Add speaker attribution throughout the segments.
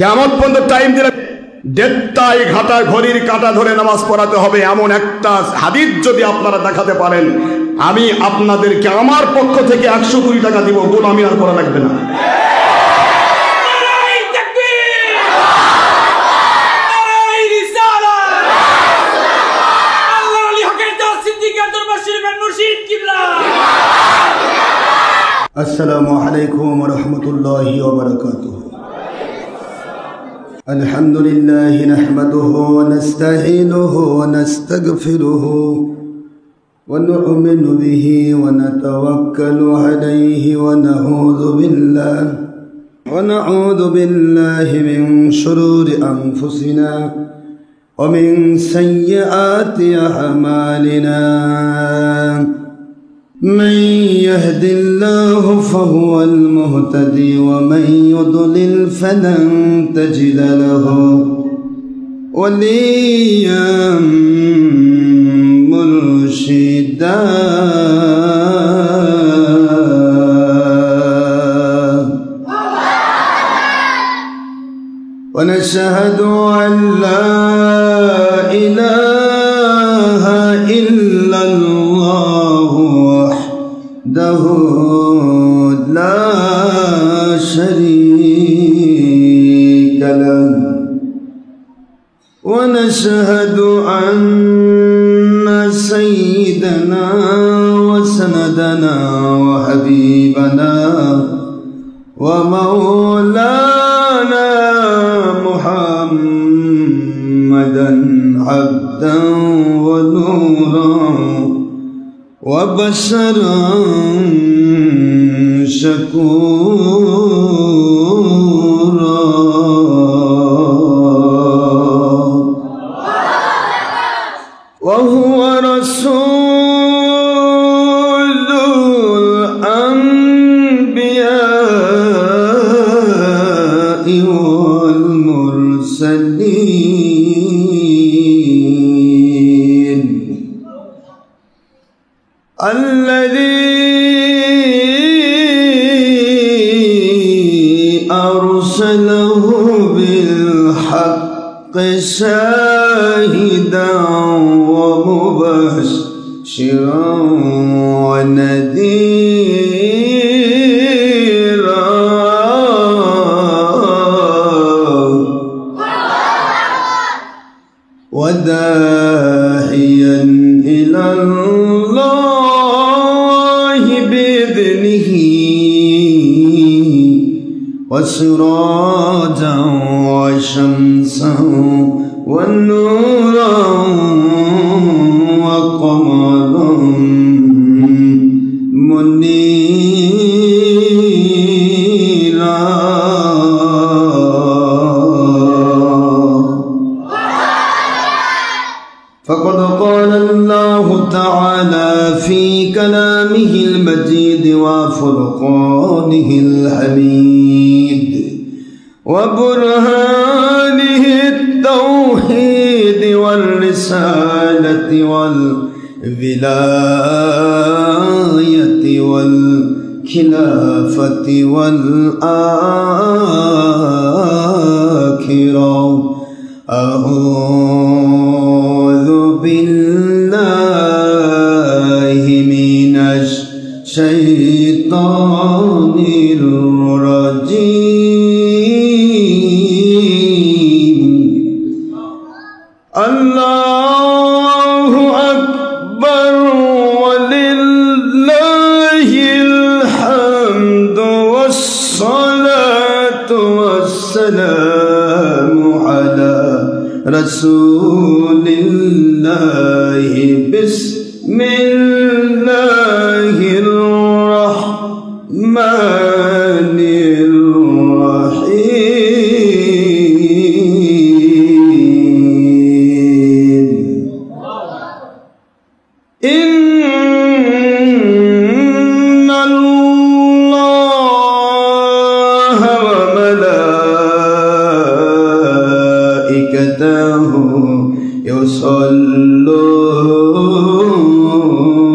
Speaker 1: কিয়ামত পর্যন্ত টাইম দিলে দেড়টায় ঘাটা ঘড়ির কাঁটা ধরে নামাজ পড়াতে হবে এমন একটা হাদিস যদি আপনারা দেখাতে পারেন, আমি আপনাদেরকে আমার পক্ষ থেকে 100 কোটি টাকা দিব, গোলামি আর করা লাগবে না।
Speaker 2: আসসালামু আলাইকুম ওয়া রাহমাতুল্লাহি ওয়া বারাকাতুহু। আলহামদুলিল্লাহি নাহমাদুহু ওয়া নাস্তাঈনুহু ওয়া নাস্তাগফিরুহু ওয়া নু'মিনু বিহি ওয়া নাতাওয়াক্কালু আলাইহি ওয়া নাউযু বিল্লাহি মিন শুরুরি আনফুসিনা ওয়া মিন সাইয়্যাতি আ'মালিনা। من يهد الله فهو المهتدي ومن يضلل فلن تجد له وليا مرشدا. ونشهد أن لا إله إلا الله وحده لا شريك له. ونشهد أن سيدنا وسندنا وحبيبنا ومولانا محمدا عبدا ونورا وبشرا شكورا. وهو رسول الأنبياء والمرسلين الذي أرسله بالحق شاهدا ومبشرا ونذيرا وداعيا إلى الله بإذنه وسراجا وشمسا ونورا وقمرا منيرا. فقد قال الله تعالى في كلامه المجيد وفرقانه الحميد وبرهانه التوحيد والرسالة والولاية والخلافة والآخرة. أعوذ بالله من الشيطان الرجيم. الله أكبر ولله الحمد والصلاة والسلام على رسول الله. بسم الله الرحمن الرحيم. إن الله وملائكته يصلون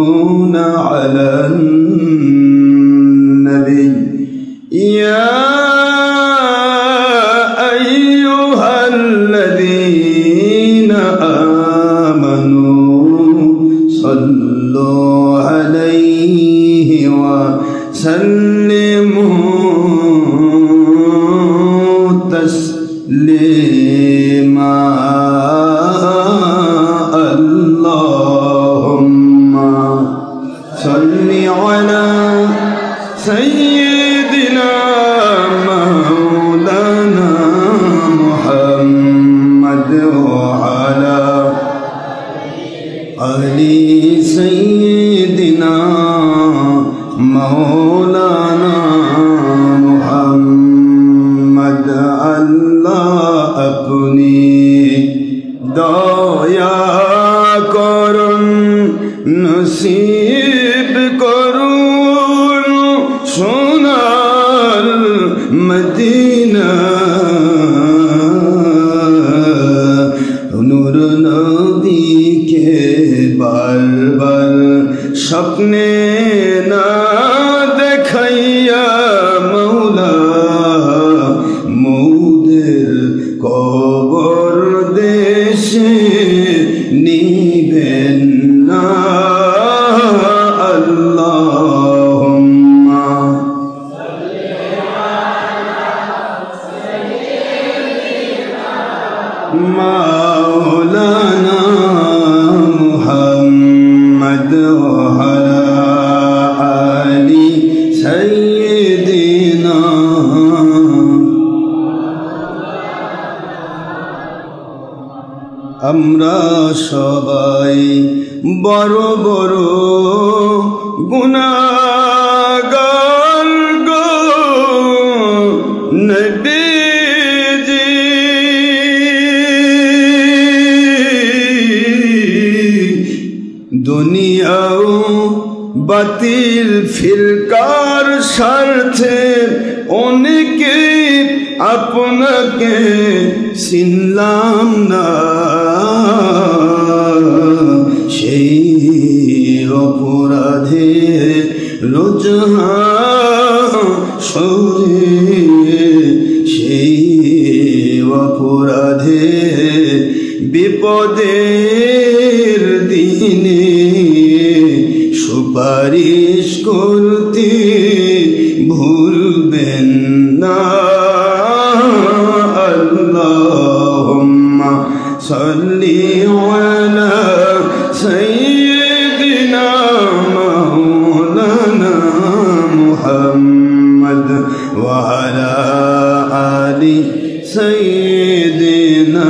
Speaker 2: لما اللهم صل على سيدنا مولانا محمد وعلى آل سيدنا مولانا محمد আল্লাহ আপনি দয়া করুন নসিব করুন সোনার মদিনা নূর নবীকে বারবার স্বপ্নে না দেখাইয়া মৌলা মৌদের কবর দেশে নিবেন না আল্লাহুম্মা মাওলানা মুহাম্মদ ওয়া আলা আলি সাইয়্যিদিনা আমরা সবাই বড় বড় গুনাহগার গো নবীজি দুনিয়াও বাতিল ফিরকার স্বার্থে অনেকে আপনাকে চিনলাম না সেই অপরাধে রোজহাসরে সেই অপরাধে বিপদের দিনে সুপারিশ করতে ভুলবেন না আল্লাহুম্মা সাল্লি আলা সাইয়্যিদিনা মাওলানা মুহাম্মদ ওয়া আলা আলি সাইয়্যিদিনা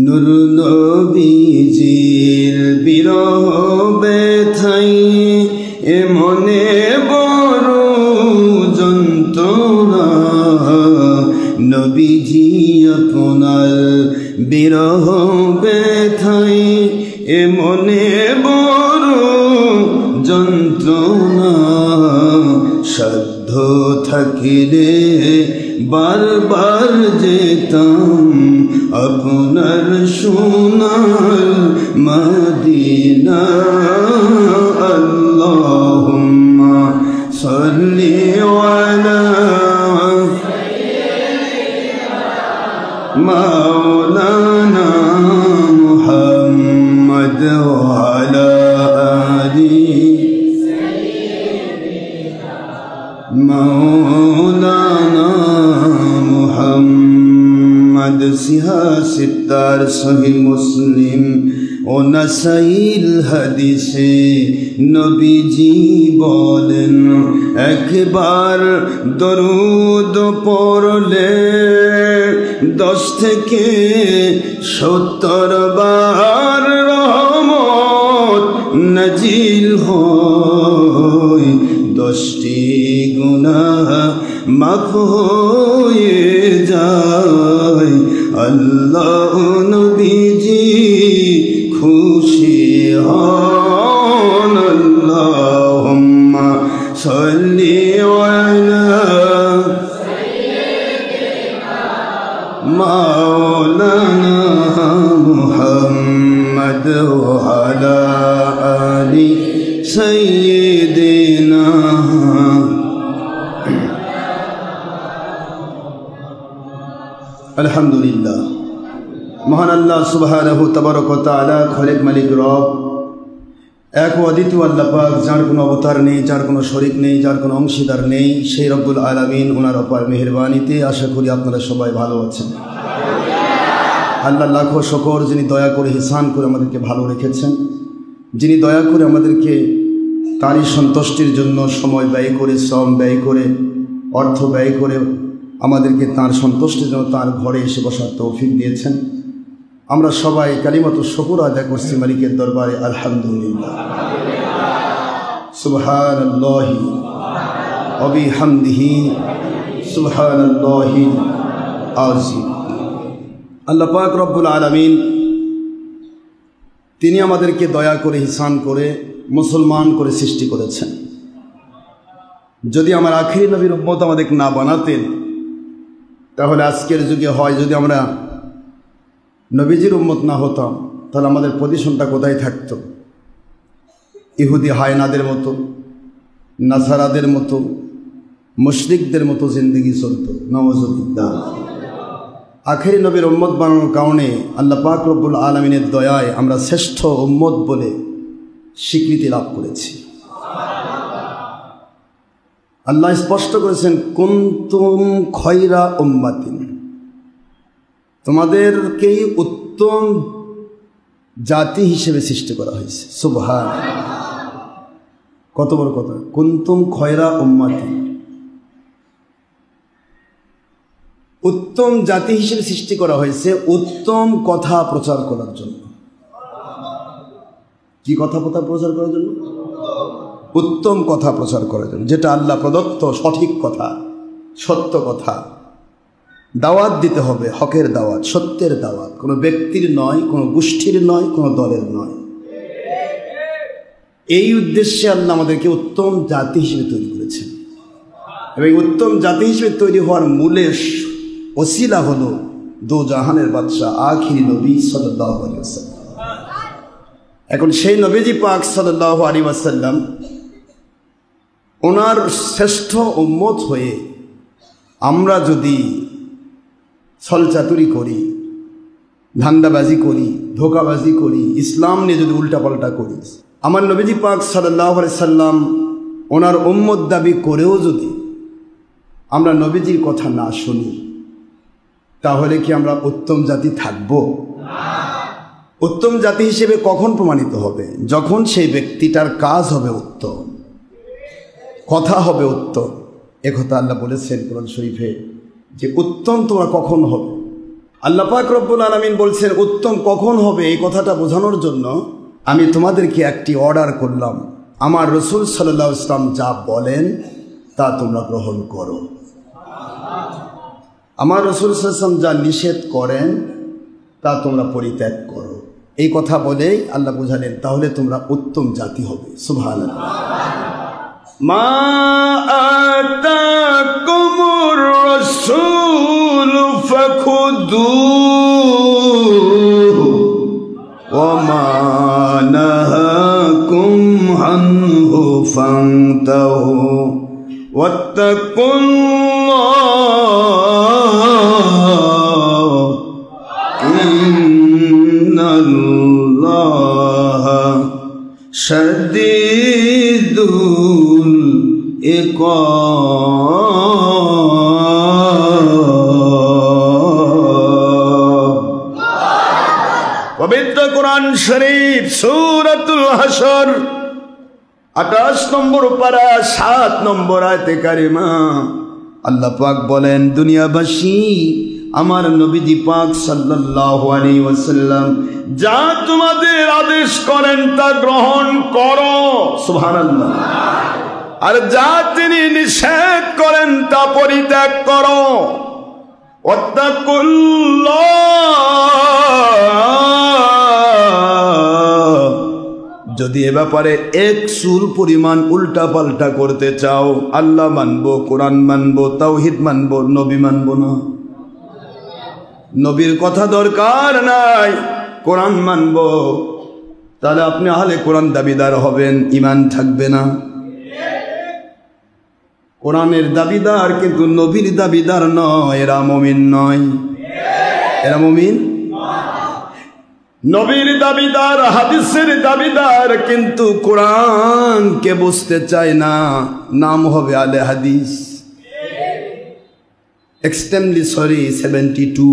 Speaker 2: নূর নবীজির বিরহ ব্যথাই এমনে বড় যন্ত্রণা নবীজি আপনার বিরহ ব্যথাই এমনে বড় যন্ত্রণা সাধ্য থাকিলে বারবার যেতাম আপনার সোনার মদিনা আল্লাহুম্মা সাল্লি আলা মাওলানা মুহাম্মদ ওয়া আলা আলি মাওলানা মুহাম্মদ সিহা সিত্তার সহিহ মুসলিম ও নাসাইল হাদিসে নবীজি বলেন একবার দরুদ পড়লে 10 থেকে 70 বার রহমত নাজিল হয় 10টি গুনাহ মাফ হয়ে যায় আল্লাহ নবীজি খুশি হন আল্লাহুম্মা সাল্লি আলা মাওলানা মুহাম্মদ ওয়া আলা আলি সাইয়্যিদিনা আলহামদুলিল্লাহ। মহান আল্লাহ সুবহানাহু তাবারাক ওয়া তাআলা খালিক মালিক রব এক ও অদ্বিতীয় আল্লাহ পাক, যার কোনো অবতার নেই, যার কোনো শরিক নেই, যার কোনো অংশীদার নেই, সেই রব্বুল আলামিন ওনার অপার মেহেরবানিতে আশা করি আপনারা সবাই ভালো আছেন। আল্লাহ লাখো শকর, যিনি দয়া করে হিসান করে আমাদেরকে ভালো রেখেছেন, যিনি দয়া করে আমাদেরকে তারই সন্তুষ্টির জন্য সময় ব্যয় করে, শ্রম ব্যয় করে, অর্থ ব্যয় করে আমাদেরকে তার সন্তুষ্টির জন্য তার ঘরে এসে বসার তৌফিক দিয়েছেন। আমরা সবাই কালিমাতুশ শুকর আদায় করছি মালিকের দরবারে, আলহামদুলিল্লাহ। সুবহানাল্লাহি ওয়া বিহামদিহি সুবহানাল্লাহিল আযীম। আল্লাহ পাক রব্বুল আলামিন তিনি আমাদেরকে দয়া করে হিসান করে মুসলমান করে সৃষ্টি করেছেন। যদি আমার আখিরি নবীর উম্মত আমাদেরকে না বানাতেন, তাহলে আজকের যুগে হয় যদি আমরা নবীজির উম্মত না হতাম, তাহলে আমাদের পজিশনটা কোথায় থাকতো? ইহুদি হায়নাদের মতো, নাসারাদের মতো, মুশরিকদের মতো জিন্দেগি চলতো। নাউযুবিল্লাহ। আখেরি নবীর উম্মত বানানোর কারণে আল্লাহ পাক রব্বুল আলামিনের দয়ায় আমরা শ্রেষ্ঠ উম্মত বলে স্বীকৃতি লাভ করেছি। আল্লাহ স্পষ্ট করেছেন, কুনতুম খয়রা উম্মাতিন, তোমাদেরকেই উত্তম জাতি হিসেবে সৃষ্টি করা হয়েছে। সুবহানাল্লাহ, কত বড় কথা! কুনতুম খয়রা উম্মাতিন, উত্তম জাতি হিসেবে সৃষ্টি করা হয়েছে উত্তম কথা প্রচার করার জন্য। কি কথা প্রচার করার জন্য? উত্তম কথা প্রচার করার জন্য, যেটা আল্লাহ প্রদত্ত সঠিক কথা, সত্য কথা। দাওয়াত দিতে হবে, হকের দাওয়াত, সত্যের দাওয়াত, কোনো ব্যক্তির নয়, কোনো গোষ্ঠীর নয়, কোনো দলের নয়। এই উদ্দেশ্যে আল্লাহ আমাদেরকে উত্তম জাতি হিসেবে তৈরি করেছেন। এবং উত্তম জাতি হিসেবে তৈরি হওয়ার মূলে ওসিলা হলো দো জাহানের বাদশাহ আখিরি নবী সাল্লাল্লাহু আলাইহি ওয়াসাল্লাম। এখন সেই নবীজি পাক সাল্লাল্লাহু আলাইহি ওয়াসাল্লাম ওনার শ্রেষ্ঠ উম্মত হয়ে আমরা যদি ছলচাতুরি করি, ধান্দাবাজি করি, ধোকাবাজি করি, ইসলাম নিয়ে যদি উল্টাপাল্টা করি, আমার নবীজি পাক সাল্লাল্লাহু আলাইহি সাল্লাম ওনার উম্মত দাবি করেও যদি আমরা নবীজির কথা না শুনি, তাহলে কি আমরা উত্তম জাতি থাকব? উত্তম জাতি হিসেবে কখন প্রমাণিত হবে? যখন সেই ব্যক্তিটার কাজ হবে উত্তম, কথা হবে উত্তম। একথা আল্লাহ বলেছেন কোরআন শরীফে যে উত্তম তোমরা কখন হবে। আল্লাহ পাক রব্বুল আলামিন বলছেন উত্তম কখন হবে, এই কথাটা বোঝানোর জন্য আমি তোমাদেরকে একটি অর্ডার করলাম, আমার রাসূল সাল্লাল্লাহু আলাইহি ওয়াসাল্লাম যা বলেন তা তোমরা গ্রহণ করো, আমার রাসূল সাল্লাল্লাহু আলাইহি ওয়াসাল্লাম যা নিষেধ করেন তা তোমরা পরিত্যাগ করো। এই কথা বলেই আল্লাহ বুঝালেন তাহলে তোমরা উত্তম জাতি হবে। সুবহানাল্লাহ। মা আতাকুমুর রাসূল ফাখুদুহু ওয়া মা নাহাকুম আনহু ফান্তাহু ওয়াত্তাকুল্লাহ ইন্নাল্লাহা শাদীদুল ইকাব। পবিত্র কোরআন শরীফ সূরাতুল হাসর 28 নম্বর পারা 7 নম্বর আয়াতে কারিমা আল্লাহ পাক বলেন, দুনিয়াবাসী আমার নবীজি পাক সাল্লাল্লাহু আলাইহি ওয়াসাল্লাম যা তোমাদের আদেশ করেন তা গ্রহণ করো। সুবহানাল্লাহ। আর যা তিনি নিষেধ করেন তা পরিত্যাগ করো। ওয়াত্তাকুল্লাহ। যদি এ ব্যাপারে এক চুল পরিমাণ উল্টা পাল্টা করতে চাও, আল্লাহ মানবো, কোরআন মানবো, তাওহীদ মানবো, নবী মানবো না। নবীর কথা দরকার নাই, কোরআন মানবো, তাহলে আপনি আহলে কোরআন দাবিদার হবেন, ঈমান থাকবে না। কোরআনের দাবিদার কিন্তু নবীর দাবিদার নয়, এরা মুমিন নয়। এরা মুমিন। নবীর দাবিদার, হাদিসের দাবিদার, কিন্তু কোরআনকে বুঝতে চায় না। নাম হবে আলে হাদিস। Extremely sorry 72।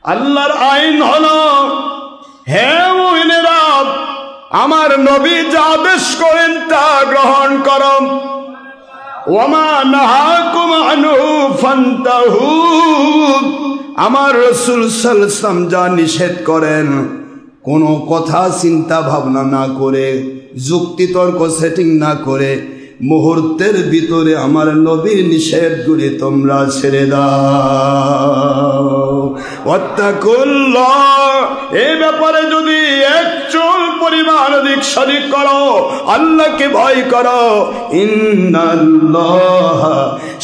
Speaker 2: আল্লাহর আইন হলো, হে মুমিনেরা, আমার নবী যা আদেশ করেন তা গ্রহণ করো। ওয়ামা নাহাকুম আনহু ফান্তাহু, আমার রাসূল সাল্লাল্লাহু আলাইহি ওয়াসাল্লাম যা নিষেধ করেন কোনো কথা চিন্তা ভাবনা না করে, যুক্তিতর্ক সেটিং না করে, মুহূর্তের ভিতরে আমার নবীর নিষেধগুলি তোমরা ছেড়ে দাও। ওয়াত্তাকুল্লাহ, এই ব্যাপারে যদি এক চুল পরিমাণ অধিক শরীক করো, আল্লাহকে ভয় করো। ইন্নাল্লাহা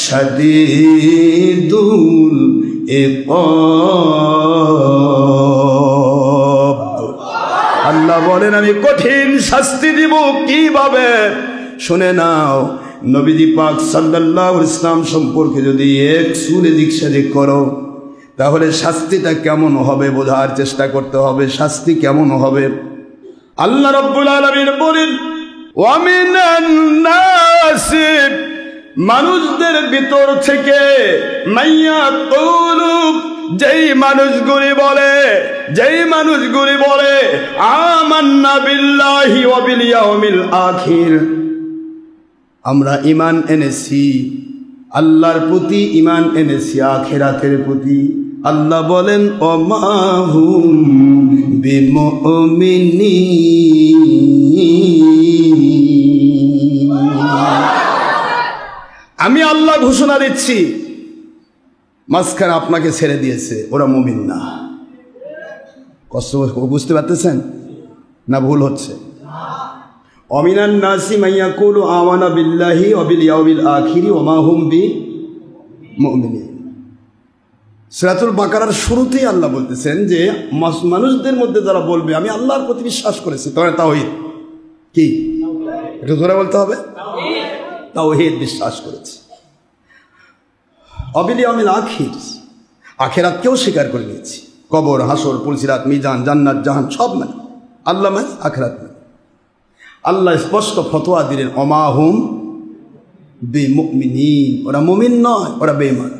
Speaker 2: শাদীদুল ইকাব, আল্লাহ বলেন আমি কঠিন শাস্তি দিব। কিভাবে? শুনে নাও, নবীজি পাক সাল্লাল্লাহু আলাইহি ওয়াসাল্লাম সম্পর্কে যদি এক চুল এদিক সেদিক করো, তাহলে শাস্তিটা কেমন হবে বোঝার চেষ্টা করতে হবে। শাস্তি কেমন হবে? আল্লাহ রাব্বুল আলামিন বলেন, ওয়া মিনান নাসি, মানুষদের ভিতর থেকে, মাইয়াকুলু, যেই মানুষগুলি বলে আমান্না বিল্লাহি ওয়া বিল ইয়াউমিল আখির, আমরা ঈমান এনেছি, আল্লাহর প্রতি ঈমান এনেছি, আখিরাতের প্রতি। আল্লাহ বলেন, ওমা হুম বিমুমিনিন, আমি আল্লাহ ঘোষণা দিচ্ছি মাঝখানে আপনাকে ছেড়ে দিয়েছে, ওরা মুমিন না। কষ্ট বুঝতে পারতেছেন না? ভুল হচ্ছে। অমিনান নাসি মাইয়াকুলু আমানা বিল্লাহি ওয়া বিল ইয়াউমিল আখিরি ওয়া মা হুম বিমুমিনিন। সূরাতুল বাকারার শুরুতেই আল্লাহ বলতেছেন যে মানুষদের মধ্যে যারা বলবে আমি আল্লাহর প্রতি বিশ্বাস করেছি, তাহলে তাওহীদ কি? একটু জোরে বলতে হবে, তাওহীদ বিশ্বাস করেছি। ওয়া বিল ইয়াউমিল আখির, আখিরাতকেও স্বীকার করে নিয়েছি। কবর, হাসর, পুলসিরাত, মিজান, জান্নাত, জাহান সব মানে আল্লাহ মানে, আখিরাত মানে। আল্লাহ স্পষ্ট ফতোয়া দিলেন, ওমা হুম বিমুমিনিন, ওরা মুমিন নয়, ওরা বেঈমান।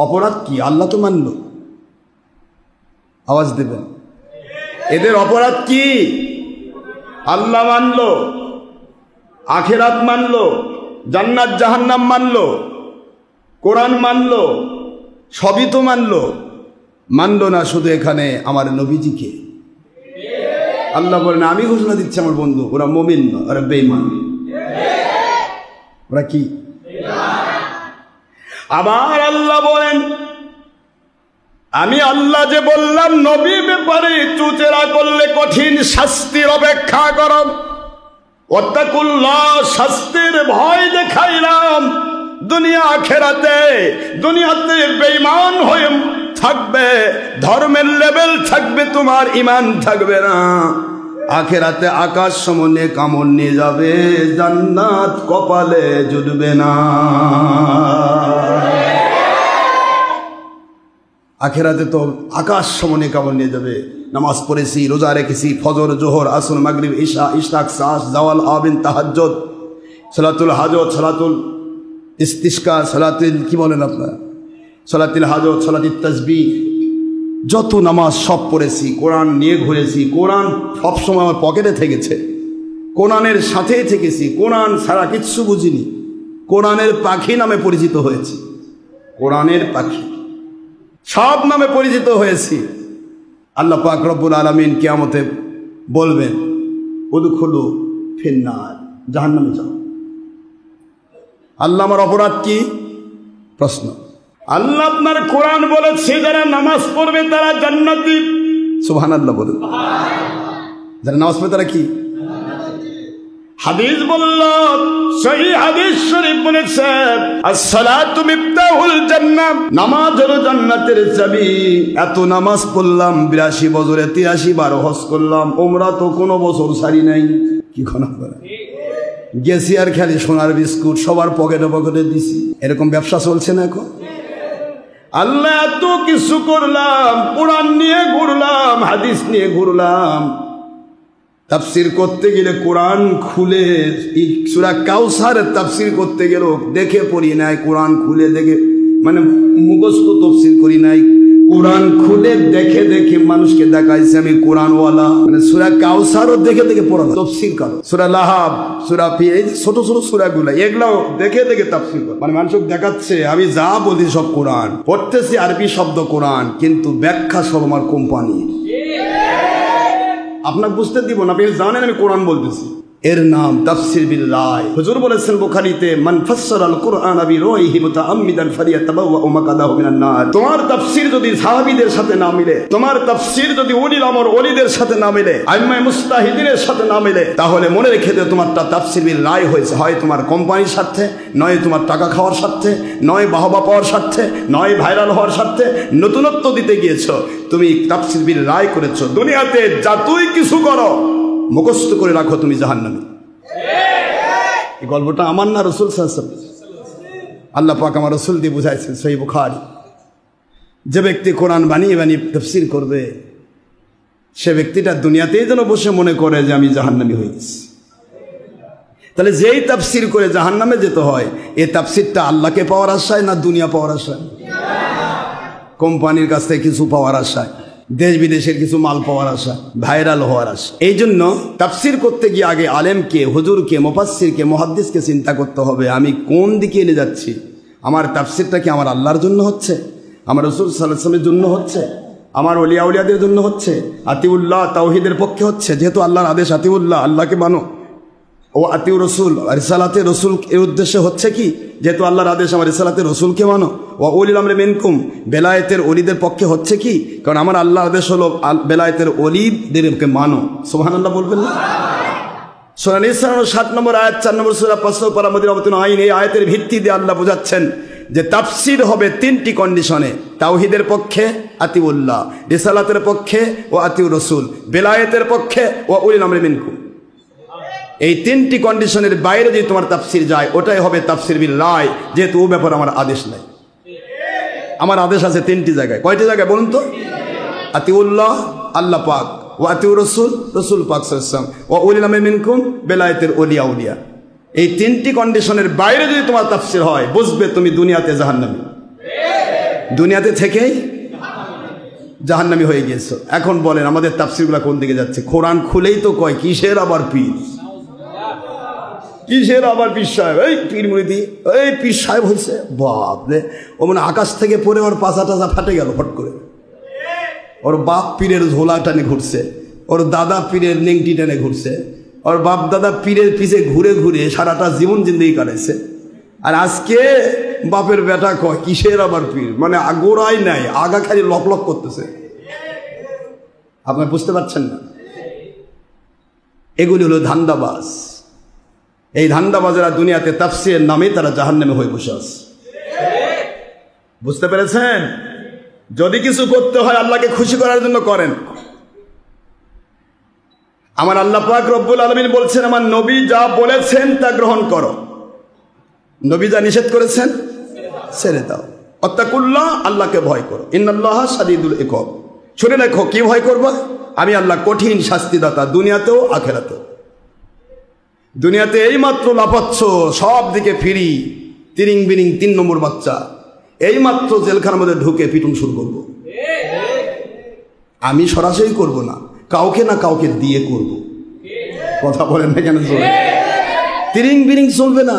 Speaker 2: অপরাধ কি? আল্লাহ তো মানল, আওয়াজ দেবেন। এদের অপরাধ কি? আল্লাহ মানল, আখিরাত মানল, জান্নাত জাহান্নাম মানল, কোরআন মানল, সবই তো মানল। মানল না শুধু এখানে আমার নবীজিকে। আল্লাহ বলেন, আমি ঘোষণা দিচ্ছি আমার বন্ধু, ওরা মুমিন না, ওরা বেঈমান। ওরা কি? আবার আল্লাহ বলেন, আমি আল্লাহ যে বললাম নবী ব্যাপারে চুচেরা করলে কঠিন শাস্তির অপেক্ষা করো। ওয়াত্তাকুল্লাহ, শাস্তির ভয় দেখাইলাম। দুনিয়া আখিরাতে, দুনিয়াতে বেঈমান হয়ে থাকবে, ধর্মের লেভেল থাকবে, তোমার ঈমান থাকবে না। আখিরাতে আকাশ সমনে কামড় নিয়ে যাবে, জান্নাত কপালে জুটবে না। আখিরাতে তো আকাশ সমনে কামড় নিয়ে যাবে। নামাজ পড়েছি, রোজা রেখেছি, ফজর, জোহর, আসর, মাগরিব, ইশা, ইশরাক, সাস, জাওয়াল, আবিন, তাহাজ্জুদ, সালাতুল হাজত, সালাতুল ইস্তিসকা, সালাতুল কি বলেন আপনারা, সালাতুল হাজত, সালাতুল তাসবিহ, যত নামাজ সব পড়েছি। কোরআন নিয়ে ঘুরেছি, কোরআন সবসময় আমার পকেটে থেকেছে, কোরআনের সাথেই থেকেছি, কোরআন ছাড়া কিচ্ছু বুঝিনি। কোরআনের পাখি নামে পরিচিত হয়েছি, কোরআনের পাখি সব নামে পরিচিত হয়েছি। আল্লাহ পাক রব্বুল আলামিন কিয়ামতে বলবেন, উদখুলু ফিন্নার, জাহান্নামে যাও। আল্লাহ আমার অপরাধ কি? প্রশ্ন। আল্লাহ আপনার কোরআন বলেছে যারা নামাজ পড়বে তারা জান্নাতি। সুবহানাল্লাহ বলেন। যারা নামাজ পড়বে তারা কি? হাদিস বলল, সহিহ হাদিস শরীফ বলেছে, as-salatu মিফতাহুল জান্নাহ, নামাজ হলো জান্নাতের চাবি। এত নামাজ পড়লাম, 82 বছরে 83 বার হজ করলাম, উমরা তো কোনো বছর সারি নাই। কি খনা করে গেছি আর খালি সোনার বিস্কুট সবার পকেটে পকেটে দিছি। এরকম ব্যবসা চলছে না এখন?
Speaker 1: আল্লাহ এত কিছু করলাম, কোরআন নিয়ে ঘুরলাম, হাদিস নিয়ে ঘুরলাম, তাফসির করতে গেলে কোরআন খুলে সূরা কাউসারের তাফসির করতে গেল দেখে পড়ি নাই, কোরআন খুলে দেখে মানে মুখস্থ তাফসির করি নাই, কোরআন খুলে দেখে দেখে মানুষকে দেখাইছে আমি কোরআনওয়ালা। মানে সূরা কাউসারও দেখে দেখে পড়ানো তাফসির করো, সূরা লাহাব, সূরা এই ছোট ছোট সূরাগুলো এগুলাও দেখে দেখে তাফসির করো। মানে মানুষকে দেখাচ্ছে আমি যা বলি সব কোরআন, পড়তেছি আরবি শব্দ কোরআন, কিন্তু ব্যাখ্যা সব আমার কোম্পানি। আপনাকে বুঝতে দিব না, আপনি জানেন আমি কোরআন বলতেছি। এর নাম তাফসির বিল রায়। হুজুর বলেছেন বুখারীতে, মান ফাসসারাল কুরআন বিরাইহি মুতাআম্মিদান ফালিয়াতাবাওয়া মাকাদাহু মিনান নার। তোমার তাফসির যদি সাহাবীদের সাথে না মিলে, তোমার তাফসির যদি উলিল আমর ওলিদের সাথে না মিলে, আইম্মায়ে মুস্তাহিদিনের সাথে না মিলে, তাহলে মনে রেখে দে তোমারটা তাফসির বিল রায় হয়েছে। হয় তোমার কোম্পানির স্বার্থে, নয় তোমার টাকা খাওয়ার স্বার্থে, নয় বাহবা পাওয়ার স্বার্থে, নয় ভাইরাল হওয়ার স্বার্থে, নতুনত্ব দিতে গিয়েছো, তুমি তাফসির বিল রায় করেছো। দুনিয়াতে যা তুই কিছু করো মুখস্থ করে রাখো, তুমি জাহান্নামী। এই গল্পটা আমার না, রাসূল সাল্লাল্লাহু আলাইহি ওয়াসাল্লাম, আল্লাহ পাক আমার রাসূল দিয়ে বুঝাইছেন সহিহ বুখারী। যে ব্যক্তি কোরআন বানিয়ে বানিয়ে তাফসীর করবে, সে ব্যক্তিটা দুনিয়াতেই যেন বসে মনে করে যে আমি জাহান্নামী হয়ে গেছি। তাহলে যেই তাফসীর করে জাহান্নামে যেতে হয়, এই তাফসীরটা আল্লাহকে পাওয়ার আশায় না দুনিয়া পাওয়ার আশায়? কোম্পানির কাছ থেকে কিছু পাওয়ার আশায়, দেশ বিদেশের কিছু মাল পাওয়ার আশা, ভাইরাল হওয়ার আশা। এই জন্য তাফসির করতে গিয়ে আগে আলেমকে, হুজুরকে, মুফাসসিরকে, মুহাদ্দিসকে চিন্তা করতে হবে আমি কোন দিকে এনে যাচ্ছি। আমার তাফসিরটা কি আমার আল্লাহর জন্য হচ্ছে, আমার রাসূল সাল্লাল্লাহু আলাইহি ওয়াসাল্লামের জন্য হচ্ছে, আমার ওলিয়া উলিয়াদের জন্য হচ্ছে, আতিউল্লাহ তাওহীদের পক্ষে হচ্ছে? যেহেতু আল্লাহর আদেশ আতিউল্লাহ, আল্লাহকে মানো, ও আতিউ রসুল, রিসালাতে রসুল এর উদ্দেশ্যে হচ্ছে কি? যেহেতু আল্লাহর আদেশ আমার রিসালাতে রসুলকে মানো। ও উলিল আমরি মিনকুম, বেলায়েতের ওলিদের পক্ষে হচ্ছে কি? কারণ আমার আল্লাহর আদেশ হলো বেলায়েতের ওলিদেরকে মানো। সুবহানাল্লাহ বলবেন না? সূরা নিসা 7 নম্বর আয়াত 4 নম্বর সূরা 5 পারা মদিনা অবতীর্ণ আইন। এই আয়াতের ভিত্তি দিয়ে আল্লাহ বোঝাচ্ছেন যে তাফসির হবে 3টি কন্ডিশনে, তাওহীদের পক্ষে আতিউল্লাহ, রিসালাতের পক্ষে ও আতিউ রসুল, বেলায়েতের পক্ষে ও উলিল আমরি মিনকুম। এই 3টি কন্ডিশনের বাইরে যদি তোমার তাফসির যায়, ওটাই হবে তাফসির বিল রায়, যেহেতু ও ব্যাপারে আমার আদেশ নাই। আমার আদেশ আছে 3টি জায়গায়। কয়টি জায়গায় বলুন তো? আতিউল্লাহ আল্লাহ পাক, ও আতিউ রসুল রসুল পাক সাল্লাল্লাহু আলাইহি ওয়াসাল্লাম, ও উলিল আমরি মিনকুম বেলায়েতের ওলিয়া উলিয়া। এই 3টি কন্ডিশনের বাইরে যদি তোমার তাফসির হয়, বুঝবে তুমি দুনিয়াতে জাহান্নামী, দুনিয়াতে থেকেই জাহান্নামী হয়ে গিয়েছো। এখন বলেন আমাদের তাফসিরগুলো কোন দিকে যাচ্ছে? কোরআন খুলেই তো কয় কিসের আবার পীর, কিসের আবার পীর সাহেব, এই পীর মুরিদি, এই পীর সাহেব হয়েছে। বাপরে, ও মানে আকাশ থেকে পড়ে ওর পাছা টাচা ফাটে গেল ফট করে। ওর বাপ পীরের ঝোলা টানে ঘুরছে, ওর দাদা পীরের নেংটি টেনে ঘুরছে, ওর বাপ দাদা পীরের পিছে ঘুরে ঘুরে সারাটা জীবন জিন্দগি কাটাইছে। আর আজকে বাপের বেটা কয় কিসের আবার পীর, মানে গোড়াই নাই, আগা খালি লক লক করতেছে। আপনারা বুঝতে পারছেন না? এগুলি হলো ধান্দাবাজ। এই ধান্দাবাজেরা দুনিয়াতে তাফসীরের নামে তারা জাহান্নামে হয়ে বসে আছে। বুঝতে পেরেছেন? যদি কিছু করতে হয় আল্লাহকে খুশি করার জন্য করেন। আমার আল্লাহ পাক রব্বুল আলামিন বলছেন, আমার নবী যা বলেছেন তা গ্রহণ করো, নবী যা নিষেধ করেছেন ছেড়ে দাও। আত্তাকুল্লাহ, আল্লাহকে ভয় করো, ইন্নাল্লাহা শাদীদুল ইকাব। শুনে রাখো কি ভয় করবা? আমি আল্লাহ কঠিন শাস্তিদাতা, দুনিয়াতেও আখিরাতেও। দুনিয়াতে এই মাত্র লাফাচ্ছ, সব দিকে ফিরি, তিরিং বিরিং 3 নম্বর বাচ্চা, এই মাত্র জেলখানার মধ্যে ঢুকে পিটুন শুরু করব। আমি সরাসরি করব না, কাউকে না কাউকে দিয়ে করব। কথা বলেন না কেন? তিরিং বিরিং চলবে না,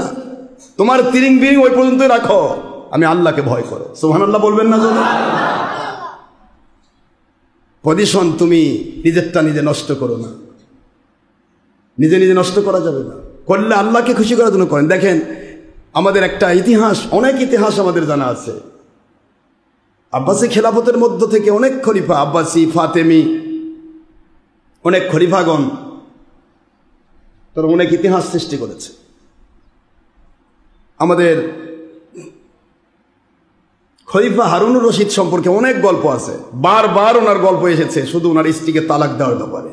Speaker 1: তোমার তিরিং বিরিং ওই পর্যন্ত রাখো, আমি আল্লাহকে ভয় করো। সুবহানাল্লাহ বলবেন না? যদি পজিশন তুমি নিজেরটা নিজে নষ্ট করো না, নিজে নিজে নষ্ট করা যাবে না, করলে আল্লাহকে খুশি করার জন্য করেন। দেখেন আমাদের একটা ইতিহাস, অনেক ইতিহাস আমাদের জানা আছে। আব্বাসী খেলাফতের মধ্য থেকে অনেক খলিফা, আব্বাসী, ফাতেমি, অনেক খলিফাগণ তারা অনেক ইতিহাস সৃষ্টি করেছে। আমাদের খলিফা হারুনুর রশিদ সম্পর্কে অনেক গল্প আছে, বারবার ওনার গল্প এসেছে শুধু ওনার স্ত্রীকে তালাক দেওয়ার ব্যাপারে।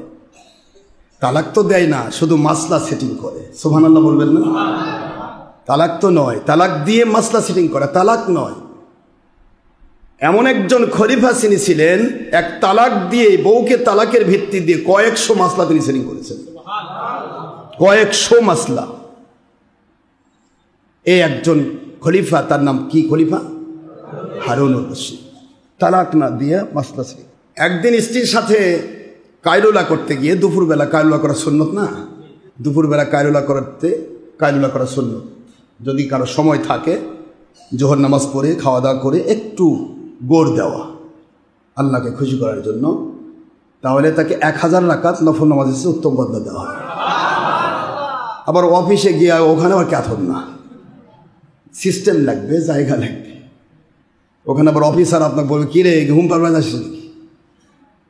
Speaker 1: তালাক তো দেয় না, শুধু মাসলা সেটিং করে। সুবহানাল্লাহ বলবেন না? তালাক তো নয়, তালাক দিয়ে মাসলা সেটিং করে, তালাক নয়।
Speaker 2: এমন একজন খলিফা তিনি ছিলেন, এক তালাক দিয়ে, বউকে তালাকের ভিত্তি দিয়ে কয়েকশো মাসলা তিনি সেটিং করেছেন, কয়েকশো মাসলা। এই একজন খলিফা, তার নাম কি খলিফা? হারুনুর রশিদ। তালাক না দিয়ে মাসলা ছিল। একদিন স্ত্রীর সাথে কায়লুলা করতে গিয়ে, দুপুরবেলা কায়লুলা করা সুন্নত না, দুপুরবেলা কায়লুলা করা সুন্নত। যদি কারো সময় থাকে জোহর নামাজ পড়ে খাওয়া দাওয়া করে একটু গোড় দেওয়া আল্লাহকে খুশি করার জন্য, তাহলে তাকে 1000 রাকাত নফল নামাজ হিসেবে উত্তম বদলা দেওয়া হয়। আবার অফিসে গিয়ে ওখানে আবার ক্যাথন না, সিস্টেম লাগবে, জায়গা লাগবে। ওখানে আবার অফিসার আপনাকে বলবে, কিরে ঘুম পারবে না,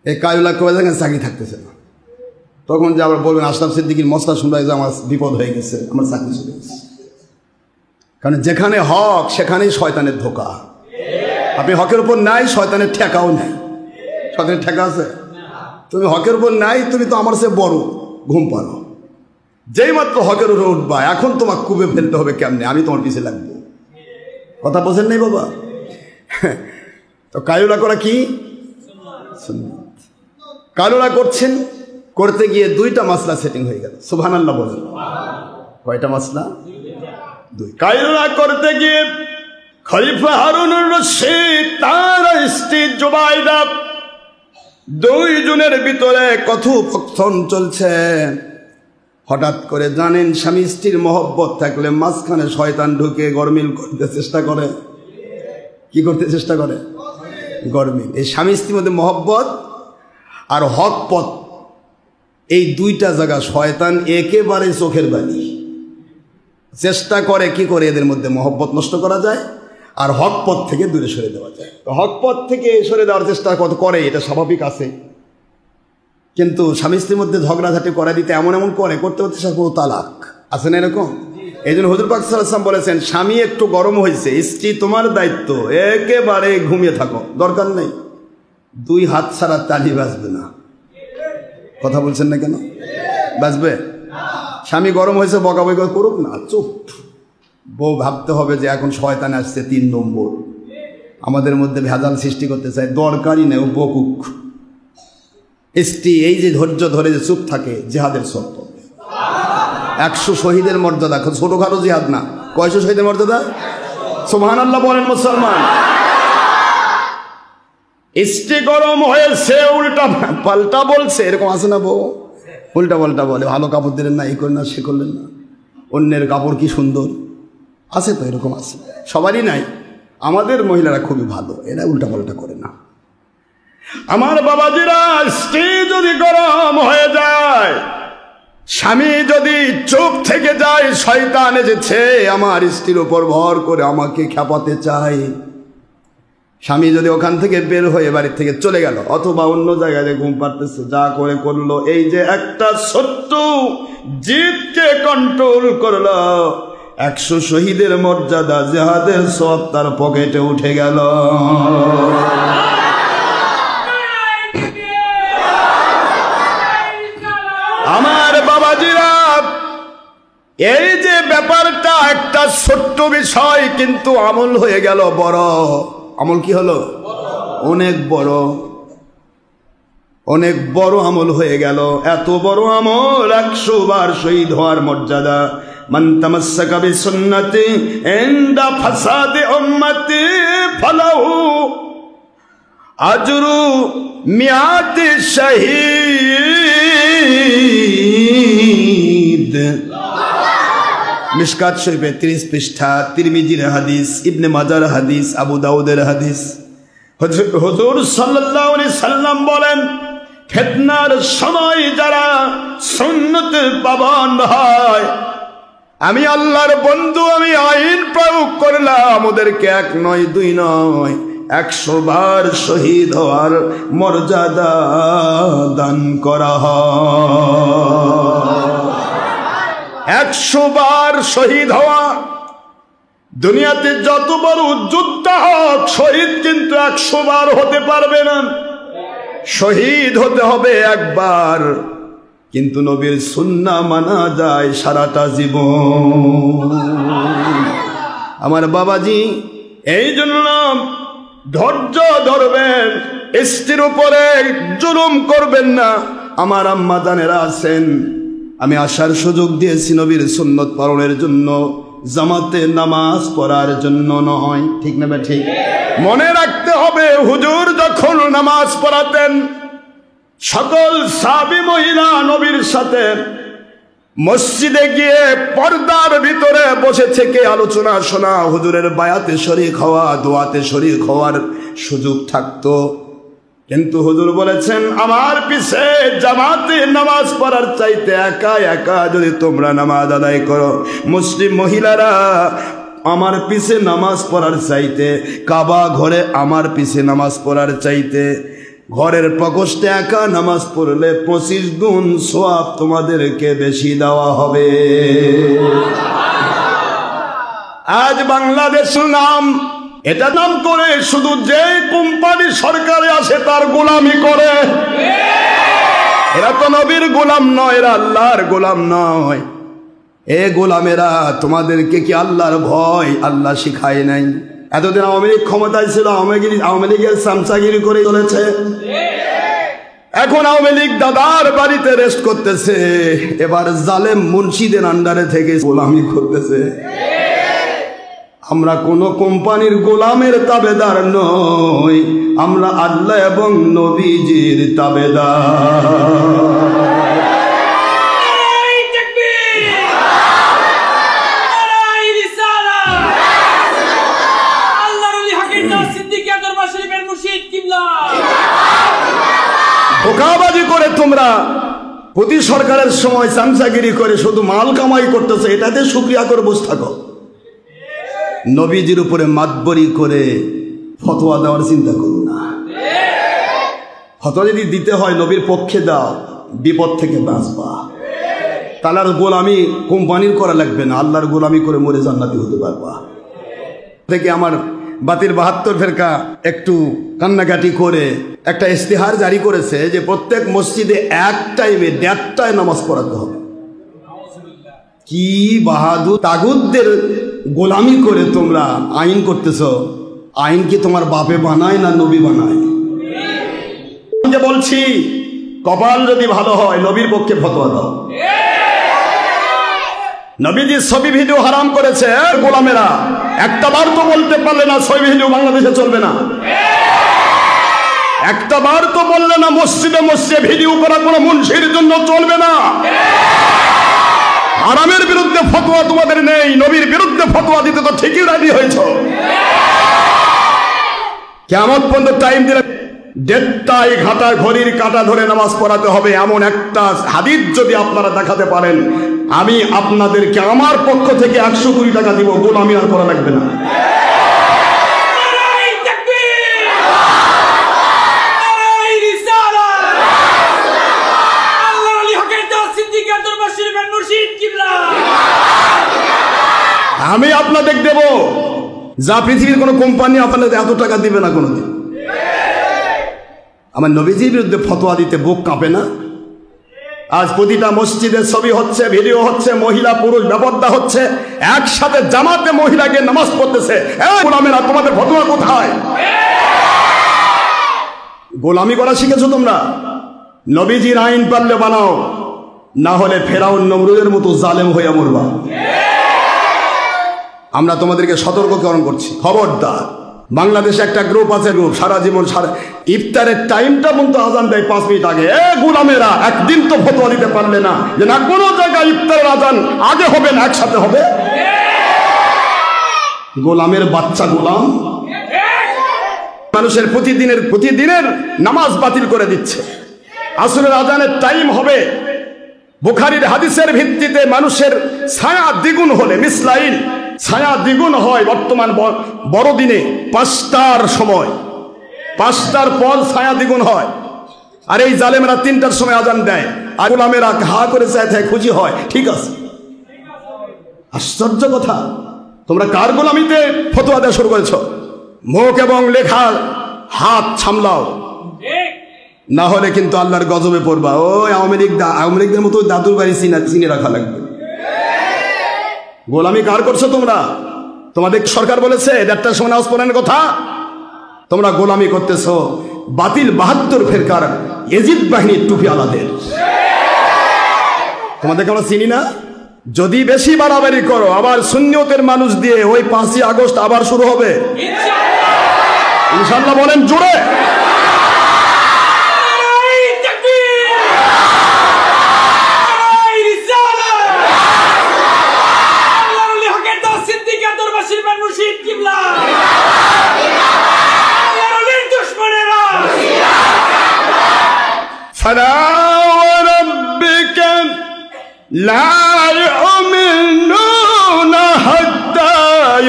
Speaker 2: এই কায়ুলা করে দেখেন চাকরি থাকতেছে না। তখন যে আবার বলবেন আশরাফ সিদ্দিকীর মশলা শুনলে যে আমার বিপদ হয়ে গেছে, আমার চাকরি চলে গেছে। কারণ যেখানে হক সেখানেই শয়তানের ধোকা। আপনি হকের উপর নাই, শয়তানের ঠেকাও নাই। শয়তানের ঠেকা আছে? তুমি হকের উপর নাই, তুমি তো আমার চেয়ে বড়, ঘুম পারো। যেই মাত্র হকের উপরে উঠবা, এখন তোমার কুবে ফেলতে হবে কেমনে, আমি তোমার পিছিয়ে লাগবো। কথা বোঝেন নাই বাবা? তো কায়ুলা করা কি সুন্নাত। কায়ুলা করছেন, করতে গিয়ে 2টা মাসলা সেটিং হয়ে গেল। সুবহানাল্লাহ বলেন। কয়টা মাসলা? 2। কায়ুলা করতে গিয়ে খলিফা হারুনুর রশিদ তার স্ত্রী জুবাইদা, 2 জনের ভিতরে কথোপকথন চলছে। হঠাৎ করে জানেন, স্বামী স্ত্রীর মহব্বত থাকলে মাঝখানে শয়তান ঢুকে গরমিল করতে চেষ্টা করে। কি করতে চেষ্টা করে? গরমিল। এই স্বামী স্ত্রীর মধ্যে মহব্বত আর হক পথ, এই 2টা জায়গা শয়তান একেবারে চোখের বালি। চেষ্টা করে কি করে এদের মধ্যে মহব্বত নষ্ট করা যায় আর হক পথ থেকে দূরে সরে দেওয়া যায়। তো হক পথ থেকে সরে দেওয়ার চেষ্টা কত করে, এটা স্বাভাবিক আছে। কিন্তু স্বামী স্ত্রীর মধ্যে ঝগড়াঝাটি করে দিতে এমন করতে করতে সব তালাক আছে না এরকম। এই জন্য হুজুর পাক সাল্লাল্লাহু আলাইহি ওয়াসাল্লাম বলেছেন, স্বামী একটু গরম হয়েছে, স্ত্রী তোমার দায়িত্ব একেবারে ঘুমিয়ে থাকো, দরকার নেই। 2 হাত ছাড়া তালি বাজবে না। কথা বলছেন না কেন? বাজবে? স্বামী গরম হয়েছে, বকাবকি করুক না, চুপ। বউ ভাবতে হবে যে এখন শয়তান আসছে 3 নম্বর, আমাদের মধ্যে ভেজাল সৃষ্টি করতে চায়, দরকারই নেই, ও বকুক। স্ত্রী এই যে ধৈর্য ধরে যে চুপ থাকে, জিহাদের শর্ত। 100 শহীদের মর্যাদা, ছোটখাটো জিহাদ না। কয়শো শহীদের মর্যাদা? সুবহানাল্লাহ বলেন মুসলমান। স্ত্রী গরম হয়েছে, উল্টা পাল্টা বলছে, এরকম আছে না বউ? উল্টা পাল্টা বলে, ভালো কাপড় দিলেন না, এই করলেন না, সে করলেন না, অন্যের কাপড় কি সুন্দর। আছে তো, এরকম আছে, সবারই নাই। আমাদের মহিলারা খুবই ভালো, এরা উল্টা পাল্টা করে না। আমার বাবাজিরা, স্ত্রী যদি গরম হয়ে যায়, স্বামী যদি চুপ থেকে যায়, শয়তান এসেছে আমার স্ত্রীর উপর ভর করে আমাকে খেপাতে চায়। স্বামী যদি ওখান থেকে বের হয়ে বাড়ির থেকে চলে গেল, অথবা অন্য জায়গায় ঘুম পাড়তেছে, যা করে করলো, এই যে একটা ছোট্ট জিদকে কন্ট্রোল করলো, 100 শহীদের মর্যাদা, জিহাদের সওয়াব তার পকেটে উঠে গেল। আমার বাবাজিরা, এই যে ব্যাপারটা একটা ছোট্ট বিষয়, কিন্তু আমল হয়ে গেল বড়। আমল কি হলো? অনেক বড়, অনেক বড় আমল হয়ে গেল। এত বড় আমল, 100 বার শহীদ হওয়ার মর্যাদা। মান তামাসসাকা বিসুন্নতি ইনদা ফাসাদি উম্মতি ফালাহু আজরু মিয়াতি শহীদ। মিশকাত শরীফে 30 পৃষ্ঠা, তিরমিজির হাদিস, ইবনে মাজার হাদিস, আবু দাউদের হাদিস। হুজুর সাল্লাল্লাহু আলাইহি সাল্লাম বলেন, ফিতনার সময় যারা সুন্নতের পাবন্দ হয়, আমি আল্লাহর বন্ধু, আমি আইন প্রয়োগ করলাম, ওদেরকে 1 নয় 2 নয় 100 বার শহীদ হওয়ার মর্যাদা দান করা হয়। 100 বার শহীদ হওয়া। দুনিয়াতে যত বড় যোদ্ধা হোক, শহীদ কিন্তু 100 বার হতে পারবে না। শহীদ হতে হবে একবার, কিন্তু নবীর সুন্নাহ মানা যায় সারাটা জীবন। আমার বাবাজি, এই জন্য
Speaker 1: ধৈর্য ধরবেন, স্ত্রীর উপরে জুলুম করবেন না। আমার আম্মা জানেরা আছেন, আমি আসার সুযোগ দিয়েছি নবীর সুন্নত পালনের জন্য, জামাতে নামাজ পড়ার জন্য নয়। ঠিক না ঠিক? মনে রাখতে হবে, হুজুর যখন নামাজ পড়াতেন সকল সাহাবী মহিলা নবীর সাথে মসজিদে গিয়ে পর্দার ভিতরে বসে থেকে আলোচনা শোনা, হুজুরের বায়াতে শরীক হওয়া, দোয়াতে শরীক হওয়ার সুযোগ থাকতো। কিন্তু হুজুর বলেছেন, আমার পিছে জামাতে নামাজ পড়ার চাইতে একা একা যদি তোমরা নামাজ আদায় করো, মুসলিম মহিলারা আমার পিছে নামাজ পড়ার চাইতে, কাবা ঘরে আমার পিছে নামাজ পড়ার চাইতে, ঘরের প্রকোষ্ঠে একা নামাজ পড়লে 25 গুণ সওয়াব তোমাদেরকে বেশি দেওয়া হবে। আজ বাংলাদেশ নাম, এটা নাম করে শুধু যে কোম্পানি সরকারে আসে তার গোলামি করে। এরা তো নবীর গোলাম নয়, এরা আল্লাহর গোলাম নয়। এ গোলামেরা, তোমাদেরকে কি আল্লাহর ভয় আল্লাহ শিখায় নাই? এতদিন আওয়ামী লীগ ক্ষমতায় ছিল, আওয়ামী লীগের চামচাগিরি করে চলেছে। এখন আওয়ামী লীগ দাদার বাড়িতে রেস্ট করতেছে, এবার জালেম মুন্সিদের আন্ডারে থেকে গোলামি করতেছে। আমরা কোন কোম্পানির গোলামের তাবেদার নই, আমরা আল্লাহ এবং নবীজির তাবেদার। ধোঁকাবাজি করে তোমরা প্রতি সরকারের সময় চামচাগিরি করে শুধু মাল কামাই করতেছে, এটাতে শুকরিয়া করে বসে থাকো। নবীজির উপরে মাতবরি করে ফতোয়া দেওয়ার চিন্তা করো না। ফতোয়া যদি দিতে হয় নবীর পক্ষে দাও, বিপদ থেকে বাঁচবা। তাহলে আর গোলামি কোম্পানির করা লাগবে না, আল্লাহর গোলামি করে মরে জান্নাতি হতে পারবা। থেকে আমার বাতিল 72 ফেরকা একটু কান্নাকাটি করে একটা ইস্তেহার জারি করেছে যে প্রত্যেক মসজিদে এক টাইমে 1:30টায় নামাজ পড়াতে হবে। কি বাহাদুর! তাগুতদের গোলামি করে তোমরা আইন করতেছ। আইন কি তোমার বাপে বানায় না নবী বানায়? যে বলছি, কপাল যদি ভালো হয় নবীর পক্ষে ফতোয়া দাও। নবীজি ছবি ভিডিও হারাম করেছে, গোলামেরা একটা বার তো বলতে পারলে না ছবি ভিডিও বাংলাদেশে চলবে না। একটা বার তো বললে না মসজিদে মসজিদে ভিডিও করা কোনো মুনশির জন্য চলবে না। হারামের বিরুদ্ধে ফতোয়া তোমাদের নেই, নবীর বিরুদ্ধে ফতোয়া দিতে তো ঠিকই রাজি হয়েছ। কিয়ামত পর্যন্ত টাইম দিলে 1:30টায় ঘাটা ঘড়ির কাঁটা ধরে নামাজ পড়াতে হবে, এমন একটা হাদিস যদি আপনারা দেখাতে পারেন, আমি আপনাদেরকে আমার পক্ষ থেকে 100 কোটি টাকা দিব, গোলামি আর করা লাগবে না। আমি আপনাদের দেব যা পৃথিবীর কোন কোম্পানি আপনাদের এত টাকা দিবে না কোনোদিন। আমার নবীজির বিরুদ্ধে ফতোয়া দিতে বুক কাঁপে না? আজ প্রতিটা মসজিদে ছবি হচ্ছে, ভিডিও হচ্ছে, মহিলা পুরুষ বেপরদা হচ্ছে, একসাথে জামাতে মহিলাকে নামাজ পড়তেছে। গোলামেরা, তোমাদের ফতোয়া কোথায়? গোলামি করা শিখেছো তোমরা? নবীজির আইন পারলে বানাও, না হলে ফেরাউন নমরুদের মতো জালেম হইয়া মরবা। আমরা তোমাদেরকে সতর্কীকরণ করছি, খবরদার। বাংলাদেশে একটা গ্রুপ আছে, গ্রুপ সারা জীবন ইফতারের টাইমটা পর্যন্ত আজান দেয় 5 মিনিট আগে। গোলামেরা, একদিন তো ফতোয়া দিতে পারলে না যে না কোনো জায়গায় ইফতারের আজান আগে হবে না একসাথে হবে? গোলামের বাচ্চা গোলাম মানুষের প্রতিদিনের নামাজ বাতিল করে দিচ্ছে। আসরের আজানের টাইম হবে, বুখারীর হাদিসের ভিত্তিতে মানুষের ছায়া দ্বিগুণ হলে, মিসলাইল ছায়া দ্বিগুণ হয়। বর্তমান বড়দিনে 5টার সময়, 5টার পর ছায়া দ্বিগুণ হয়। আর এই জালেমেরা 3টার সময় আজান দেয়, আর গোলামেরা হা করে চায় থাকে, খুশি হয়। ঠিক আছে, আশ্চর্য কথা। তোমরা কার গোলামিতে ফতোয়া দেওয়া শুরু করেছ? মুখ এবং লেখার হাত সামলাও, না হলে কিন্তু আল্লাহর গজবে পড়বা। ওই আওয়ামী লীগদের মতো দাদুর বাড়ি চিনে রাখা লাগবে। গোলামি কার করছো তোমরা? তোমাদের সরকার বলেছে 1:30টার সময় নামাজ পড়ানোর কথা? তোমরা গোলামি করতেছ বাতিল 72 ফেরকার ইয়াজিদ বাহিনীর টুপি আলাদের। তোমাদেরকে আমরা চিনি না? যদি বেশি বাড়াবাড়ি করো আবার সুন্নিয়তের মানুষ দিয়ে ওই 5ই আগস্ট আবার শুরু হবে ইনশাআল্লাহ। বলেন জোরে। فلا وربك لا يؤمنون حتى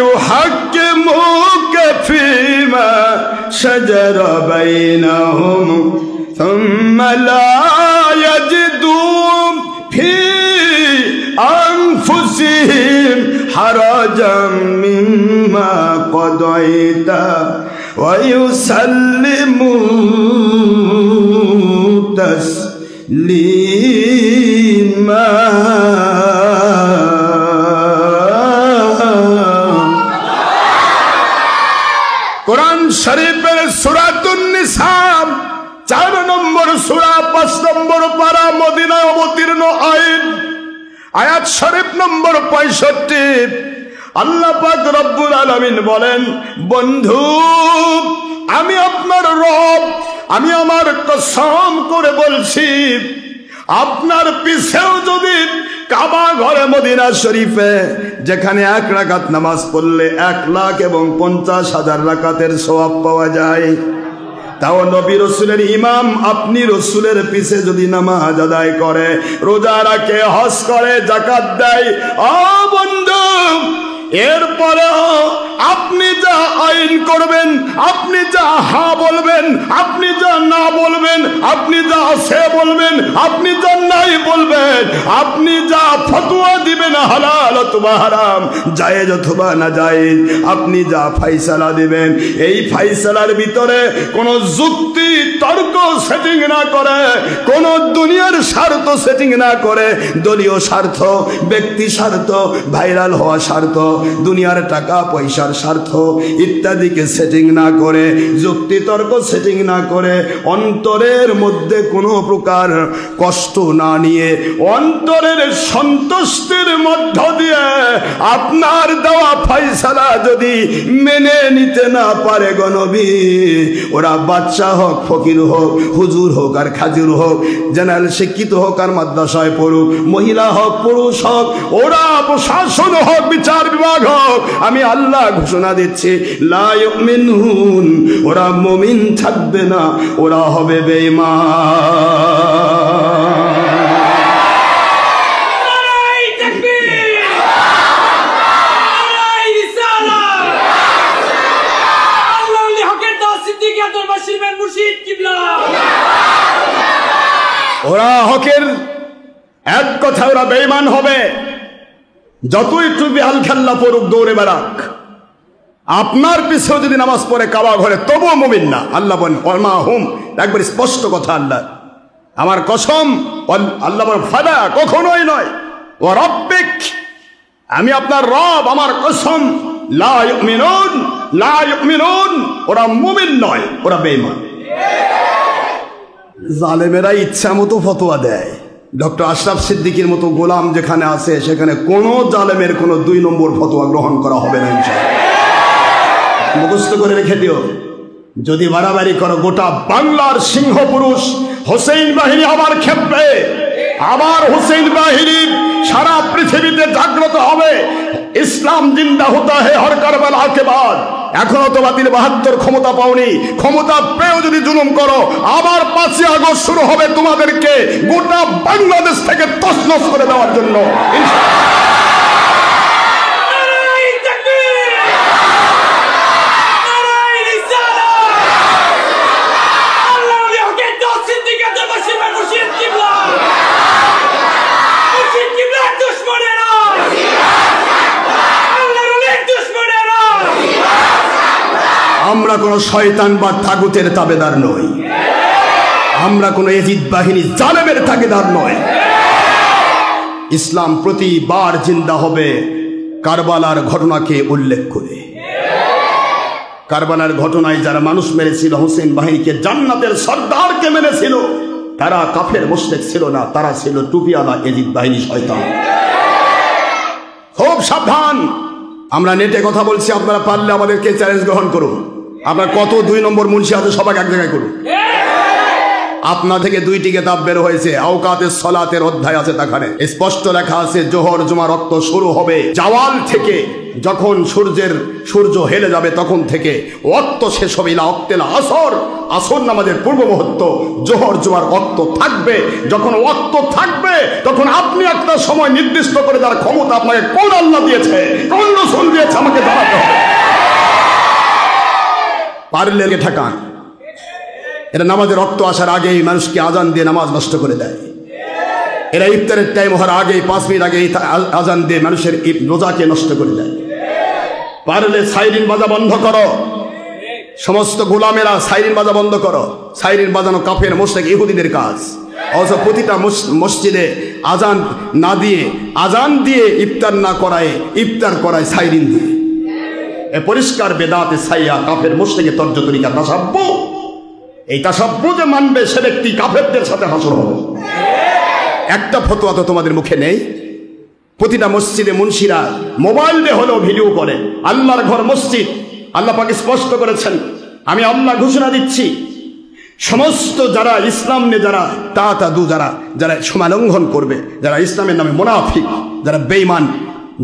Speaker 1: يحكموك فيما شجر بينهم ثم لا يجدوا في أنفسهم حرجا مما قضيت ويسلموا تسليما। কোরআন শরীফের সূরাতুন নিসা 4 নম্বর সূরা 5 নম্বর পারা মদিনায় অবতীর্ণ আইন আয়াত শরীফ নম্বর 65 আল্লাহ পাক রব্বুল আলামিন বলেন, বন্ধু আমি আপনার রব, আমি আমার কসম করে বলছি আপনার পিছেও যদি কাবা ঘরে মদিনা শরীফে যেখানে 1 রাকাত নামাজ পড়লে 1,50,000 রাকাতের সওয়াব পাওয়া যায়, তাও নবী রসুলের ইমাম আপনি রসুলের পিছে যদি নামাজ আদায় করে, রোজা রাখে, হজ করে, যাকাত দেয়, ও বন্ধু এরপরেও আপনি যা আইন করবেন, আপনি যা হা বলবেন, আপনি যা না বলবেন, আপনি যা সে বলবেন, আপনি যা নাই বলবেন, আপনি যা ফতোয়া দিবেন হালাল অথবা হারাম, জায়েজ অথবা না জায়েজ, আপনি যা ফাইসালা দিবেন, এই ফাইসালার ভিতরে কোনো যুক্তি তর্ক সেটিং না করে, কোনো দুনিয়ার স্বার্থ সেটিং না করে, দলীয় স্বার্থ, ব্যক্তি স্বার্থ, ভাইরাল হওয়া স্বার্থ, দুনিয়ার টাকা পয়সার স্বার্থ ইত্যাদিকে সেটিং না করে, যুক্তি তর্ক সেটিং না করে, অন্তরের মধ্যে কোনো প্রকার কষ্ট না নিয়ে অন্তরের সন্তুষ্টির মধ্য দিয়ে আপনার দেওয়া ফয়সালা যদি মেনে নিতে না পারে গো নবী, ওরা বাচ্চা হোক, ফকির হোক, হুজুর হোক আর খাজুর হোক, জেনারেল শিক্ষিত হোক আর মাদ্রাসায় পড়ুক, মহিলা হোক পুরুষ হোক, ওরা প্রশাসন হোক, বিচার বিভাগ হোক, আমি আল্লাহ ঘোষণা দিচ্ছি লা ইউমিনুন, ওরা মুমিন থাকবে না, ওরা হবে বেঈমান। ওরা হকের এক কথা, ওরা বেঈমান হবে, যতই টুপি আলখাল্লা পড়ুক, দৌড়ে বেড়াক, আপনার পিছেও যদি নামাজ পড়ে কাবা ঘরে তবুও মুমিন না। আল্লাহ বলেন ওয়ামা হুম, একবার স্পষ্ট কথা আল্লাহ, আমার কসম, আল্লাহ বলেন ফাদা, কখনোই নয়, ও রব্বিক, আমি আপনার রব, আমার কসম, লা ইউমিনুন, লা ইউমিনুন, ওরা মুমিন নয়, ওরা বেঈমান। জালেমেরা ইচ্ছা মতো ফতোয়া দেয়। ডক্টর আশরাফ সিদ্দিকীর মতো গোলাম যেখানে আছে সেখানে কোনো জালেমের কোনো 2 নম্বর ফতোয়া গ্রহণ করা হবে না ইনশাআল্লাহ। মুখস্থ করে রেখে দিও, যদি বাড়াবাড়ি করো গোটা বাংলার সিংহ পুরুষ হোসেন বাহিনী আবার খেপবে, আবার হোসেন বাহিনী সারা পৃথিবীতে জাগ্রত হবে। ইসলাম জিন্দা হতা হে হর কারবালা কে বাদ। এখনো তো বাতিল 72 ক্ষমতা পাওনি, ক্ষমতা পেয়েও যদি জুলুম করো, আবার 5ই আগস্ট শুরু হবে তোমাদেরকে গোটা বাংলাদেশ থেকে তছনছ করে দেওয়ার জন্য। আমরা কোন শয়তান বা তাগুতের তাবেদার নই, আমরা কোন ইয়াজিদ বাহিনী জালেমের তাবেদার নই। ইসলাম প্রতিবার জিন্দা হবে কারবালার ঘটনাকে উল্লেখ করে। কারবালার ঘটনায় যারা মানুষ মেরেছিল, হোসেন বাহিনীকে, জান্নাতের সর্দারকে মেরেছিল, তারা কাফের মুশরিক ছিল না, তারা ছিল টুপিওয়ালা এজিদ বাহিনী, শয়তান। খুব সাবধান। আমরা নেটে কথা বলছি, আপনারা পারলে আমাদেরকে চ্যালেঞ্জ গ্রহণ করুন। আপনার কত 2 নম্বর মুন্সি আছে সবাই এক জায়গায় করুন। আপনা থেকে 2টি কিতাব বের হয়েছে, আওকাতের সলাতের অধ্যায় আছে, সেখানে স্পষ্ট লেখা আছে জোহর জুমা রক্ত শুরু হবে জাওয়াল থেকে, যখন সূর্য হেলে যাবে তখন থেকে ওয়াক্ত শেষ হবে ইলা ওয়াক্তিল আসর, আসর নামাজের পূর্ব মুহূর্ত জোহর জুমার ওয়াক্ত থাকবে। যখন ওয়াক্ত থাকবে তখন আপনি একটা সময় নির্দিষ্ট করে তার ক্ষমতা আপনাকে কোন আল্লাহ দিয়েছে, কোন রাসূল দিয়েছে আমাকে জানাতে হবে। পারলে ঠেকান। এরা নামাজের রক্ত আসার আগেই মানুষকে আজান দিয়ে নামাজ নষ্ট করে দেয়। এরা ইফতারের টাইম হওয়ার আগেই 5 মিনিট আগে আজান দিয়ে মানুষের রোজাকে নষ্ট করে দেয়। পারলে সাইরিন বাজা বন্ধ করো, সমস্ত গোলামেরা সাইরিন বাজা বন্ধ করো। সাইরিন বাজানো কাফের মুশরিক ইহুদিদের কাজ। অথচ প্রতিটা মসজিদে আজান না দিয়ে, আজান দিয়ে ইফতার না করায়, ইফতার করায় সাইরিন দিয়ে। এ পরিষ্কার বেদাতে সাইয়া কাফের মুশরিকের তর্জ তরিকা তাসাব্বু। এই তাসাব্বু যে মানবে সে ব্যক্তি কাফেরদের সাথে হাসর হবে। একটা ফতোয়া তো তোমাদের মুখে নেই। প্রতিটা মসজিদে মুন্সিরা মোবাইল দিয়ে হলেও ভিডিও করে। আল্লাহর ঘর মসজিদ, আল্লাহ পাক স্পষ্ট করেছেন, আমি আল্লাহ ঘোষণা দিচ্ছি, সমস্ত যারা ইসলাম নিয়ে যারা যারা সীমালঙ্ঘন করবে, যারা ইসলামের নামে মুনাফিক, যারা বেঈমান,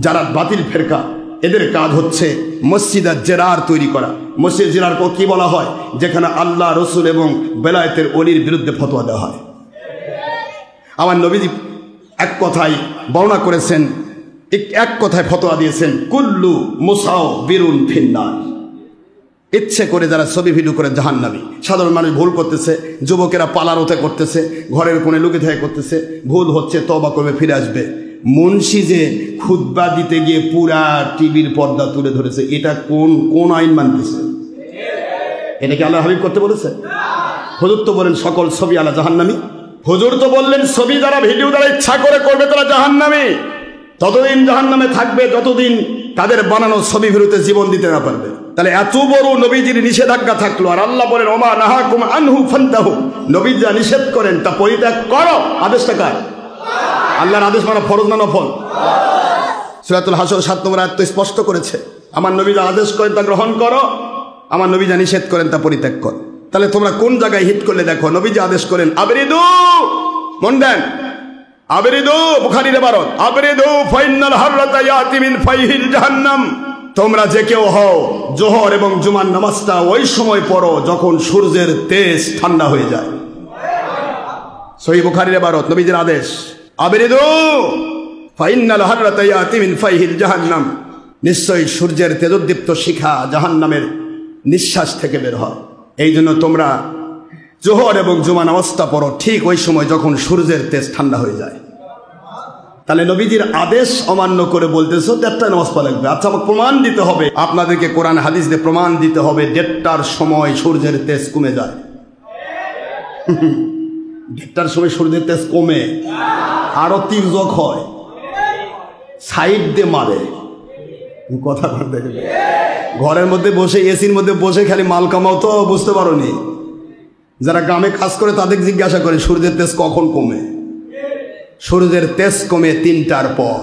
Speaker 1: যারা বাতিল ফেরকা, এদের কাজ হচ্ছে মসজিদের জেরার তৈরি করা। মসজিদ জেরার কি বলা হয়? যেখানে আল্লাহ, রসুল এবং বেলায়েতের ওলির বিরুদ্ধে ফতোয়া দেওয়া হয়। আমার নবীজি এক কথায় বর্ণনা করেছেন, এক কথায় ফতোয়া দিয়েছেন, কুল্লু মুসাও বিরুন ফিন্নার। ইচ্ছে করে যারা ছবি ভিডিও করে জাহান্নামী। সাধারণ মানুষ ভুল করতেছে, যুবকেরা পালারোতে করতেছে, ঘরের কোণে লুকে থেকে করতেছে, ভুল হচ্ছে, তওবা করবে, ফিরে আসবে। মুন্সি যে খুতবা দিতে গিয়ে পুরা টিভির পর্দা তুলে ধরেছে, এটা কোন আইন মানতেছে? এটা কি আল্লাহ হাবিব করতে বলেছে? হুজুর তো বলেন সকল ছবি আলা জাহান্নামী। হুজুর তো বললেন ছবি যারা ভিডিও দ্বারা ইচ্ছা করে করবে তারা জাহান্নামী। ততদিন জাহান্নামে থাকবে যতদিন তাদের বানানো ছবি বিরুদ্ধে জীবন দিতে না পারবে। তাহলে এত বড় নবীজির নিষেধাজ্ঞা থাকলো, আর আল্লাহ বলেন ওমা নাহাকুম আনহু ফান্তাহু, নবী যা নিষেধ করেন তা পরিত্যাগ করো। আদেশটা কার? আল্লাহর আদেশ মানে ফরজ না নফল? সূরাতুল হাসর 7 নম্বর আয়াত তো স্পষ্ট করেছে, আমার নবী যা আদেশ করেন তা গ্রহণ করো, আমার নবী যা নিষেধ করেন তা পরিত্যাগ করো। তাহলে তোমরা কোন জায়গায় হিট করলে দেখো, নবী যে আদেশ করেন আবরিদু, মন দেন, আবরিদু, বুখারীর ইবারত, আবরিদু ফাইনাল হাররাতা ইয়াতি মিন ফাইহিল জাহান্নাম। তোমরা যে কেউ হও জোহর এবং জুমার নামাজটা ওই সময় পড়ো যখন সূর্যের তেজ ঠান্ডা হয়ে যায়। সহিহ বুখারীর ইবারত, নবীজির আদেশ, আবরিদু ফাইনাল হাররাতা ইয়াতি মিন ফাইহিল জাহান্নাম। নিশ্চয়ই সূর্যের তেজোদ্দীপ্ত শিখা জাহান্নামের নিঃশ্বাস থেকে বের হয়। এই জন্য তোমরা জোহর এবং জুমা নামাজটা পড়ো ঠিক ওই সময় যখন সূর্যের তেজ ঠান্ডা হয়ে যায়। তাহলে নবীজির আদেশ অমান্য করে বলতেছো 1:30টায় নামাজ পড়া লাগবে। আচ্ছা, আমাকে প্রমাণ দিতে হবে, আপনাদেরকে কোরআন হাদিস দিয়ে প্রমাণ দিতে হবে 1:30টার সময় সূর্যের তেজ কমে যায়। 1:30টার সময় সূর্যের তেজ কমে, আরো তির্যক হয়, সাইড দিয়ে মারে। কথা বলতে গেলে ঘরের মধ্যে বসে, এসির মধ্যে বসে খালি মাল কামাও তো বুঝতে পারো নি। যারা গ্রামে কাজ করে তাদের জিজ্ঞাসা করে সূর্যের তেজ কখন কমে। সূর্যের তেজ কমে 3টার পর।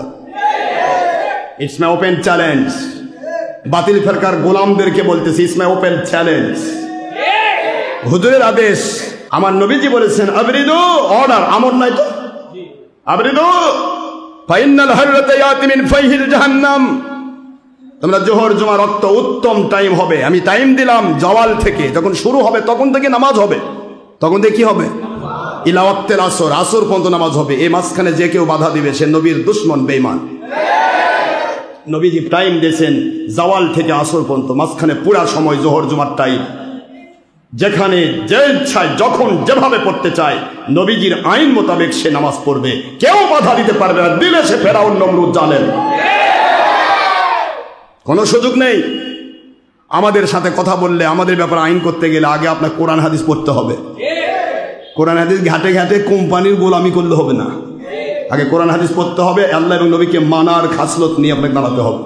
Speaker 1: It's my open challenge. বাতিল ফেরকার গোলামদেরকে বলতেছি, ইটস মাই ওপেন চ্যালেঞ্জ। হুজুরের আদেশ, আমার নবীজি বলেছেন আবরিদু, অর্ডার, আমর নাই তো, আবরিদু ফাইনাল হাররাতা ইয়াতি মিন ফাইহিল জাহান্নাম। তোমরা জোহর জুমা রক্ত উত্তম টাইম হবে, আমি টাইম দিলাম জাওয়াল থেকে, যখন শুরু হবে তখন থেকে নামাজ হবে। তখন থেকে কি হবে? ইলা ওয়াক্তিল আসর, আসর পর্যন্ত নামাজ হবে। এই মাঝখানে যে কেউ বাধা দিবে সে নবীর দুশমন, বেঈমান। নবীজি টাইম দিয়েছেন জাওয়াল থেকে আসর পর্যন্ত, মাঝখানে পুরা সময় জোহর জুমার টাইম। যেখানে যে ইচ্ছায় যখন যেভাবে পড়তে চায় নবীজির আইন মোতাবেক সে নামাজ পড়বে, কেউ বাধা দিতে পারবে না। দিলে সে ফেরাউন, নমরুদ, জালেম, কোনো সুযোগ নেই। আমাদের সাথে কথা বললে, আমাদের ব্যাপারে আইন করতে গেলে আগে আপনার কোরআন হাদিস পড়তে হবে। কোরআন হাদিস ঘাটে ঘাটে কোম্পানির গোলামি করলে হবে না, আগে কোরআন হাদিস পড়তে হবে। আল্লাহ এবং নবীকে মানার খাসলত নিয়ে আপনাকে দাঁড়াতে হবে,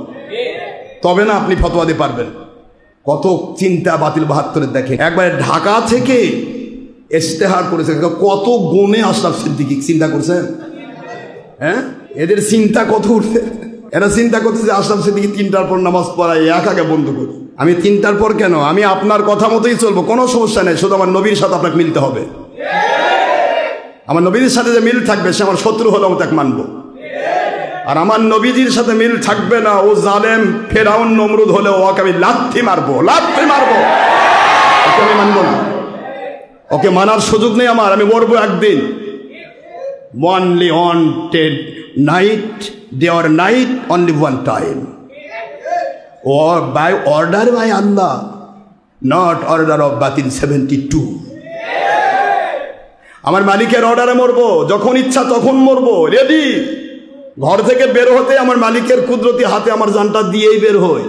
Speaker 1: তবে না আপনি ফতোয়া দিতে পারবেন।
Speaker 2: কত চিন্তা বাতিল 72 দেখেন, একবার ঢাকা থেকে ইশতেহার করেছে, কত গুণে আশরাফ সিদ্দিকী চিন্তা করছেন? হ্যাঁ, এদের চিন্তা কত উঠছে। এরা চিন্তা করছে যে আশরাফ সিদ্দিকী 3টার পর নামাজ পড়ায়, একাকে বন্ধ করি। আমি 3টার পর কেন, আমি আপনার কথা মতোই চলবো, কোনো সমস্যা নেই, শুধু আমার নবীর সাথে আপনাকে মিলতে হবে। আমার নবীর সাথে যে মিল থাকবে সে আমার শত্রু হলেও তাকে মানবো, আর আমার নবীজির সাথে মিল থাকবে না, ও জালেম ফেরাউন নমরুদ হলেও ওকে আমি লাথি মারবো, ওকে আমি মানবো না, ওকে মানার সুযোগ নেই আমার। আমি মরবো একদিন। only wanted night, day or night, only one time, or by order by Allah, not order of Batil 72। আমার মালিকের অর্ডারে মরবো, যখন ইচ্ছা তখন মরবো, রেডি। ঘর থেকে বের হতে আমার মালিকের কুদরতি হাতে আমার জানটা দিয়েই বের হই।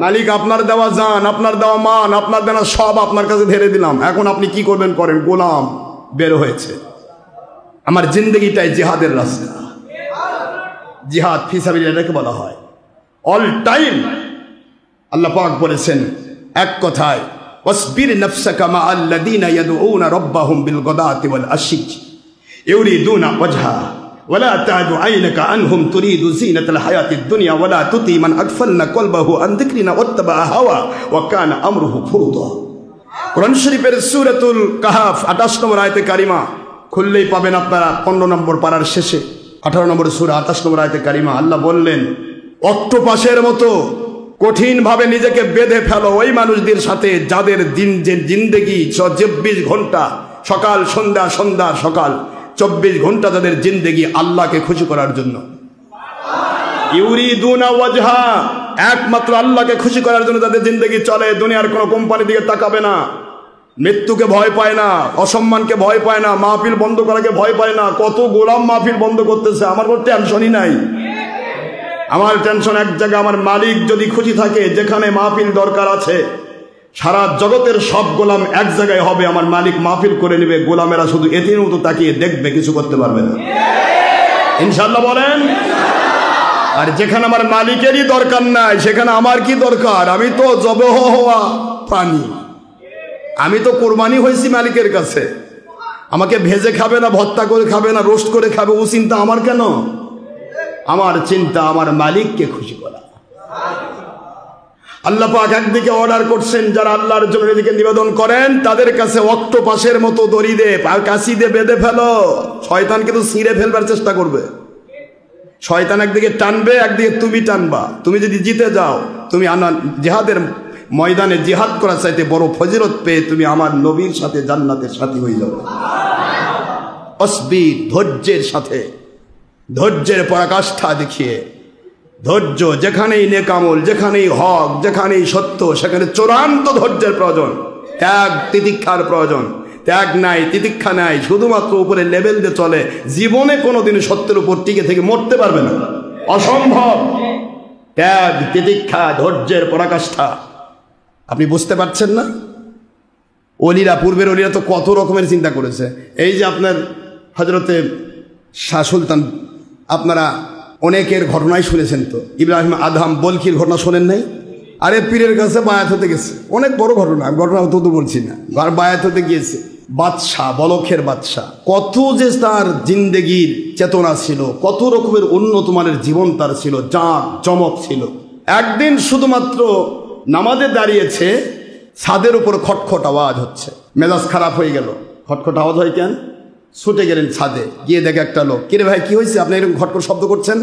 Speaker 2: মালিক আপনার দেওয়া জান, আপনার দেওয়া মান, আপনার দেওয়া সব আপনার কাছে ধরে দিলাম, এখন আপনি কি করবেন করেন। গোলাম বের হয়েছে। আমার জিন্দগিটাই জিহাদের রাস্তা। জিহাদ ফি সাবিলিল্লাহ এটাকে বলা হয়। অল টাইম আল্লাহ পাক বলেছেন এক কথায়, ওয়াসবির নাফসাকা মা'আল্লাযীনা ইয়াদউনা রাব্বাহুম বিল গাদাতি ওয়াল আশি ইউরিদুনা ওয়াজহা ওয়ালা তা'দু আইনাকা আনহুম তুরিদু যিনাতাল হায়াতিদ দুনিয়া ওয়ালা তুতি মান আগফালনা কলবাহু আন যিকরিনা ওয়াত্তাবা হাওয়া ওয়া কানা আমরুহু ফুরুতা। কোরআন শরীফের সূরাতুল কাহফ 28 নম্বর আয়াতে কারিমা খুললেই পাবেন আপনারা, 15 নম্বর পারার শেষে 18 নম্বর সূরা 28 নম্বর আয়াতে কারিমা আল্লাহ বললেন, অক্টোপাসের মতো কঠিনভাবে নিজেকে বেঁধে ফেলো ওই মানুষদের সাথে যাদের জিন্দেগি 24 ঘন্টা, সকাল সন্ধ্যা, সন্ধ্যা সকাল, 24 ঘন্টা যাদের জিন্দেগি আল্লাহকে খুশি করার জন্য। ইউরিদুনা ওয়াজহা, একমাত্র আল্লাহকে খুশি করার জন্য তাদের জিন্দেগি চলে। দুনিয়ার কোনো কোম্পানির দিকে তাকাবে না, মৃত্যুকে ভয় পায় না, অসম্মানকে ভয় পায় না, মাহফিল বন্ধ করাকে ভয় পায় না। কত গোলাম মাহফিল বন্ধ করতেছে, আমার কোনো টেনশনই নাই। আমার টেনশন এক জায়গায়, আমার মালিক যদি খুশি থাকে, যেখানে মাহফিল দরকার আছে, সারা জগতের সব গোলাম এক জায়গায় হবে, আমার মালিক মাহফিল করে নেবে, গোলামেরা শুধু এতির মতো তাকিয়ে দেখবে, কিছু করতে পারবে না। ইনশাআল্লাহ বলেন। আর যেখানে আমার মালিকেরই দরকার নাই, সেখানে আমার কি দরকার? আমি তো জবহ হওয়া প্রাণী, আমি তো কোরবানি হয়েছি মালিকের কাছে। আমাকে ভেজে খাবে না, ভর্তা করে খাবে না, রোস্ট করে খাবে, ও চিন্তা আমার কেন? আমার চিন্তা আমার মালিককে খুশি করা। আল্লাহ পাক একদিকে অর্ডার করছেন, যারা আল্লাহর জন্য নিজেকে নিবেদন করেন তাদের কাছে অক্টোপাসের মতো দড়ি দে, আর কাশি দিয়ে বেঁধে ফেলো। শয়তানকে তো ছিঁড়ে ফেলবার চেষ্টা করবে। শয়তান একদিকে টানবে, একদিকে তুমি টানবা। তুমি যদি জিতে যাও, তুমি জিহাদের ময়দানে জিহাদ করার চাইতে বড় ফজিলত পেয়ে তুমি আমার নবীর সাথে জান্নাতের সাথী হয়ে যাবে। অসবির, ধৈর্যের সাথে, ধৈর্যের পরাকাষ্ঠা দেখিয়ে, ধৈর্য যেখানেই নেকামল, যেখানেই হক, যেখানেই সত্য, সেখানে চূড়ান্ত ধৈর্যের প্রয়োজন, ত্যাগ তিতিক্ষার প্রয়োজন। ত্যাগ নাই, তিতিক্ষা নাই, শুধুমাত্র উপরে লেভেল দিয়ে চলে, জীবনে কোনোদিন সত্যের উপর টিকে থেকে মরতে পারবে না, অসম্ভব। ত্যাগ তিতিক্ষা ধৈর্যের পরাকাষ্ঠা, আপনি বুঝতে পারছেন না? অলিরা, পূর্বের অলিরা তো কত রকমের চিন্তা করেছে। এই যে আপনার হযরতে শাহ সুলতান, আপনারা অনেকের ঘটনাই শুনেছেন তো, ইব্রাহিম আদহাম বলখির ঘটনা শোনেন নাই? আরে পীরের কাছে বায়াত হতে গেছে, অনেক বড় ঘটনা, ঘটনা তো বলছি না, বায়াত হতে গিয়েছে বাদশাহ, বলখের বাদশাহ। কত যে তার জিন্দেগির চেতনা ছিল, কত রকমের উন্নত মানের জীবন তার ছিল, জাঁক জমক ছিল। একদিন শুধুমাত্র নামাজে দাঁড়িয়েছে, ছাদের উপর খটখট আওয়াজ হচ্ছে, মেজাজ খারাপ হয়ে গেল। খটখট আওয়াজ হয় কেন? ছুটে গেলেন ছাদে, গিয়ে দেখে একটা লোক, কিরে ভাই কি হয়েছে, আপনি এরকম খটখট শব্দ করছেন?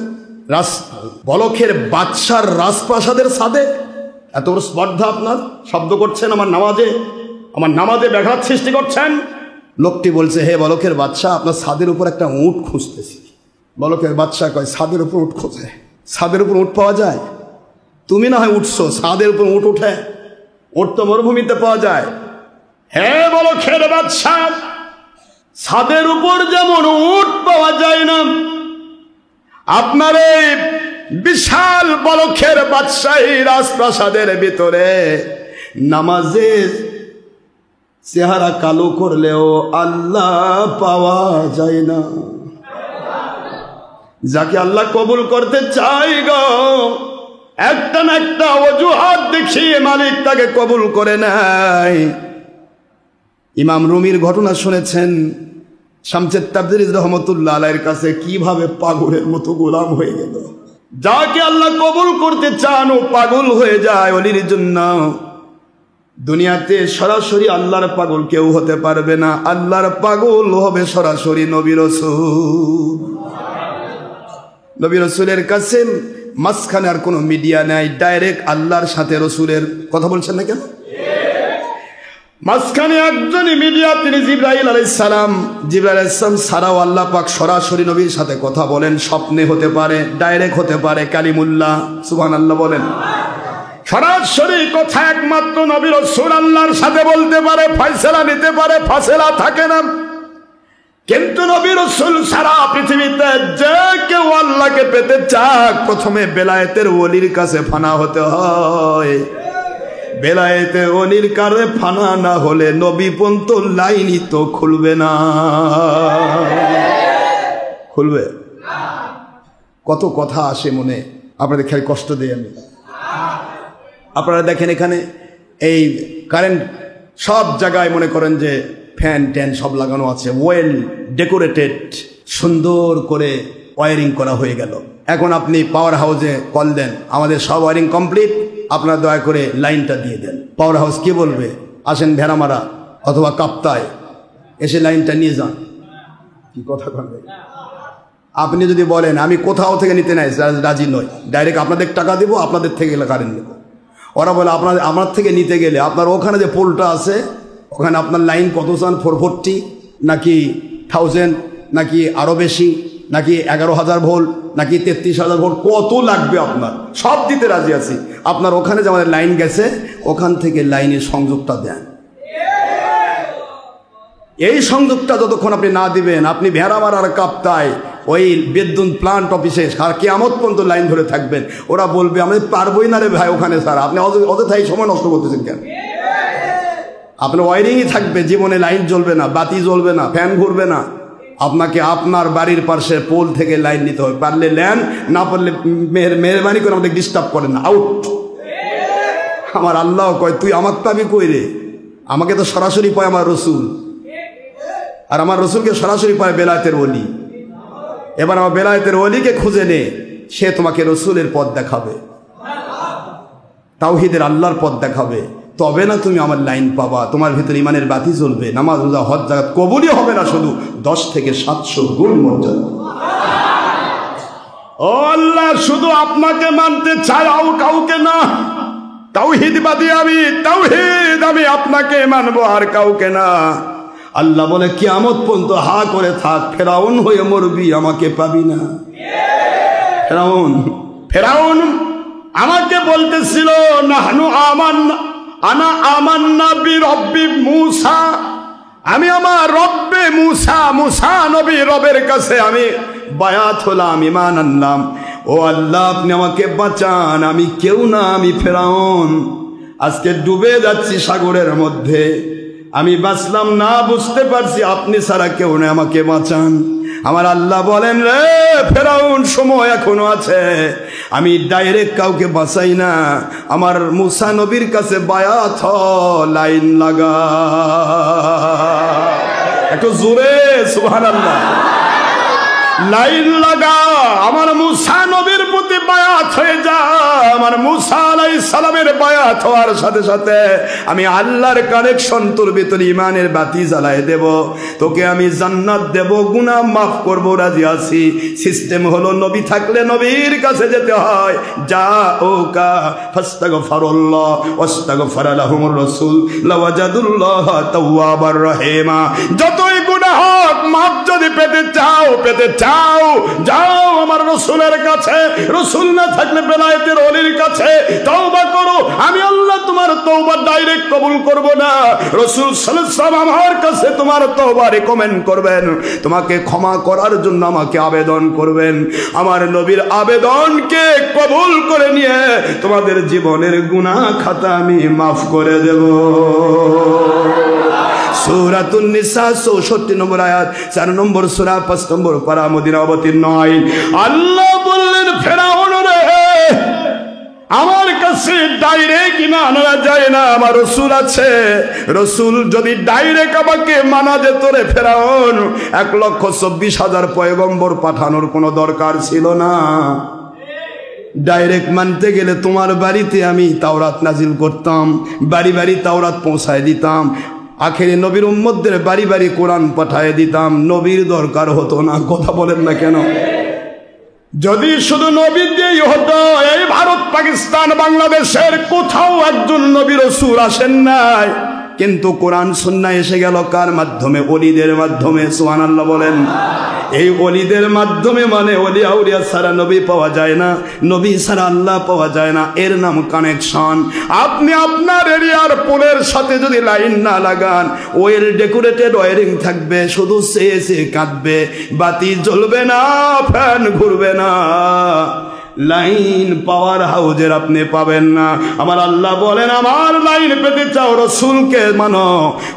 Speaker 2: বলখের বাদশার রাজপ্রাসাদের ছাদে এত বড় স্পর্ধা আপনার, শব্দ করছেন আমার নামাজে ব্যাঘাত সৃষ্টি করছেন। লোকটি বলছে, হে বলখের বাদশাহ, আপনার ছাদের উপর একটা উট খুঁজতেছি। বলখের বাদশাহ কয়, ছাদের উপর উট খোঁজে? ছাদের উপর উট পাওয়া যায়? তুমি না হয় উঠছো, ছাদের উপর উট উঠে? উট তো মরুভূমিতে পাওয়া যায়। হে বলখের বাদশাহ, ছাদের উপর যেমন উট পাওয়া যায় না, আপনার এই বিশাল বলখের বাদশাহী রাজপ্রাসাদের ভিতরে নামাজে চেহারা কালো করলেও আল্লাহ পাওয়া যায় না। যাকে আল্লাহ কবুল করতে চাই গো,
Speaker 1: একটা না একটা অজুহাত দেখিয়ে মালিক তাকে কবুল করে নেয়।
Speaker 2: ইমাম রুমির ঘটনা শুনেছেন, শামসুত তাবরিজ রহমতুল্লাহ আলাইহির কাছে কিভাবে পাগলের মতো গোলাম হয়ে গেল।
Speaker 1: যাকে আল্লাহ কবুল করতে চান ও পাগল হয়ে যায় ওলির জন্য।
Speaker 2: দুনিয়াতে সরাসরি আল্লাহর পাগল কেউ হতে পারবে না, আল্লাহর পাগল হবে সরাসরি নবী রাসূল। নবী রাসূলের কাছে মাঝখানে আর কোনো মিডিয়া নাই, ডাইরেক্ট আল্লাহর সাথে রসুলের কথা বলছেন না কেন?
Speaker 1: মাঝখানে একজনই মিডিয়া, তিনি জিবরাইল আলাইহিস সালাম।
Speaker 2: জিবরাইল আলাইহিস সালাম ছাড়াও আল্লাহ পাক সরাসরি নবীর সাথে কথা বলেন, স্বপ্নে হতে পারে, ডাইরেক্ট হতে পারে, কালিমুল্লাহ, সুবহানাল্লাহ বলেন।
Speaker 1: সরাসরি কথা একমাত্র নবী রাসূল আল্লাহর সাথে বলতে পারে, ফয়সালা নিতে পারে, ফাসলা থাকে না। কিন্তু নবী রাসূল সারা পৃথিবীতে যে কেউ আল্লাহকে পেতে চাক, প্রথমে বেলায়েতের ওলির কাছে ফানা হতে হয়। বেলায়েতে ওলির কাছে ফানা না হলে নবী পর্যন্ত লাইনই তো খুলবে না।
Speaker 2: খুলবে? কত কথা আসে মনে, আপনাদের খেয়াল কষ্ট দেই আমি। আপনারা দেখেন এখানে এই কারেন্ট সব জায়গায় মনে করেন যে ফ্যান ট্যান সব লাগানো আছে, ওয়েল ডেকোরেটেড, সুন্দর করে ওয়ারিং করা হয়ে গেল। এখন আপনি পাওয়ার হাউসে কল দেন, আমাদের সব ওয়ারিং কমপ্লিট, আপনারা দয়া করে লাইনটা দিয়ে দেন। পাওয়ার হাউস কি বলবে? আসেন ভেড়ামারা অথবা কাপ্তায়, এসে লাইনটা নিয়ে যান। কি কথা বলবে? আপনি যদি বলেন আমি কোথাও থেকে নিতে নাই, রাজি নই, ডাইরেক্ট আপনাদের টাকা দিব, আপনাদের থেকে কারেন্ট নেব। ওরা বলে আমার থেকে নিতে গেলে আপনার ওখানে যে পোলটা আছে ওখানে আপনার লাইন কত চান? 440 নাকি 1000 নাকি আরও বেশি, নাকি 11,000 ভোল্ট, নাকি 33,000 ভোল্ট, কত লাগবে আপনার? সব দিতে রাজি আছি। আপনার ওখানে যে আমাদের লাইন গেছে ওখান থেকে লাইনের সংযোগটা দেন। এই সংযোগটা যতক্ষণ আপনি না দিবেন, আপনি ভেড়ামারার কাপ্তায় ওই বিদ্যুৎ প্লান্ট অফিসে কিয়ামত পর্যন্ত লাইন ধরে থাকবেন। ওরা বলবে আমি পারবই না রে ভাই ওখানে, স্যার আপনি অযথাই সময় নষ্ট করতেছেন কেন? আপনার ওয়ারিংই থাকবে, জীবনে লাইন জ্বলবে না, বাতি জ্বলবে না, ফ্যান ঘুরবে না। আপনাকে আপনার বাড়ির পাশে পোল থেকে লাইন নিতে হবে, পারলে নেন, না পারলে মেহরবানি করে আমাদের ডিস্টার্ব করেন না, আউট। আমার আল্লাহ কয় তুই আমার পাবি কই রে? আমাকে তো সরাসরি পায় আমার রসুল, আর আমার রসুলকে সরাসরি পায় বেলায়েতের ওলি। এবার আমার বেলায়েতের ওলিকে খুঁজে নে, সে তোমাকে রসুলের পথ দেখাবে, তাওহীদের আল্লাহর পথ দেখাবে, তবে না তুমি আমার লাইন পাবা, তোমার ভিতরে ইমানের বাতি জ্বলবে, নামাজ রোজা হজ জাকাত কবুলই হবে না, শুধু 10 থেকে 700 গুণ মর্যাদা।
Speaker 1: ও আল্লাহ, শুধু আপনাকে মানতে চাই, কাউকে না। তাওহীদবাদী আমি, তাওহীদ আমি আপনাকে মানবো, আর কাউকে না।
Speaker 2: আল্লাহ বলে কিয়ামত পর্যন্ত হা করে থাক, ফেরাউন হয়ে মরবি, আমাকে পাবি না।
Speaker 1: ফেরাউন আমাকে বলতেছিল আনা আমান্না বিরব্বি মূসা, আমি আমার রব্বে মূসা নবী রবের কাছে আমি বায়াত হলাম, ঈমান আনলাম। ও আল্লাহ আপনি আমাকে বাঁচান, আমি কেউ না, আমি ফেরাউন, আজকে ডুবে যাচ্ছি সাগরের মধ্যে, আমি বাঁচলাম না, বুঝতে পারছি আপনি ছাড়া কেউ না, আমাকে বাঁচান। আমার আল্লাহ বলেন রে ফেরাউন, সময় এখনো আছে, আমি ডাইরেক্ট কাউকে বাঁচাই না, আমার মূসা নবীর কাছে বায়াত হ, লাইন লাগা। একটু জোরে সুবহানাল্লাহ, লাইন লাগা, আমার মূসা নবীর প্রতি বায়াত হয়ে যা। আমার মূসা আলাইহিস সালামের বায়াত হওয়ার সাথে সাথে আমি আল্লাহর কানেকশন তোর ভিতরে ইমানের বাতি জ্বালায় দেব, তোকে আমি জান্নাত দেব, গুনাহ মাফ করব, রাজি আছি। সিস্টেম হলো নবী থাকলে নবীর কাছে যেতে হয়। জাউকা ফাস্তাগফিরুল্লাহ ওয়াস্তাগফার লাহুমুর রাসূল লাওয়াজাদুল্লাহ তাওয়াবার রহিমা। যতই গুনাহ হোক, মাফ যদি পেতে চাও যাও আমার রসুলের কাছে, রসুল না থাকলে বেলায়েতের ওলির কাছে তওবা করো। আমি আল্লাহ তোমার তওবা ডাইরেক্ট কবুল করব না, রসুল সাল্লাল্লাহু আলাইহি ওয়াসাল্লাম আমার কাছে তোমার তওবা রেকমেন্ড করবেন, তোমাকে ক্ষমা করার জন্য আমাকে আবেদন করবেন। আমার নবীর আবেদনকে কবুল করে নিয়ে তোমাদের জীবনের গুনাহ খাতা আমি মাফ করে দেব। সূরাতুন নিসা 64 নম্বর আয়াত, 4 নম্বর সূরা, 5 নম্বর পারা, মদিনা অবতীর্ণ হয়। আল্লাহ বললেন ফেরাউন রে, আমার কাছে ডাইরেক্ট ইমান আনা যায় না, আমার রসুল আছে। রসুল যদি ডাইরেক্ট আমাকে মানা যেত রে ফেরাউন, 1,24,000 পয়গম্বর পাঠানোর কোনো দরকার ছিল না। ডাইরেক্ট মানতে গেলে তোমার বাড়িতে আমি তাওরাত নাজিল করতাম, বাড়ি বাড়ি তাওরাত পৌঁছায় দিতাম, আখেরে নবীর উম্মতদের বাড়ি বাড়ি কোরআন পাঠায় দিতাম, নবীর দরকার হতো না। কথা বলেন না কেন? যদি শুধু নবী দিয়েই হতো, এই ভারত পাকিস্তান বাংলাদেশের কোথাও একজন নবী রাসূল আসেন নাই, কিন্তু কোরআন সুন্নাহ এসে গেল কার মাধ্যমে? ওলিদের মাধ্যমে। সুবহানাল্লাহ বলেন। এই ওলিদের মাধ্যমে, মানে ওলি আউলিয়া ছাড়া নবী পাওয়া যায় না, নবী ছাড়া আল্লাহ পাওয়া যায় না, এর নাম কানেকশন। আপনি আপনার এরিয়ার পোলের সাথে যদি লাইন না লাগান, ওয়েল ডেকোরেটেড ওয়ারিং থাকবে, শুধু সে কাঁদবে, বাতি জ্বলবে না, ফ্যান ঘুরবে না, লাইন পাওয়ার হাউজের আপনি পাবেন না। আমার আল্লাহ বলেন, আমার লাইন পেতে চাও রসুলকে মানো,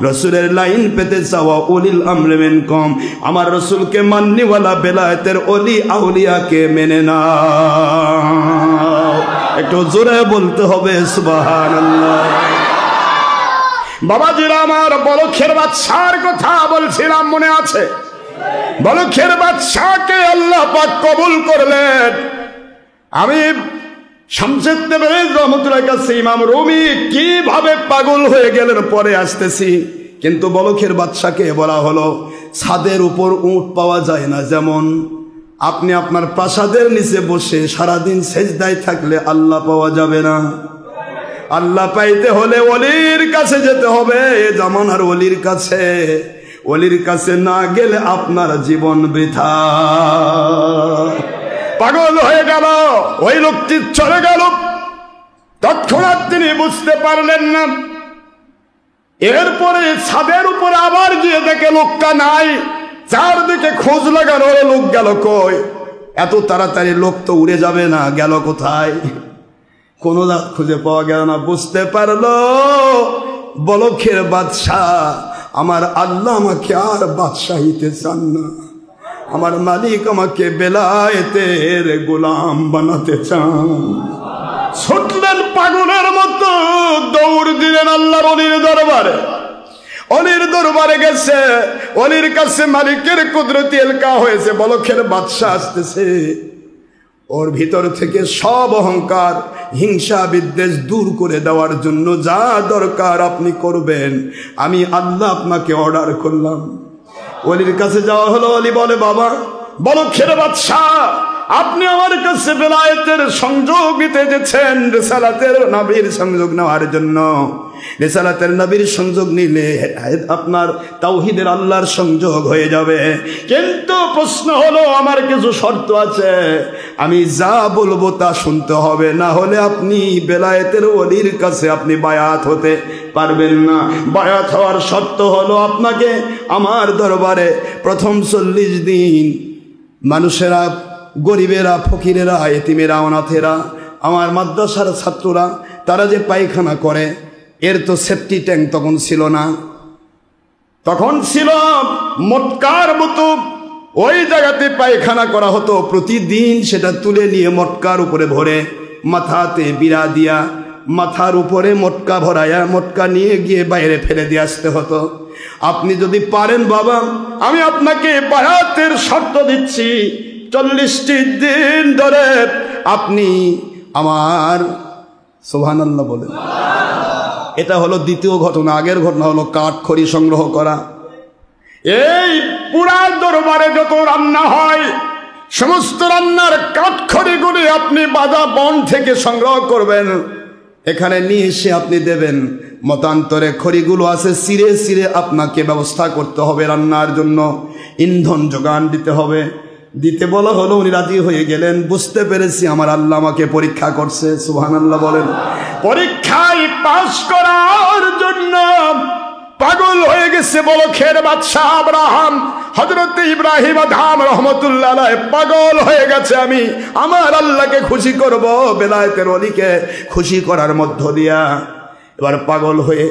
Speaker 1: রসুলের লাইন পেতে চাও উলিল আমরি মিনকুম, আমার রসুলকে মান্নিওয়ালা বেলায়েতের অলি আউলিয়াকে মেনে নাও। একটু জোরে বলতে হবে সুবহানাল্লাহ। বাবাজিরা আমার, বলখের বাদশার কথা বলছিলাম, মনে আছে? বলখের বাদশাকে আল্লাহ পাক কবুল করলেন। আমি শামসুদ তাবরিজ রহমাতুল্লাহ কাছে ইমাম রুমি কিভাবে পাগল হয়ে গেলেন পরে আসতেছি, কিন্তু বলখের বাদশাকে বলা হলো ছাদের উপর উট পাওয়া যায় না, যেমন আপনি আপনার প্রাসাদের নিচে বসে সারাদিন সেজদায় থাকলে আল্লাহ পাওয়া যাবে না। আল্লাহ পাইতে হলে ওলির কাছে যেতে হবে, এ জামানার ওলির কাছে। ওলির কাছে না গেলে আপনার জীবন বৃথা। পাগল হয়ে গেল, ওই লোকটি চলে গেল। তৎক্ষণাৎ তিনি বুঝতে পারলেন না। এরপরে ছাদের উপরে আবার গিয়ে দেখে লোকটা নাই, চারদিকে খোঁজ লাগানো, লোক গেল কই? এত তাড়াতাড়ি লোক তো উড়ে যাবে না, গেল কোথায়? কোনো রাত খুঁজে পাওয়া গেল না। বুঝতে পারলো বলখের বাদশাহ, আমার আল্লাহ আমাকে আর বাদশাহিতে চান না, আমার মালিক আমাকে বেলায়েতের গোলাম বানাতে চান। ছুটলেন পাগলের মতো, দৌড় দিলেন আল্লাহর অলির দরবারে। অলির দরবারে গেছে, অলির কাছে মালিকের কুদরতি এলকা হয়েছে, বলখের বাদশাহ আসতেছে। ওর ভিতর থেকে সব অহংকার, হিংসা, বিদ্বেষ দূর করে দেওয়ার জন্য যা দরকার আপনি করবেন, আমি আল্লাহ আপনাকে অর্ডার করলাম। ওলির কাছে যাওয়া হলো। ওলি বলে, বাবা বলখের বাদশাহ, আপনি আমার কাছে বেলায়েতের সংযোগ নিতে এসেছেন, রিসালাতের নবীর সংযোগ নেওয়ার জন্য। রিসালাতের নবীর সংযোগ নিলে আপনার তাওহীদের আল্লাহর সংযোগ হয়ে যাবে, কিন্তু প্রশ্ন হলো আমার কিছু শর্ত আছে, আমি যা বলবো তা শুনতে হবে, না হলে আপনি বেলায়েতের ওলির কাছে আপনি বায়াত হতে পারবেন না। বায়াত হওয়ার শর্ত হলো আপনাকে আমার দরবারে প্রথম 40 দিন মানুষেরা, গরিবেরা, ফকিরেরা, এতিমেরা, অনাথেরা, আমার মাদ্রাসার ছাত্ররা, তারা যে পায়খানা করে, এর তো সেফটি ট্যাঙ্ক তখন ছিল না, তখন ছিল মটকার মতো, ওই জায়গাতে পায়খানা করা হতো। প্রতিদিন সেটা তুলে নিয়ে মটকার উপরে ভরে, মাথাতে বিড়া দিয়া মাথার উপরে মটকা ভরায়া মটকা নিয়ে গিয়ে বাইরে ফেলে দিয়ে আসতে হতো। আপনি যদি পারেন বাবা, আমি আপনাকে বায়াতের শর্ত দিচ্ছি, 40টি দিন ধরে আপনি আমার, সুবহানাল্লাহ বলেন। এটা হলো দ্বিতীয় ঘটনা। আগের ঘটনা হলো কাঠ খড়ি সংগ্রহ করা। এই পুরা দরবারে যত রান্না হয়, সমস্ত রান্নার কাঠ খড়িগুলি আপনি বাজা বন থেকে সংগ্রহ করবেন, এখানে নিয়ে এসে আপনি দেবেন। মতান্তরে খড়িগুলো আছে, সিরে সিরে আপনাকে ব্যবস্থা করতে হবে রান্নার জন্য, ইন্ধন যোগান দিতে হবে। দিতে বলা হলো, উনি রাজি হয়ে গেলেন। বুঝতে পেরেছি আমার আল্লাহ আমাকে পরীক্ষা করছে। সুবহানাল্লাহ বলেন। পরীক্ষায় পাস করার জন্য পাগল হয়ে গেছে বলখের বাদশাহ আব্রাহাম, হযরত ইব্রাহিম আদম রহমতুল্লাহ আলাইহি পাগল হয়ে গেছে। আমি আমার আল্লাহকে খুশি করব, বেলায়েতের ওলিকে খুশি করার মধ্য দিয়া। এবার পাগল হয়ে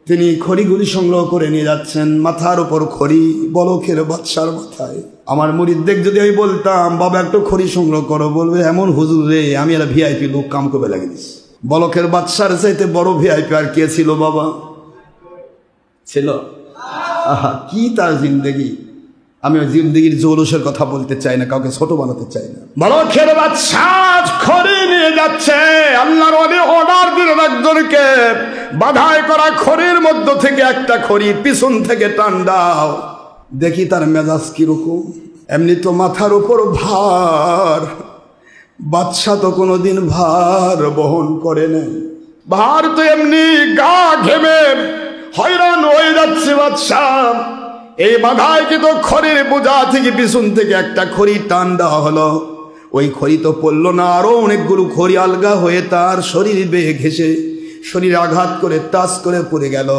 Speaker 2: তিনি খড়িগুলি সংগ্রহ করে নিয়ে যাচ্ছেন, মাথার উপর খড়ি, বলকের বাদশার মাথায়। আমার মুরিদদের যদি আমি বলতাম বাবা একটু খড়ি সংগ্রহ করো, বলবে এমন হুজুর রে, আমি একটা ভিআইপি লোক কাম করে লাগিয়ে দিচ্ছি। বলকের বাদশার চাইতে বড় ভিআইপি আর কে ছিল বাবা? ছিল? আহা, কি তার জিন্দেগি! আমি ওই জিন্দেগির জৌলুসের কথা বলতে চাই না, কাউকে ছোট বানাতে চাই না।
Speaker 1: বলকের বাদশাহ খড়ি নিয়ে যাচ্ছে, আল্লাহর ওলি অর্ডার দিলেন একজনকে, বাধাই করা খড়ির মধ্য থেকে একটা খড়ি পিছন থেকে টান দাও,
Speaker 2: দেখি তার মেজাজ কিরকম। এমনি তো মাথার উপর ভার, বাদশা তো কোনোদিন ভার বহন করে নাই।
Speaker 1: ভার তো এমনি, গা ঘেমে হয়রান হয়ে যাচ্ছে বাদশাহ। এই বাধায় কিন্তু খড়ির বোঝা থেকে পিছন থেকে একটা খড়ি টান দেওয়া হলো।
Speaker 2: ওই খড়ি তো পড়লো না, আরো অনেকগুলো খড়ি আলগা হয়ে তার শরীর বেয়ে ঘেসে শরীরে আঘাত করে টাচ করে পড়ে গেল।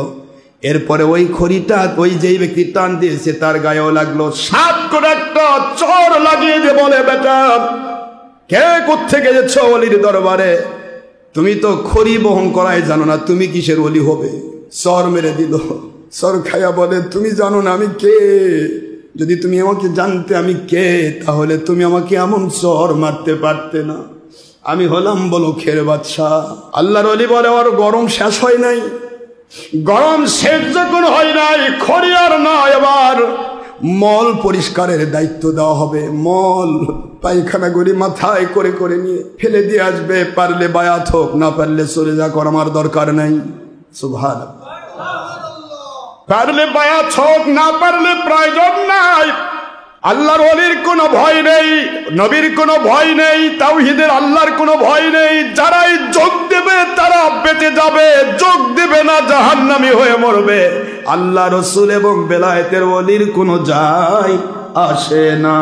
Speaker 2: এরপরে ওই খড়িটা ওই যেই ব্যক্তি টান দিয়েছে তার গায়েও লাগলো।
Speaker 1: সাত করে একটা চর লাগিয়ে দিয়ে বলে, বেটা কে কোত্থেকে যাচ্ছ অলির দরবারে?
Speaker 2: তুমি তো খড়ি বহন করাই জানো না, তুমি কিসের অলি হবে? চর মেরে দিল। চর খায়া বলে, তুমি জানো না আমি কে? যদি তুমি আমাকে জানতে আমি কে, তাহলে তুমি আমাকে এমন চর মারতে পারতে না। আমি হলাম বলকের বাদশা।
Speaker 1: আল্লাহর ওলি বলে, ওর গরম শেষ হয় নাই। গরম শেষ যখন হয় নাই, খড়ি আর নয়, এবার
Speaker 2: মল পরিষ্কারের দায়িত্ব দেওয়া হবে। মল পায়খানা গড়ি মাথায় করে করে নিয়ে ফেলে দিয়ে আসবে। পারলে বায়াত হোক, না পারলে চলে যাক, আমার দরকার নাই। সুবহানাল্লাহ।
Speaker 1: পারলে বায়াত হোক, না পারলে প্রয়োজন নাই। আল্লাহর ওলির কোনো ভয় নেই, নবীর কোনো ভয় নেই, তাওহীদের আল্লাহর কোনো ভয় নেই। যারাই যোগ দেবে তারা বেঁচে যাবে, যোগ দেবে না জাহান্নামী হয়ে মরবে।
Speaker 2: আল্লাহ রসুল এবং বেলায়েতের ওলির কোনো যায় আসে না।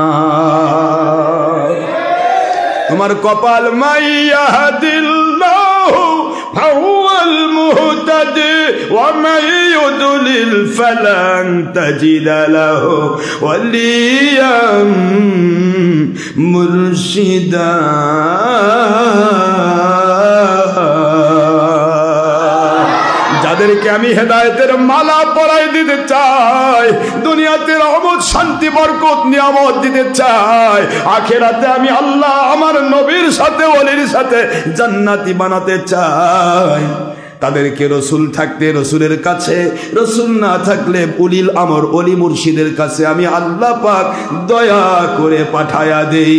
Speaker 1: তোমার কপাল মাইয়াহদিল্লাহু ফাহুয়াল মুহতাদি ওয়া মান ইউদলিল ফালান তাজিদা লাহু ওয়ালিয়াম মুরশিদা। যাদেরকে আমি হেদায়েতের মালা পরাই দিতে চাই, দুনিয়াতে রহমত শান্তি বরকত নিয়ামত দিতে চাই, আখিরাতে আমি আল্লাহ আমার নবীর সাথে ওলির সাথে জান্নাতি বানাতে চাই, তাদেরকে রসুল থাকতে রসুলের কাছে, রসুল না থাকলে উলিল আমর অলি মুর্শিদের কাছে আমি আল্লাহ পাক দয়া করে পাঠায়া দেই।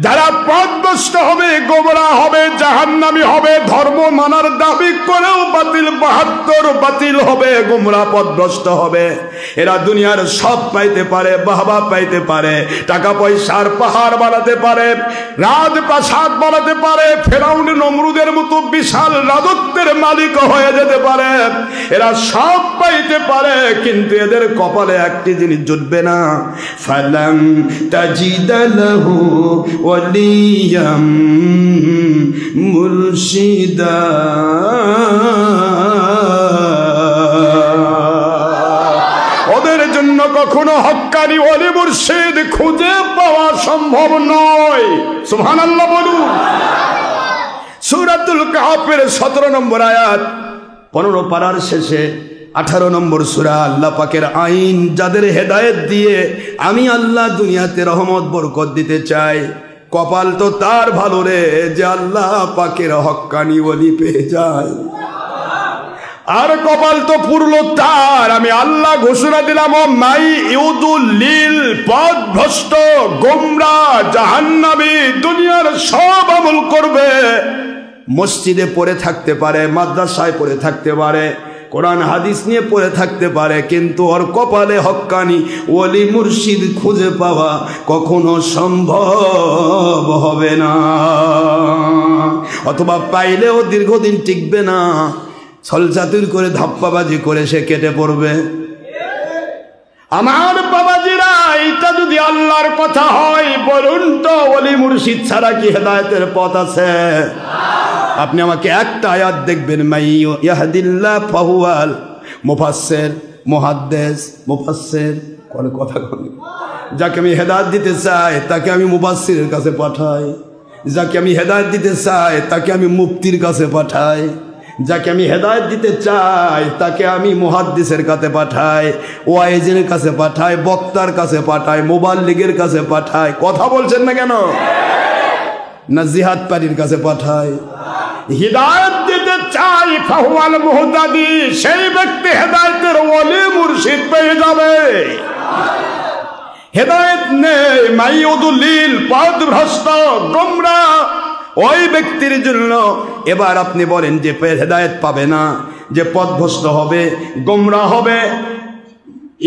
Speaker 1: যারা পথভ্রষ্ট হবে, গোমরাহ হবে, জাহান্নামী হবে, ধর্ম মানার দাবি করেও বাতিল 72 বাতিল হবে, গোমরাহ পথভ্রষ্ট হবে। এরা দুনিয়ার সব পাইতে পারে, বাহবা পাইতে পারে, টাকা পয়সার পাহাড় বানাতে পারে, রাজপ্রাসাদ বানাতে পারে, ফেরাউন নমরুদের মতো বিশাল রাজত্বের মালিক হয়ে যেতে পারে, এরা সব পাইতে পারে, কিন্তু এদের কপালে একটি জিনিস জুটবে না। ফালাম তাজিদা লাহু ওয়ালিয়াম মুরশিদা। ওদের জন্য কখনো হক্কানি ওলি মুর্শিদ খুঁজে পাওয়া সম্ভব নয়। সুবহানাল্লাহ বলুন। সূরাতুল কাহফের 17 নম্বর আয়াত, 15 পারার শেষে 18 নম্বর সূরা। আল্লাহ পাকের আইন, যাদের হেদায়েত দিয়ে আমি আল্লাহ দুনিয়াতে রহমত বরকত দিতে চাই, কপাল তো তার ভালো রে যে আল্লাহ পাকের হক্কানি ওলি পেয়ে যায়। আর কপাল তো পুরলো তার, আমি আল্লাহ ঘোষণা দিলাম, ও মাই ইউদুলিল, পথভ্রষ্ট, গোমরাহ, জাহান্নামী, দুনিয়ার সব আমল করবে, মসজিদে পড়ে থাকতে পারে, মাদ্রাসায় পড়ে থাকতে পারে, কোরআন হাদিস নিয়ে পড়ে থাকতে পারে, কিন্তু ওর কপালে হক্কানি ওলি মুর্শিদ খুঁজে পাওয়া কখনো সম্ভব হবে না, অথবা পাইলেও দীর্ঘদিন টিকবে না। ছলচাতুর করে ধাপ্পাবাজি করে সে কেটে পড়বে। আমার বাবাজিরা, এটা যদি আল্লাহর কথা হয়, বলুন তো ওলি মুর্শিদ ছাড়া কি হেদায়েতের পথ আছে? আপনি আমাকে একটা আয়াত দেখবেন, মাই ইয়াহদিল্লাহ ফাহুয়াল মুফাসসির, মুহাদ্দিস, মুফাসসির, কোন কথা বলি, যাকে আমি হেদায়েত দিতে চাই তাকে আমি মুফাসসিরের কাছে পাঠাই।
Speaker 2: যাকে আমি হেদায়েত দিতে চাই তাকে আমি মুফতির কাছে পাঠাই, যাকে আমি হেদায়েত দিতে চাই তাকে আমি মুহাদ্দিসের কাছে পাঠাই, ওয়াইজের কাছে পাঠাই, বক্তার কাছে পাঠাই, মুবাল্লিগের কাছে পাঠাই। কথা বলছেন না কেন? না জিহাদ পারির কাছে পাঠাই?
Speaker 1: হিদায়াত দিতে চাই ফাহুয়াল মুহতাদি, সেই ব্যক্তি হেদায়েতের ওলি মুর্শিদ পেয়ে যাবে। হেদায়েত নেই, মাইয়ুদুলিল, পথভ্রষ্ট গোমরাহ, ওই ব্যক্তির জন্য।
Speaker 2: এবার আপনি বলেন যে হেদায়েত পাবে না, যে পথভ্রষ্ট হবে, গোমরাহ হবে,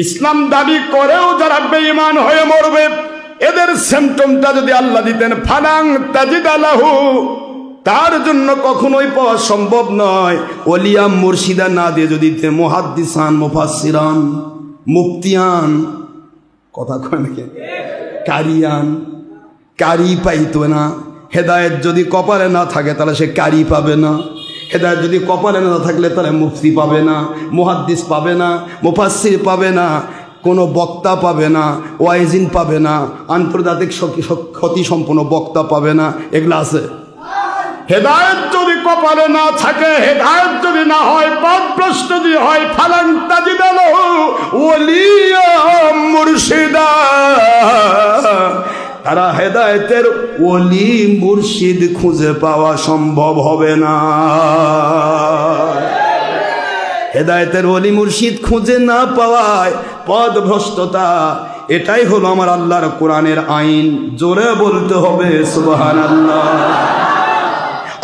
Speaker 1: ইসলাম দাবি করেও যারা বেঈমান হয়ে মরবে, এদের সিম্পটমটা যদি আল্লাহ দিতেন, ফালাং তাজিদা লাহু,
Speaker 2: তার জন্য কখনোই পাওয়া সম্ভব নয়। ওলিয়া মুর্শিদা না দিয়ে যদি মুহাদ্দিসান, মুফাসসিরান, মুফতিয়ান, কথা কয় নাকি, কারিয়ান, কারি পাইতো না। হেদায়েত যদি কপালে না থাকে তাহলে সে কারি পাবে না, হেদায়েত যদি কপালে না থাকলে তাহলে মুফতি পাবে না, মুহাদ্দিস পাবে না, মুফাসসির পাবে না, কোনো বক্তা পাবে না, ওয়াইজিন পাবে না, আন্তর্জাতিক খ্যাতি সম্পন্ন বক্তা পাবে না। এগুলো আছে।
Speaker 1: হেদায়েত যদি কপালে না থাকে, হেদায়েত যদি না হয়, পথভ্রষ্ট যদি হয়, ফালাং তাজিদা লাহু ওলিয়া মুর্শিদা,
Speaker 2: তারা হেদায়েতের ওলি মুর্শিদ খুঁজে পাওয়া সম্ভব হবে না। হেদায়েতের ওলি মুর্শিদ খুঁজে না পাওয়ায় পথভ্রষ্টতা। এটাই হলো আমার আল্লাহর কোরআনের আইন। জোরে বলতে হবে সুবহানাল্লাহ।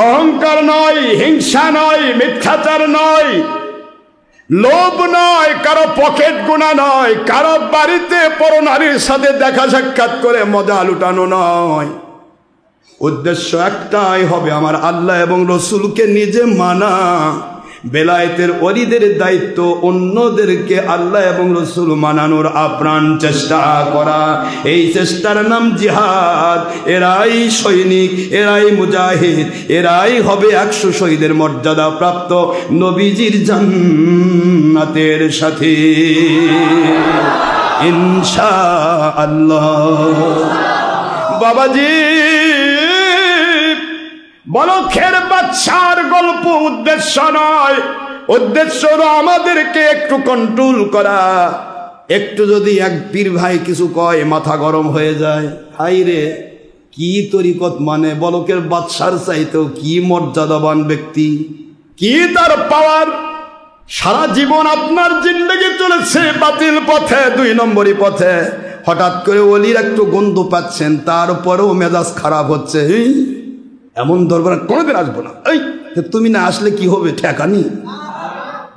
Speaker 1: অহংকার নয়, হিংসা নয়, মিথ্যাচার নয়, লোভ নয়, কারো পকেট গুণা নয়, কারো বাড়িতে পরনারীর সাথে দেখা সাক্ষাৎ করে মজা লুটানো নয়।
Speaker 2: উদ্দেশ্য একটাই হবে, আমার আল্লাহ এবং রসুলকে নিজে মানা। বেলায়েতের ওলিদের দায়িত্ব অন্যদেরকে আল্লাহ এবং রসুল মানানোর আপ্রাণ চেষ্টা করা। এই চেষ্টার নাম জিহাদ। এরাই সৈনিক, এরাই মুজাহিদ, এরাই হবে 100 শহীদের মর্যাদা প্রাপ্ত নবীজির জান্নাতের সাথী ইনশাআল্লাহ।
Speaker 1: বাবাজি, বলখের বাদশার গল্প উদ্দেশ্য নয়, উদ্দেশ্য হলো আমাদেরকে একটু কন্ট্রোল করা।
Speaker 2: একটু যদি এক পীর ভাই কিছু কয় মাথা গরম হয়ে যায়। হাই রে, কি তরিকত মানে, বলকের বাদশার চাইতেও কি মর্যাদাবান ব্যক্তি,
Speaker 1: কি তার পাওয়ার। সারা জীবন আপনার জিন্দগি চলেছে বাতিল পথে, 2 নম্বরই পথে।
Speaker 2: হঠাৎ করে ওলির একটু গন্ধ পাচ্ছেন, তারপরেও মেজাজ খারাপ হচ্ছে। এমন দরবার কোনোদিন আসবো না। এই তুমি না আসলে কি হবে, ঠেকানি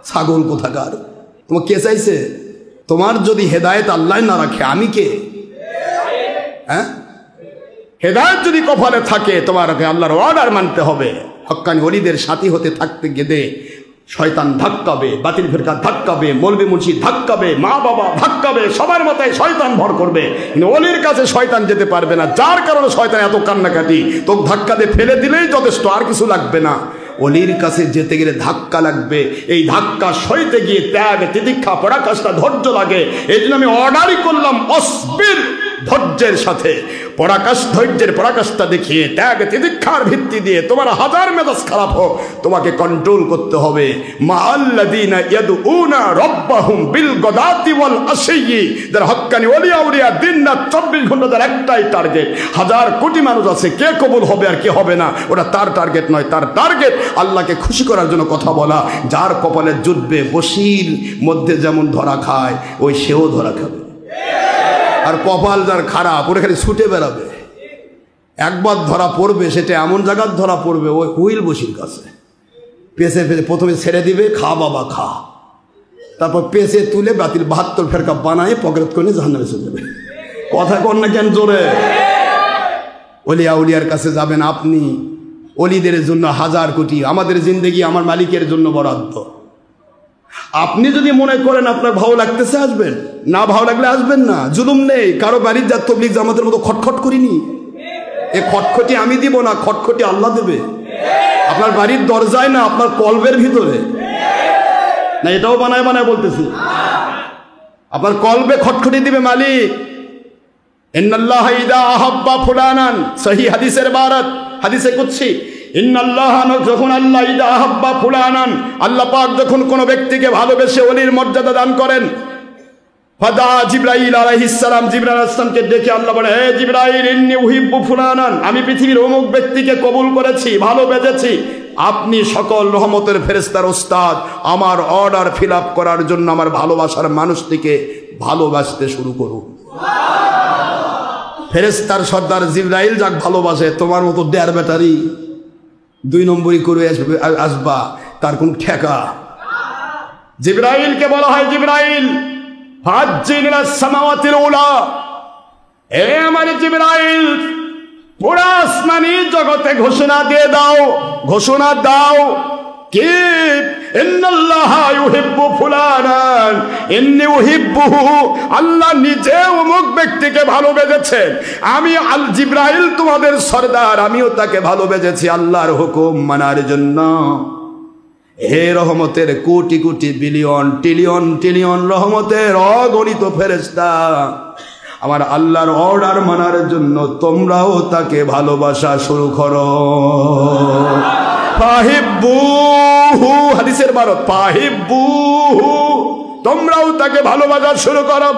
Speaker 2: ছাগল কোথাকার। তোমার কে চাইছে? তোমার যদি হেদায়েত আল্লাহ না রাখে, আমি কে? হ্যাঁ,
Speaker 1: হেদায়েত যদি কপালে থাকে, তোমাকে আল্লাহর অর্ডার মানতে হবে। হক্কানি ওলিদের সাথী হতে থাকতে গেলে শয়তান ধাক্কাবে, বাতিল ফিরকা ধাক্কাবে, মৌলবি মুন্সি ধাক্কাবে, মা বাবা ধাক্কাবে, সবার মাথায় শয়তান ভর করবে। কিন্তু ওলির কাছে শয়তান যেতে পারবে না। যার কারণে শয়তান এত কান্নাকাটি, তোকে ধাক্কা দিয়ে ফেলে দিলেই যথেষ্ট, আর কিছু লাগবে না।
Speaker 2: ওলির কাছে যেতে গেলে ধাক্কা লাগবে।
Speaker 1: এই ধাক্কা সইতে গিয়ে ত্যাগ, তিতিক্ষা, পরাকাষ্ঠা, ধৈর্য লাগে। এই জন্য আমি অর্ডারই করলাম অসবির, ধৈর্যের সাথে ধৈর্যের পরাকাষ্ঠা দেখিয়ে, ত্যাগ তিতিক্ষার ভিত্তি দিয়ে তোমার হাজার মেজাজ খারাপ হোক, তোমাকে কন্ট্রোল করতে হবে। মাআল্লাযীনা ইয়াদউনা রাব্বাহুম বিল গাদাতি ওয়াল আশিয়্যি, যারা হক্কানি ওলিয়া উলিয়া দিন রাত 24 ঘন্টা, তার একটাই টার্গেট। 1000 কোটি মানুষ আছে, কে কবুল হবে আর কে হবে না, ওটা তার টার্গেট নয়। তার টার্গেট আল্লাহকে খুশি করার জন্য কথা বলা। যার কপালে জুটবে, বসির মধ্যে যেমন ধরা খায়, ওই সেও ধরা খাবে। আর কপাল যার খারাপ, ওরা খালি ছুটে বেড়াবে। একবার ধরা পড়বে, সেটা এমন জায়গার ধরা পড়বে, ওই হুইল বসির কাছে পেছে পেছে প্রথমে ছেড়ে দিবে, খা বাবা খা, তারপর পেছে তুলে বাতিল 72 ফেরকা বানায় পকেট করে জাহান্নামে চলে যাবে। কথা কর না কেন জোরে? ওলিয়া উলিয়ার কাছে যাবেন আপনি, ওলিদের জন্য 1000 কোটি, আমাদের জিন্দেগি আমার মালিকের জন্য বরাদ্দ। আপনি যদি মনে করেন আপনার ভালো লাগতেছে, আসবেন, না ভালো লাগলে আসবেন না। জুলুম নেই, কারো বাড়ির যা তবলিগ জামাতের মতো খটখট করিনি। এ খটখটি আমি দিব না, খটখটি আল্লাহ দেবে। আপনার বাড়ির দরজায় না, আপনার কলবের ভিতরে না। এটাও বানায় বানায় বলতেছি, আপনার কলবে খটখটি দিবে মালিক। ইন্নাল্লাহা ইযা আহাব্বা ফুলানান, সহিহ হাদিসের ইবারত, হাদিসে কুদসি, ইন্নাল্লাহ, যখন আল্লাহ ইদা আহাব্বা ফুলানান, আল্লাহ পাক যখন কোনো ব্যক্তিকে ভালোবেসে ওলির মর্যাদা দান করেন, ফাদা জিবরাইল আলাইহিস সালাম, জিবরাইল আলাইহিস সালামকে ডেকে আল্লাহ বলে, হে জিবরাইল, ইন্নী উহিব্বু ফুলানান, আমি পৃথিবীর অমুক ব্যক্তিকে কবুল করেছি, ভালোবেসেছি, আপনি সকল রহমতের ফেরেশতার ওস্তাদ, আমার অর্ডার ফিল আপ করার জন্য আমার ভালোবাসার মানুষটিকে ভালোবাসতে শুরু করুন। ফেরেশতার সর্দার জিবরাইল যাক ভালোবাসে, তোমার মতো দেড় ব্যাটারি 2 নম্বরই করে আসবা, তার কোন ঠেকা। জিবরাইলকে বলা হয়, জিবরাইল ফাজ্জিন ইলাস সামাওয়াতিল উলা, হে আমার জিবরাইল, পুরা আসমানি জগতে ঘোষণা দিয়ে দাও, ঘোষণা দাও কি, ইন্নাল্লাহা ইউহিব্বু ফুলানান ইন্নী উহিব্বুহু, আল্লাহ নিজে অমুক ব্যক্তিকে ভালোবেসেছেন, আমি আল জিবরাইল তোমাদের সর্দার, আমিও তাকে ভালোবেসেছি আল্লাহর হুকুম মানার জন্য। হে রহমতের crore crore billion trillion trillion রহমতের অগণিত ফেরেশতা, আমার আল্লাহর অর্ডার মানার জন্য তোমরাও তাকে ভালোবাসা শুরু করো। ফাহিব্বুহু, হাদিসের বারত, ফাহিব্বুহু, তোমরাও তাকে ভালোবাসা শুরু করো।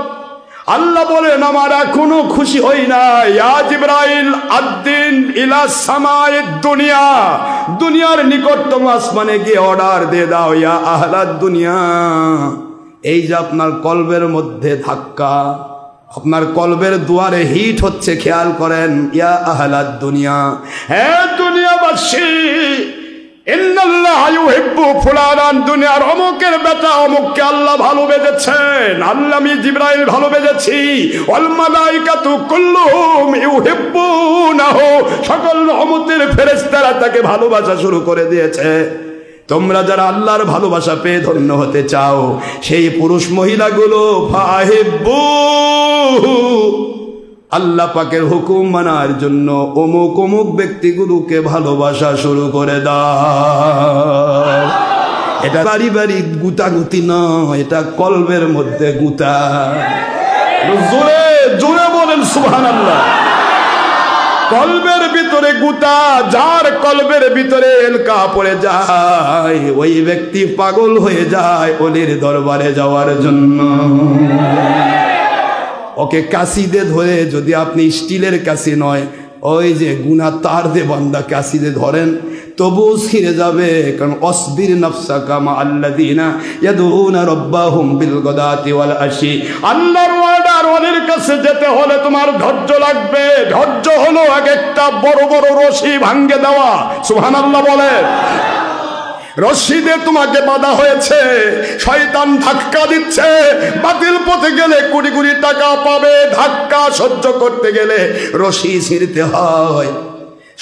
Speaker 1: আল্লাহ বলেন, আমার এখনো খুশি হই না, ইয়া জিবরাইল আদ্দিন ইলা সামায়েদ দুনিয়া, দুনিয়ার নিকটতম আসমানে গিয়ে অর্ডার দিয়ে দাও, ইয়া আহলাদ দুনিয়া, এই যে আপনার কলবের মধ্যে ধাক্কা, আপনার কলবের দুয়ারে হিট হচ্ছে, খেয়াল করেন, ইয়া আহলাদ দুনিয়া, হে দুনিয়াবাসী, ইন্নাল্লাহা ইউহিব্বু ফুলানান, দুনিয়ার অমুকের বেটা অমুককে আল্লাহ ভালোবেসেছেন, আল্লাহ আমি জিবরাইল ভালোবেসেছি, ওয়াল মালাইকাতু কুল্লুহুম ইউহিব্বুনাহু, সকল রহমতের ফেরেশতারা তাকে ভালোবাসা শুরু করে দিয়েছে। তোমরা যারা আল্লাহর ভালোবাসা পেয়ে ধন্য হতে চাও, সেই পুরুষ মহিলাগুলো ফাহিব্বুহু, আল্লাহ পাকের হুকুম মানার জন্য অমুক অমুক ব্যক্তিগুলোকে ভালোবাসা শুরু করে দাও। এটা পারিবারিক গুতাগুতি নয়, এটা কলবের মধ্যে গুতা। জোরে জোরে বলেন সুবহানাল্লাহ। কলবের ভিতরে গুতা, যার কলবের ভিতরে এলকা পড়ে যায়, ওই ব্যক্তি পাগল হয়ে যায় ওলির দরবারে যাওয়ার জন্য। ওকে কাশি দিয়ে ধরে, যদি আপনি স্টিলের কাশি নয়, ওই যে গুনা তার দিয়ে বান্দা কাশি দিয়ে ধরেন, তবুও ছিঁড়ে যাবে, কারণ অসবির নাফসাকা মা আল্লাযীনা ইয়াদউনা রাব্বাহুম বিল গাদাতি ওয়াল আশি, আল্লাহর ওয়াদার ওলির কাছে যেতে হলে তোমার ধৈর্য লাগবে। ধৈর্য হলো এক একটা বড় বড় রশি ভাঙে দেওয়া। সুবহানাল্লাহ বলে, রশি দিয়ে তোমাকে বাঁধা হয়েছে, শয়তান ধাক্কা দিচ্ছে, বাতিল পথে গেলে কোটি কোটি টাকা পাবে, ধাক্কা সহ্য করতে গেলে রশি ছিঁড়তে হয়।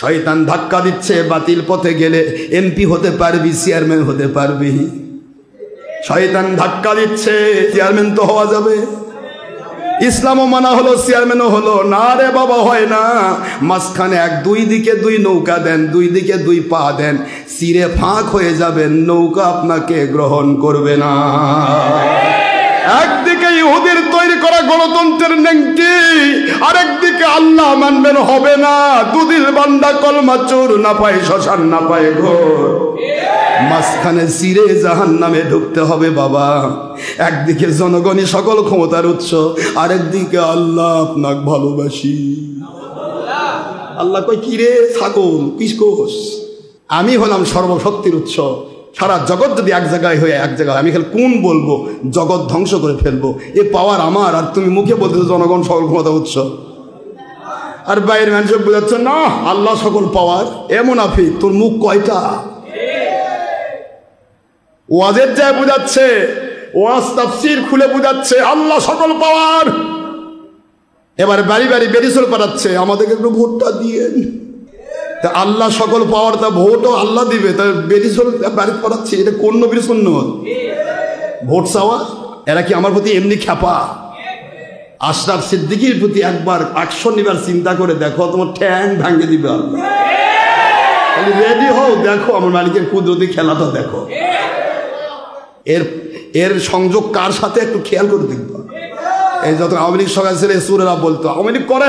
Speaker 1: শয়তান ধাক্কা দিচ্ছে, বাতিল পথে গেলে এমপি হতে পারবি, চেয়ারম্যান হতে পারবি। শয়তান ধাক্কা দিচ্ছে, চেয়ারম্যান তো হওয়া যাবে, ইসলামও মানা হলো, চেয়ারম্যানও হলো না রে বাবা, হয় না। মাঝখানে দুই দিকে দুই নৌকা দেন, দুই দিকে দুই পা দেন, চিরে ফাঁক হয়ে যাবেন, নৌকা আপনাকে গ্রহণ করবে না। একদিকে ইহুদির তৈরি করা গণতন্ত্রের নেংটি, আরেকদিকে আল্লাহ মানবেন, হবে না। দুদিল বান্দা কলমা চোর, না পায় শ্মশান, না পায় ঘোর, মাঝখানে চিরে জাহান্নামে ঢুকতে হবে বাবা। একদিকে জনগণই সকল ক্ষমতার উৎস, আরেকদিকে আল্লাহ আপনাকে ভালোবাসি। আল্লাহ কই, কিরে ছাগল কিসকোস, আমি হলাম সর্বশক্তির উৎস, সারা জগৎ যদি এক জায়গায় হয়ে এক জায়গায়, আমি খালি কোন বলবো, জগৎ ধ্বংস করে ফেলবো, এ পাওয়ার আমার, আর তুমি মুখে বলতেছো জনগণ সকল ক্ষমতা উৎস। আর বাইরের মানুষ বোঝাচ্ছে না আল্লাহ সকল পাওয়ার, এ মুনাফিক, তোর মুখ কয়টা? ওয়াজের যায় বুঝাচ্ছে, ওয়াজ তাফসীর খুলে বুঝাচ্ছে আল্লাহ সকল পাওয়ার, এবার বাড়ি বাড়ি বেরিসল পাঠাচ্ছে, আমাদেরকে একটু ভোটটা দিয়েন। তা আল্লাহ সকল পাওয়ার, তা ভোটও আল্লাহ দিবে, তা বেরিসল বাড়ি পাঠাচ্ছে, এটা কোন নবীর সুন্নত? ভোট চাওয়া? এরা কি আমার প্রতি এমনি খ্যাপা? আশরাফ সিদ্দিকীর প্রতি একবার 100 নিবার চিন্তা করে দেখো, তোমার ঠ্যাং ভাঙে দিবে আল্লাহ। রেডি হও, দেখো আমার মালিকের কুদরতি খেলাটা দেখো। এর সংযোগ কার সাথে একটু খেয়াল করে দেখবা। এই যত আওয়ামী লীগ সরকার ছিল সুরেরা বলতো আওয়ামী লীগ করে,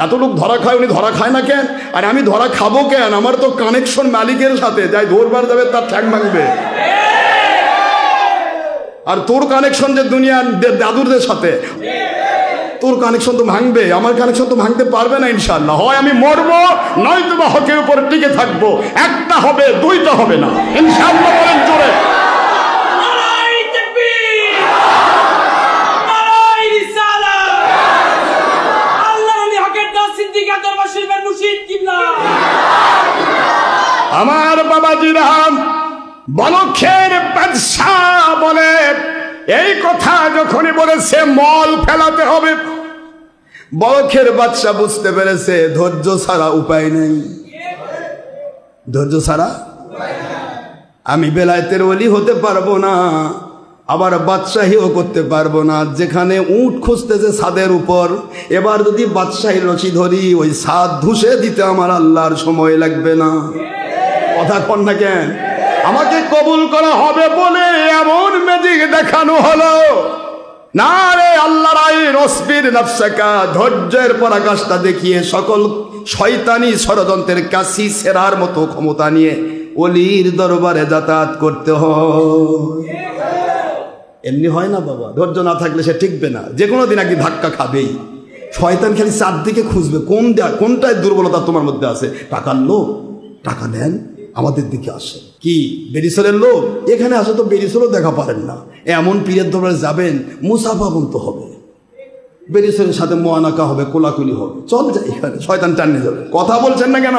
Speaker 1: এত লোক ধরা খায়, উনি ধরা খায় না কেন? আর আমি ধরা খাবো কেন? আমার তো কানেকশন মালিকের সাথে, যাই ধরবার যাবে তার ঠ্যাং ভাঙবে। আর তোর কানেকশন যে দুনিয়ার দাদুরদের সাথে, তোর কানেকশন তো ভাঙবে, আমার কানেকশন তো ভাঙতে পারবে না ইনশাআল্লাহ। হয় আমি মরবো, নয়তো বা হকের উপর টিকে থাকবো, একটা হবে দুইটা হবে না ইনশাআল্লাহ। বলেন জোরে। আমার বাবাজিরা বলখের বাদশাহ বলে এই কথা যখনই বলেছে মল ফেলাতে হবে, বলখের বাদশাহ বুঝতে পেরেছে ধৈর্য ছাড়া উপায় নেই, ধৈর্য ছাড়া আমি বেলায়েতের ওলি হতে পারবো না, আবার বাদশাহীও করতে পারবো না। যেখানে উট খুঁজতেছে ছাদের উপর, এবার যদি বাদশাহী রশি ধরি ওই ছাদ ধুসে দিতে আমার আল্লাহর সময় লাগবে না। কথা কন না কেন? আমাকে কবুল করা হবে বলে এমন ম্যাজিক দেখানো হলো না রে। আল্লাহর আইন অসবির নাফসাকা, ধৈর্যের পরাকাষ্ঠা দেখিয়ে সকল শয়তানি ষড়যন্ত্রের কাছি সেরার মতো ক্ষমতা নিয়ে ওলির দরবারে যাতায়াত করতে হয়। এমনি হয় না বাবা, ধৈর্য না থাকলে সে টিকবে না, যে কোনো দিন একদিন ধাক্কা খাবেই। শয়তান খালি চারদিকে খুঁজবে কোনটায় দুর্বলতা তোমার মধ্যে আছে। টাকার লোভ, টাকা নেন আমাদের দিকে আসে, কি বেরিসলের লোক এখানে আসে তো বেরিসলও দেখা পারেন না, এমন পীরের দরবারে যাবেন মুসাফা বলতে হবে, বেরিসলের সাথে মোয়ানাকা হবে, কোলাকুলি হবে, চল যাই এখানে, শয়তান টানিয়ে যাবে। কথা বলছেন না কেন?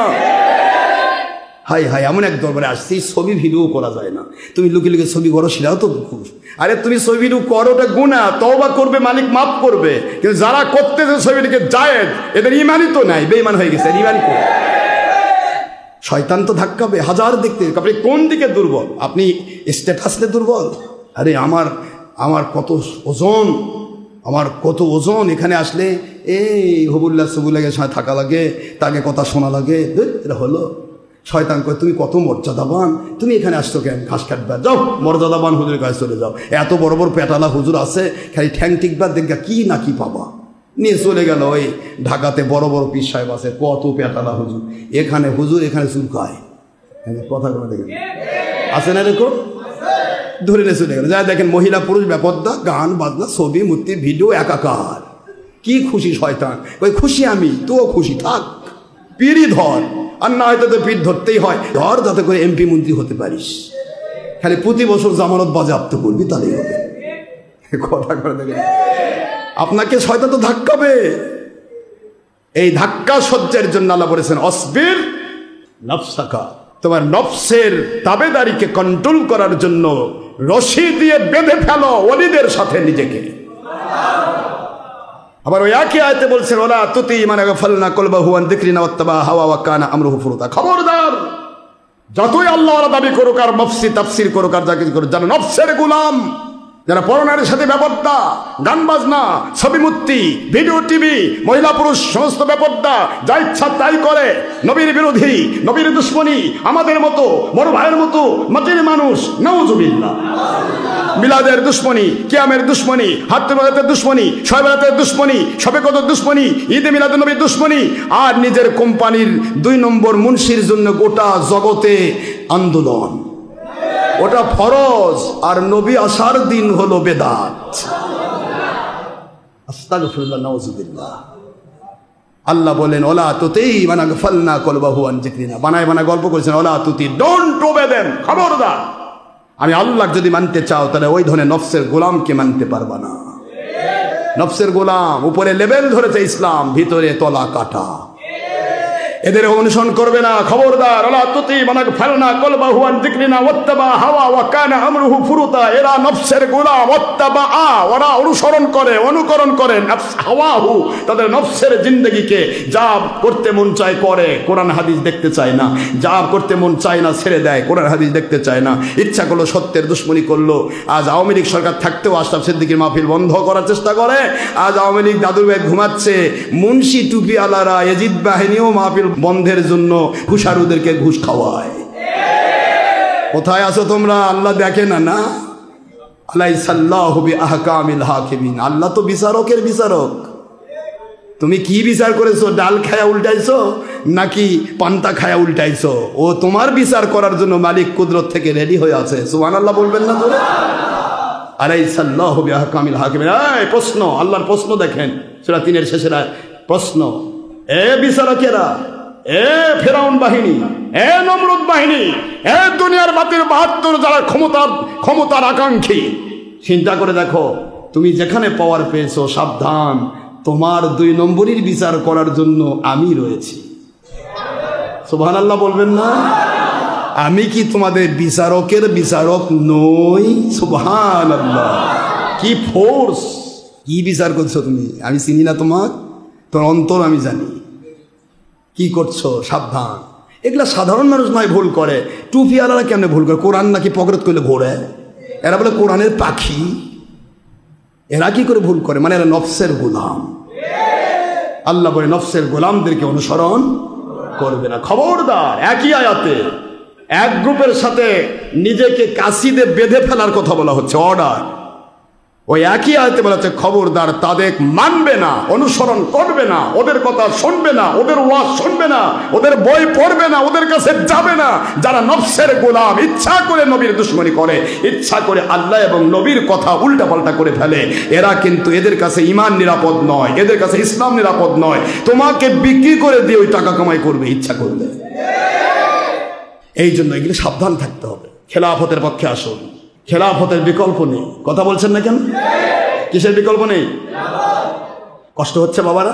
Speaker 1: হাই হাই, এমন এক দরবারে আসছি ছবি ভিডিও করা যায় না, তুমি লুকে লুকে ছবি করো, সেটাও তো ঘুষ। আরে তুমি ছবি ভিডিও করো, ওটা গুনাহ, তওবা করবে, মালিক মাফ করবে। কিন্তু যারা করতেছে ছবিটিকে জায়েজ, এদের ইমানই তো নাই, বেঈমান হয়ে গেছে, ইমানই করবে। শয়তান তো ধাক্কাবে, হাজার দেখতে, আপনি কোন দিকে দুর্বল? আপনি স্ট্যাটাসে দুর্বল? আরে আমার কত ওজন, আমার কত ওজন, এখানে আসলে এই হবুল্লাহ সবুল্লাহের সাথে থাকা লাগে, তাকে কথা শোনা লাগে, এটা হলো। শয়তান কয় তুমি কত মর্যাদাবান, তুমি এখানে আসছো কেন? ঘাস কাটবা, যাও মর্যাদাবান হুজুরের কাছে চলে যাও, এত বড় বড় পেটালা হুজুর আছে, খালি ঠ্যাং টিকবা, দেখবা কি না কি পাবা। নিয়ে চলে গেল ওই ঢাকাতে বড় বড় পীর সাহেব আছে, কত পেটালা হুজুর, এখানে হুজুর এখানে চুলকায়, কথা বলে দেখেন আছে না এরকম, ধরে নিয়ে চলে গেল। যা দেখেন মহিলা পুরুষ ব্যাপারটা, গান বাজনা ছবি মূর্তি ভিডিও একাকার, কি খুশি শয়তান। ওই খুশি আমি, তুও খুশি থাক, পীরই ধর, আর না হয়তো তো পীর ধরতেই হয়, ধর যাতে করে এমপি মন্ত্রী হতে পারিস, খালি প্রতি বছর জামানত বাজেয়াপ্ত করবি, তাহলেই হবে। কথা করে দেখেন, আপনাকে শয়তান তো ধাক্কাবে। এই ধাক্কা সহ্যের জন্য আল্লাহ বলেছেন অসবির নফসাকা, তোমার নফসের তাবেদারিকে কন্ট্রোল করার জন্য রশি দিয়ে বেঁধে ফেলো ওলিদের সাথে নিজেকে। আবার ওই একই আয়াতে বলছেন ওলা তুতি মানে গাফালনা কলবাহু আন যিকরিনা ওয়াত্তাবা হাওয়া ওয়া কানা আমরুহু ফুরুতা। খবরদার, যতই আল্লাহ ওয়ালা দাবি করুক আর মফসি তাফসির করুক আর যা কিছু করুক, যারা নফসের গোলাম, যারা পরনারীর সাথে ব্যাপারটা, গান বাজনা, ছবি মূর্তি, ভিডিও টিভি, মহিলা পুরুষ সমস্ত ব্যাপারটা যা ইচ্ছা তাই করে, নবীর বিরোধী, নবীর দুশ্মনী, আমাদের মতো বড় ভাইয়ের মতো মাটির মানুষ, নাউজুবিল্লাহ, মিলাদের দুশ্মনী, কিয়ামের দুশ্মনী, হাতে বেলাতের দুশ্মনী, শবে বেলাতের দুশ্মনী, শবে কদর দুশ্মনী, ঈদে মিলাদুন নবীর দুশ্মনী, আর নিজের কোম্পানির 2 নম্বর মুন্সির জন্য গোটা জগতে আন্দোলন। ওটা ফরজ, আর নবী আসার দিন হলো বেদাত। আস্তাগফিরুল্লাহ, নাউজুবিল্লাহ। আল্লাহ বলেন ওলা তুতি মানে গাফালনা কলবাহু আন যিকরিনা, বানায় বানায় গল্প করেছেন, ওলা তুতি, ডোন্ট ওবে দেম, খবরদার, আমি আল্লাহ যদি মানতে চাও তাহলে ওই ধরনের নফসের গোলামকে মানতে পারবা না। নফসের গোলাম, উপরে লেভেল ধরেছে ইসলাম, ভিতরে তলা কাটা, এদের অনুসরণ করবে না, খবরদার। ওলা তুতি মানে গাফালনা কলবাহু আন যিকরিনা ওয়াত্তাবা হাওয়া ওয়া কানা আমরুহু ফুরুতা, এরা নফসের গোলাম, ওয়াত্তাবা, ওরা অনুসরণ করে, অনুকরণ করে নফস হাওয়াহু, তাদের নফসের জিন্দেগিকে যা করতে মন চায় করে, কোরআন হাদিস দেখতে চায় না, যা করতে মন চায় না ছেড়ে দেয়, কোরআন হাদিস দেখতে চায় না, ইচ্ছা করলো সত্যের দুশ্মনী করলো। আজ আওয়ামী লীগ সরকার থাকতেও আশরাফ সিদ্দিকীর মাহফিল বন্ধ করার চেষ্টা করে, আজ আওয়ামী লীগ দাদুর ভাই ঘুমাচ্ছে, মুন্সি টুপি আলারা এজিদ বাহিনীও মাহফিল বন্ধের জন্য ঘুষারুদেরকে ঘুষ খাওয়ায়। কোথায় আছো তোমরা? আল্লাহ দেখে না? না,
Speaker 2: আলাইসাল্লাহু বিআহকামিল হাকিমিন, আল্লাহ তো বিচারকের বিচারক। তুমি কি বিচার করেছো? ডাল খায়া উল্টাইছো নাকি পান্তা খায়া উল্টাইছো? ও তোমার বিচার করার জন্য মালিক কুদরত থেকে রেডি হয়ে আছে। সুবহানাল্লাহ বলবেন না তোরে? আলাইসাল্লাহু বিআহকামিল হাকিমিন। এই প্রশ্ন, আল্লাহর প্রশ্ন দেখেন সূরা 3-এর শেষের প্রশ্ন। এ বিচারকেরা, এ ফেরাউন বাহিনী, এ নমরুদ বাহিনী, এ দুনিয়ার বাতিল 72 যারা ক্ষমতার আকাঙ্ক্ষী, চিন্তা করে দেখো তুমি যেখানে পাওয়ার পেয়েছো, সাবধান, তোমার 2 নম্বরের বিচার করার জন্য আমি রয়েছি। সুবহানাল্লাহ বলবেন না? আমি কি তোমাদের বিচারকের বিচারক নই? সুবহানাল্লাহ, কি ফোর্স! কি বিচার করছো তুমি? আমি চিনি না তোমার, তোর অন্তর আমি জানি। কি করছো? সাবধান। এগুলা সাধারণ মানুষ নয় ভুল করে, টুপি আলারা কেমনে ভুল করে? কোরআন নাকি পকেট করলে ঘোরে, এরা বলে কোরআনের পাখি। এরা কি করে ভুল করে? মানে এরা নফসের গোলাম। আল্লাহ বলে নফসের গোলামদেরকে অনুসরণ করবে না। খবরদার! একই আয়াতে এক গ্রুপের সাথে নিজেকে কাশিদে বেঁধে ফেলার কথা বলা হচ্ছে, অর্ডার। ওই একই আয়াতে বলা হচ্ছে খবরদার, তাদের মানবে না, অনুসরণ করবে না, ওদের কথা শুনবে না, ওদের ওয়াজ শুনবে না, ওদের বই পড়বে না, ওদের কাছে যাবে না, যারা নফসের গোলাম, ইচ্ছা করে নবীর দুশমনী করে, ইচ্ছা করে আল্লাহ এবং নবীর কথা উল্টাপাল্টা করে ফেলে। এরা কিন্তু, এদের কাছে ঈমান নিরাপদ নয়, এদের কাছে ইসলাম নিরাপদ নয়। তোমাকে বিক্রি করে দিয়ে ওই টাকা কামাই করবে ইচ্ছা করলে। এই জন্য এগুলো সাবধান থাকতে হবে। খেলাফতের পক্ষে আসুন। খেলাফতের বিকল্প নেই। কথা বলছেন না কেন? কিসের বিকল্প নেই? কষ্ট হচ্ছে বাবারা?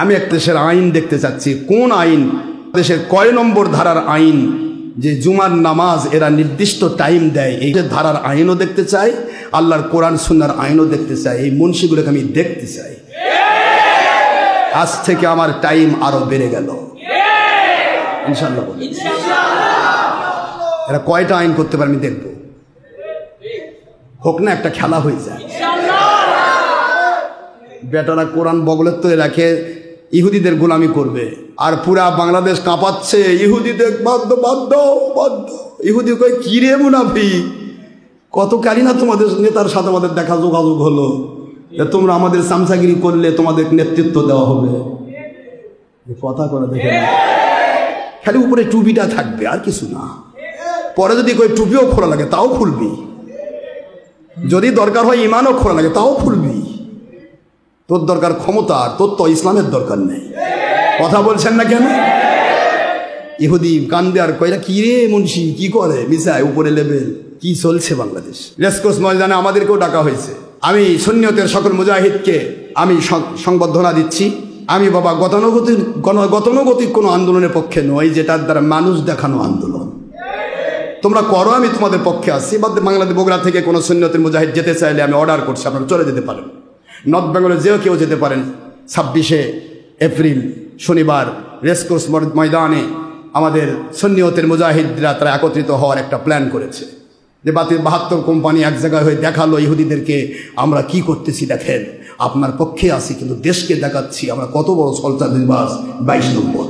Speaker 2: আমি এক দেশের আইন দেখতে চাচ্ছি। কোন আইন? দেশের কয় নম্বর ধারার আইন যে জুমার নামাজ এরা নির্দিষ্ট টাইম দেয়, এই যে ধারার আইনও দেখতে চাই, আল্লাহর কোরআন সুন্নাহর আইনও দেখতে চাই। এই মুন্সিগুলোকে আমি দেখতে চাই। আজ থেকে আমার টাইম আরো বেড়ে গেল ইনশাআল্লাহ। এরা কয়টা আইন করতে পারে আমি দেখবো। হোক না, একটা খেলা হয়ে যায়। বেটারা কোরআন বগলের তো রাখে, ইহুদিদের গোলামি করবে, আর পুরা বাংলাদেশ কাঁপাচ্ছে ইহুদিদের বাধ্য বাধ্য বাধ্য। ইহুদি কয় কি রে মুনাফিক, কত কালি না তোমাদের নেতার সাথে আমাদের দেখা যোগাযোগ হলো, তোমরা আমাদের সামসাগিরি করলে তোমাদের নেতৃত্ব দেওয়া হবে। কথা করে দেখে, খালি উপরে টুপিটা থাকবে আর কিছু না। পরে যদি কই টুপিও খোলা লাগে তাও খুলবি, যদি দরকার হয় ইমানও খোলা লাগে তাও খুলবি। তোর দরকার ক্ষমতা, তোর তো ইসলামের দরকার নেই। কথা বলছেন না কেন? ইহুদি কান্দে আর কয়রা কি রে মুন্সি, কি করে মিশায় উপরে লেভেল। কি চলছে বাংলাদেশ? রেসকোর্স ময়দানে আমাদেরকেও ডাকা হয়েছে। আমি সুন্নিয়তের সকল মুজাহিদকে আমি সংবর্ধনা দিচ্ছি। আমি বাবা গতানুগতিক কোনো আন্দোলনের পক্ষে নই, যেটার দ্বারা মানুষ দেখানো আন্দোলন। তোমরা করো, আমি তোমাদের পক্ষে আসছি। বাংলাদেশ বগুড়া থেকে কোনো সুন্নিয়তের মুজাহিদ যেতে চাইলে আমি অর্ডার করছি, আপনারা চলে যেতে পারেন। নর্থ বেঙ্গলে যেও কেউ যেতে পারেন। 26শে এপ্রিল শনিবার রেসকোর্স ময়দানে আমাদের সুন্নিয়তের মুজাহিদরা তারা একত্রিত হওয়ার একটা প্ল্যান করেছে। যে 72 কোম্পানি এক জায়গায় হয়ে দেখালো ইহুদিদেরকে আমরা কি করতেছি, দেখেন আপনার পক্ষে আসি, কিন্তু দেশকে দেখাচ্ছি আমরা কত বড় সলতানিবাস। 22 নম্বর।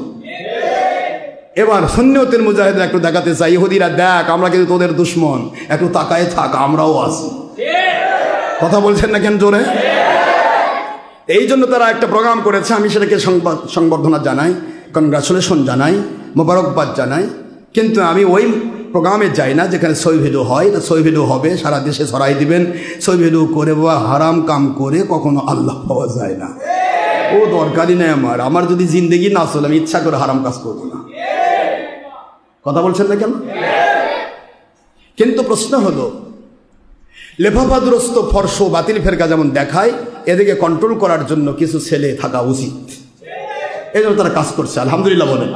Speaker 2: এবার সুন্নিয়তের মুজাহিদরা একটু দেখাতে চাই, ইহুদিরা দেখ আমরা কিন্তু তোদের দুশ্মন, একটু তাকায় থাক, আমরাও আছি। কথা বলছেন না কেন জোরে? এই জন্য তারা একটা প্রোগ্রাম করেছে। আমি সেটাকে সংবর্ধনা জানাই, কনগ্রাচুলেশন জানাই, মোবারকবাদ জানাই। কিন্তু আমি ওই প্রোগ্রামে যাই না যেখানে ছবি ভিডিও হয়। এটা ছবি ভিডিও হবে, সারা দেশে ছড়াই দিবেন। ছবি ভিডিও করে বা হারাম কাম করে কখনো আল্লাহ পাওয়া যায় না। ও দরকারই নেই আমার যদি জিন্দেগি না চলে, আমি ইচ্ছা করে হারাম কাজ করবো না। কথা বলছেন না কেন? কিন্তু প্রশ্ন হলো, লেফাফাদুরস্ত ফর্শ বাতিল ফেরকা যেমন দেখায়, এদিকে কন্ট্রোল করার জন্য কিছু ছেলে থাকা উচিত। এই জন্য তারা কাজ করছে। আলহামদুলিল্লাহ বলেন।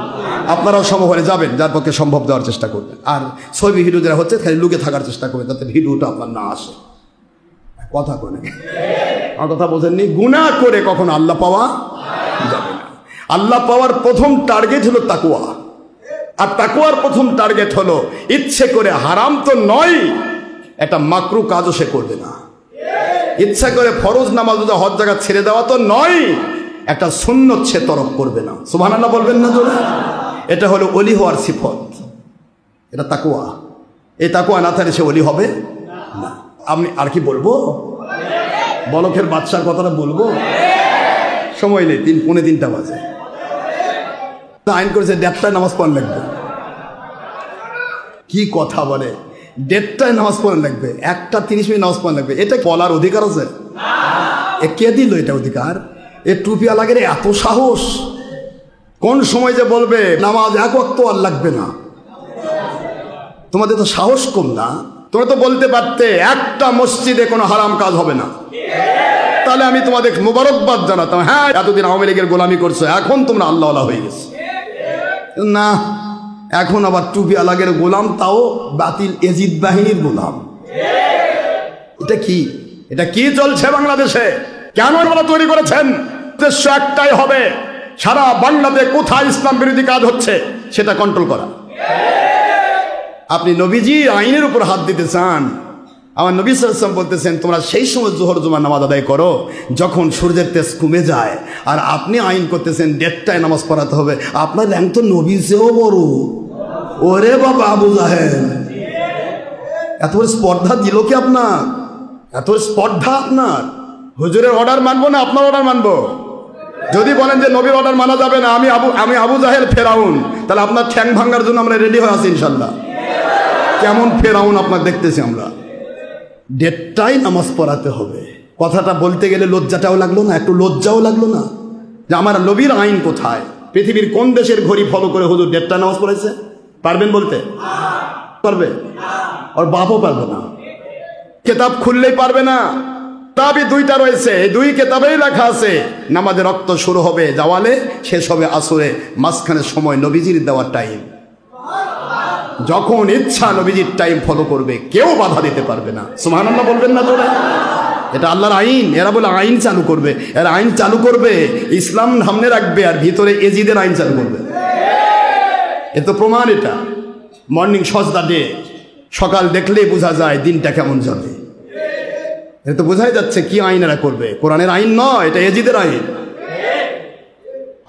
Speaker 2: আপনারাও সমবনে যাবেন, যার পক্ষে সম্ভব দেওয়ার চেষ্টা করবেন। আর ছবি ভিডিও যারা হচ্ছে খালি লুকে থাকার চেষ্টা করবেন, যাতে ভিডিওটা আপনার না আসে। কথা করে আমার কথা বোঝেননি? গুনাহ করে কখনো আল্লাহ পাওয়া যাবে না। আল্লাহ পাওয়ার প্রথম টার্গেট হলো তাকওয়া। আর তাকওয়ার প্রথম টার্গেট হলো ইচ্ছে করে হারাম তো নয়, একটা মাকরু কাজও সে করবে না। ইচ্ছা করে ফরজ নামাজ হজ জায়গা ছেড়ে দেওয়া তো নয়, একটা সুন্নত সে তরক করবে না। সুবহানাল্লাহ বলবেন না জোরে? এটা হলো ওলি হওয়ার সিফত, এটা তাকওয়া। এই তাকওয়া না থাকলে সে ওলি হবে না। আমি আর কি বলবো? বলখের বাদশার কথাটা বলবো? সময় নেই, 3:45 বাজে। আইন করেছে 1:30টায় নামাজ পড়া লাগবে। কি কথা বলে, 1:30টায় নামাজ পড়া লাগবে, 1:30 মিনিট নামাজ পড়া লাগবে। এটা বলার অধিকার আছে? এ কে দিল এটা অধিকার? এ টুপিয়া লাগে এত সাহস? কোন সময় যে বলবে নামাজ 1 ওয়াক্ত আর লাগবে না? তোমাদের তো সাহস কম না? তোমরা তো বলতে পারতে একটা মসজিদে কোনো হারাম কাজ হবে না, তাহলে আমি তোমাদের মোবারকবাদ জানাতাম। হ্যাঁ, এতদিন আওয়ামী লীগের গোলামি করছো, এখন তোমরা আল্লাহওয়ালা হয়ে গেছো। না, এখন আবার টুপি আলাগের গোলাম, তাও বাতিল এজিদ বাহিনীর গোলাম। এটা কি? এটা কি চলছে বাংলাদেশে? কেন আপনারা তৈরি করেছেন? উদ্দেশ্য একটাই হবে, সারা বাংলাদেশে কোথায় ইসলাম বিরোধী কাজ হচ্ছে সেটা কন্ট্রোল করা। আপনি নবীজি আইনের উপর হাত দিতে চান? আমার নবী সাল্লাল্লাহু আলাইহি ওয়াসাল্লাম বলতেছেন, তোমরা সেই সময় জোহর জুমার নামাজ আদায় করো যখন সূর্যের তেজ কমে যায়, আর আপনি আইন করতেছেন 1:30টায় নামাজ পড়াতে হবে। আপনার র্যাঙ্ক তো নবীর চেয়েও বড়। ওরে বাবা আবু জাহেল, এত বড় স্পর্ধা দিল কি আপনার? এত স্পর্ধা আপনার? হুজুরের অর্ডার মানবো না আপনার অর্ডার মানবো? যদি বলেন যে নবীর অর্ডার মানা যাবে না, আমি আবু জাহেল ফেরাউন, তাহলে আপনার ঠ্যাং ভাঙার জন্য আমরা রেডি হয়ে আছি ইনশাল্লাহ। কেমন ফেরাউন আপনার দেখতেছি আমরা। 1:30টায় নামাজ পড়াতে হবে, কথাটা বলতে গেলে লজ্জাটাও লাগলো না? একটু লজ্জাও লাগলো না যে আমার নবীর আইন কোথায়? পৃথিবীর কোন দেশের ঘড়ি ফলো করে হুজুর 1:30টায় নামাজ পড়াইছে? পারবেন বলতে? পারবে? আর বাপও পারবে না। কেতাব খুললেই পারবে না। কিতাবই 2টা রয়েছে, এই 2 কেতাবেই লেখা আছে নামাজের রক্ত শুরু হবে জাওয়ালে, শেষ হবে আসরে, মাঝখানে সময় নবীজির দেওয়ার টাইম। যখন ইচ্ছা নবীজির টাইম ফলো করবে, কেউ বাধা দিতে পারবে না। সুবহানাল্লাহ বলবেন না জোরে? এটা আল্লাহর আইন। এরা বলে আইন চালু করবে, এরা আইন চালু করবে, ইসলাম সামনে রাখবে আর ভিতরে এজিদের আইন চালু করবে। এ তো প্রমাণ। এটা মর্নিং সজদা ডে, সকাল দেখলেই বোঝা যায় দিনটা কেমন যাবে। এটা তো বোঝাই যাচ্ছে কি আইন এরা করবে। কোরআনের আইন নয়, এটা এজিদের আইন।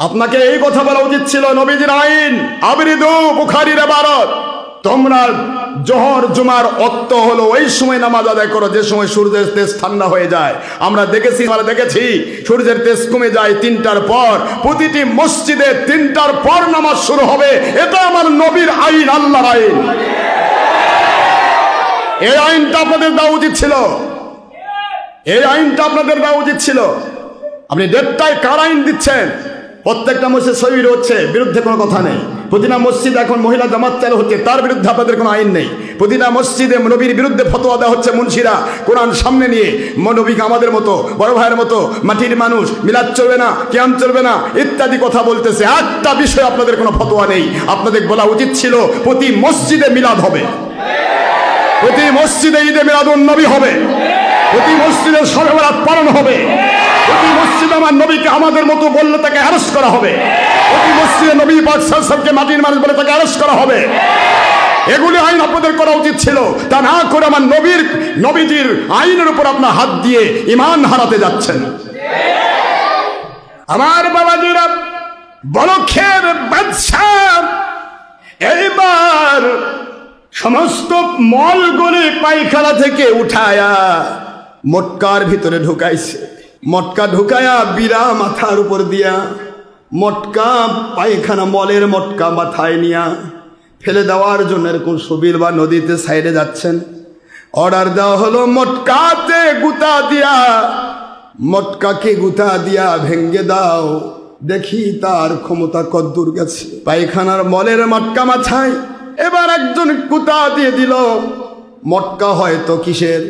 Speaker 2: আপনাকে এই কথা বলা উচিত ছিল, নবীজির আইন আবরিদু বুখারীর ইবারত, তোমরা জোহর জুমার অক্ত হলো ওই সময় নামাজ আদায় করো যে সময় সূর্যের তেজ ঠান্ডা হয়ে যায়। আমরা দেখেছি সূর্যের তেজ কমে যায় 3টার পর। প্রতিটি মসজিদে 3টার পর নামাজ শুরু হবে। এটা আমার নবীর আইন, আল্লাহর আইন। এই আইনটা আপনাদের দেওয়া উচিত ছিল, এই আইনটা আপনাদের দেওয়া উচিত ছিল। আপনি 1:30টায় কার আইন দিচ্ছেন? প্রত্যেকটা মসজিদ শহীদ হচ্ছে, বিরুদ্ধে কোনো কথা নেই। প্রতিটা মসজিদ এখন মহিলা জামাত চালু হচ্ছে, তার বিরুদ্ধে আপনাদের কোনো আইন নেই। প্রতিটা মসজিদে নবীর বিরুদ্ধে ফতোয়া দেওয়া হচ্ছে মুন্সিরা কোরআন সামনে নিয়ে, নবীকে আমাদের মতো বড় ভাইয়ের মতো মাটির মানুষ, মিলাদ চলবে না, কিয়াম চলবে না ইত্যাদি কথা বলতেছে। একটা বিষয় আপনাদের কোনো ফতোয়া নেই। আপনাদের বলা উচিত ছিল প্রতি মসজিদে মিলাদ হবে, প্রতি মসজিদে ঈদে মিলাদুন নবী হবে, প্রতি মসজিদে শবে বরাত পালন হবে, প্রতি মসজিদে আমার নবীকে আমাদের মতো বললে তাকে অ্যারেস্ট করা হবে, প্রতি মসজিদে নবী পাক সাল্লাল্লাহু আলাইহি ওয়াসাল্লামকে মাটির মানুষ বলে তাকে অ্যারেস্ট করা হবে। এগুলি আইন আপনাদের করা উচিত ছিল। তা না করে আমার নবীজির আইনের উপর আপনার হাত দিয়ে ঈমান হারাতে যাচ্ছেন। আমার বাবাজিরা, বলখের বাদশা এইবার সমস্ত মলগুলি পায়খানা থেকে উঠায়া মটকার ভিতরে ঢুকাইছে। মটকা ঢুকায়া বিরা মাথার উপর দিয়া, মটকা পায়খানা মলের মটকা মাথায় নিয়া ফেলে দেওয়ার জন্য এরকম সবিল বা নদীতে সাইডে যাচ্ছেন। অর্ডার দেওয়া হলো মটকাতে গুতা দিয়া, মটকাকে গুতা দিয়া ভেঙ্গে দাও, দেখি তার ক্ষমতা কদ্দূর গেছে। পায়খানার মলের মটকা মাথায় এবার একজন গুতা দিয়ে দিল। মটকা হয়তো কিসের?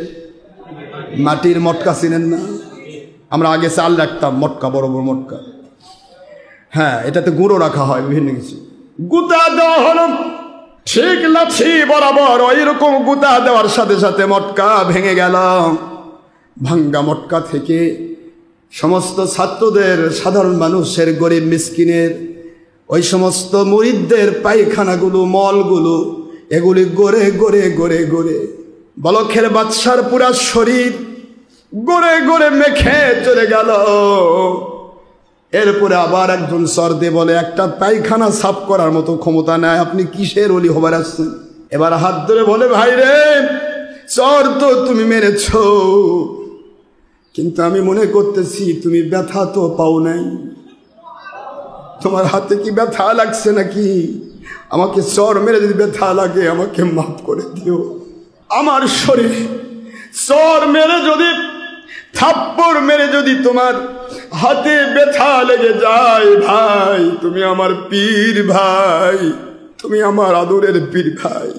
Speaker 2: মাটির মটকা, চিনেন না? আমরা আগে চাল রাখতাম মটকা, বড় বড় মটকা। হ্যাঁ, এটাতে গুঁড়ো রাখা হয় বিভিন্ন কিছু। গুতা দেওয়া হলো ঠিক লাঠি বরাবর, ওইরকম গুতা দেওয়ার সাথে সাথে মটকা ভেঙে গেল। ভাঙ্গা মটকা থেকে সমস্ত ছাত্রদের, সাধারণ মানুষের, গরিব মিসকিনের, ওই সমস্ত মুরিদদের পায়খানাগুলো, মলগুলো, এগুলি গড়ে গড়ে গড়ে গড়ে বলখের বাদশার পুরা শরীর গড়ে গড়ে মেখে চলে গেল। এরপরে আবার একজন সর্দে বলে, একটা পায়খানা সাফ করার মতো ক্ষমতা নেয়, আপনি কিসের ওলি হবার আসছেন? এবার হাত ধরে বলে, ভাই রে, চর তো তুমি মেরেছ, কিন্তু আমি মনে করতেছি তুমি ব্যথা তো পাও নাই। তোমার হাতে কি ব্যথা লাগছে নাকি? আমাকে চর মেরে যদি ব্যথা লাগে আমাকে মাফ করে দিও। আমার শরীরে চর মেরে যদি, থাপ্পড় মেরে যদি তোমার হাতে ব্যথা লেগে যায়, ভাই তুমি আমার পীর ভাই, তুমি আমার আদরের পীর ভাই।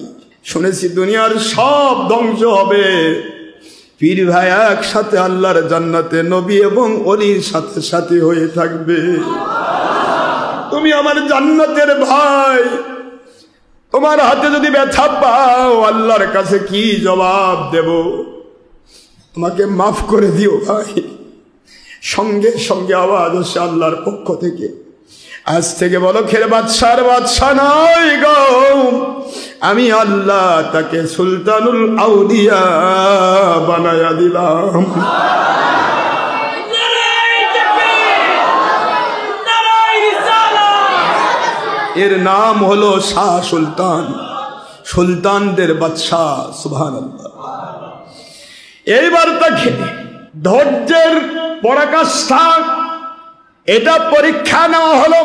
Speaker 2: শুনেছি দুনিয়ার সব ধ্বংস হবে, পীর ভাই একসাথে আল্লাহর জান্নাতে নবী এবং ওলির সাথে সাথে হয়ে থাকবে। তুমি আমার জান্নাতের ভাই, তোমার হাতে যদি ব্যথা পাও আল্লাহর কাছে কি জবাব দেব? আমাকে মাফ করে দিও ভাই। সঙ্গে সঙ্গে আওয়াজ হচ্ছে আল্লাহর পক্ষ থেকে, আজ থেকে বলো খের বাদশার বাদশা নয় গো, আমি আল্লাহ তাকে সুলতানুল আউলিয়া বানায়া দিলাম। এর নাম হলো শাহ সুলতান, সুলতানদের বাদশাহ। সুবহানাল্লাহ। এইবার তাকে ধৈর্যের পরাকাষ্ঠা এটা পরীক্ষা নেওয়া হলো।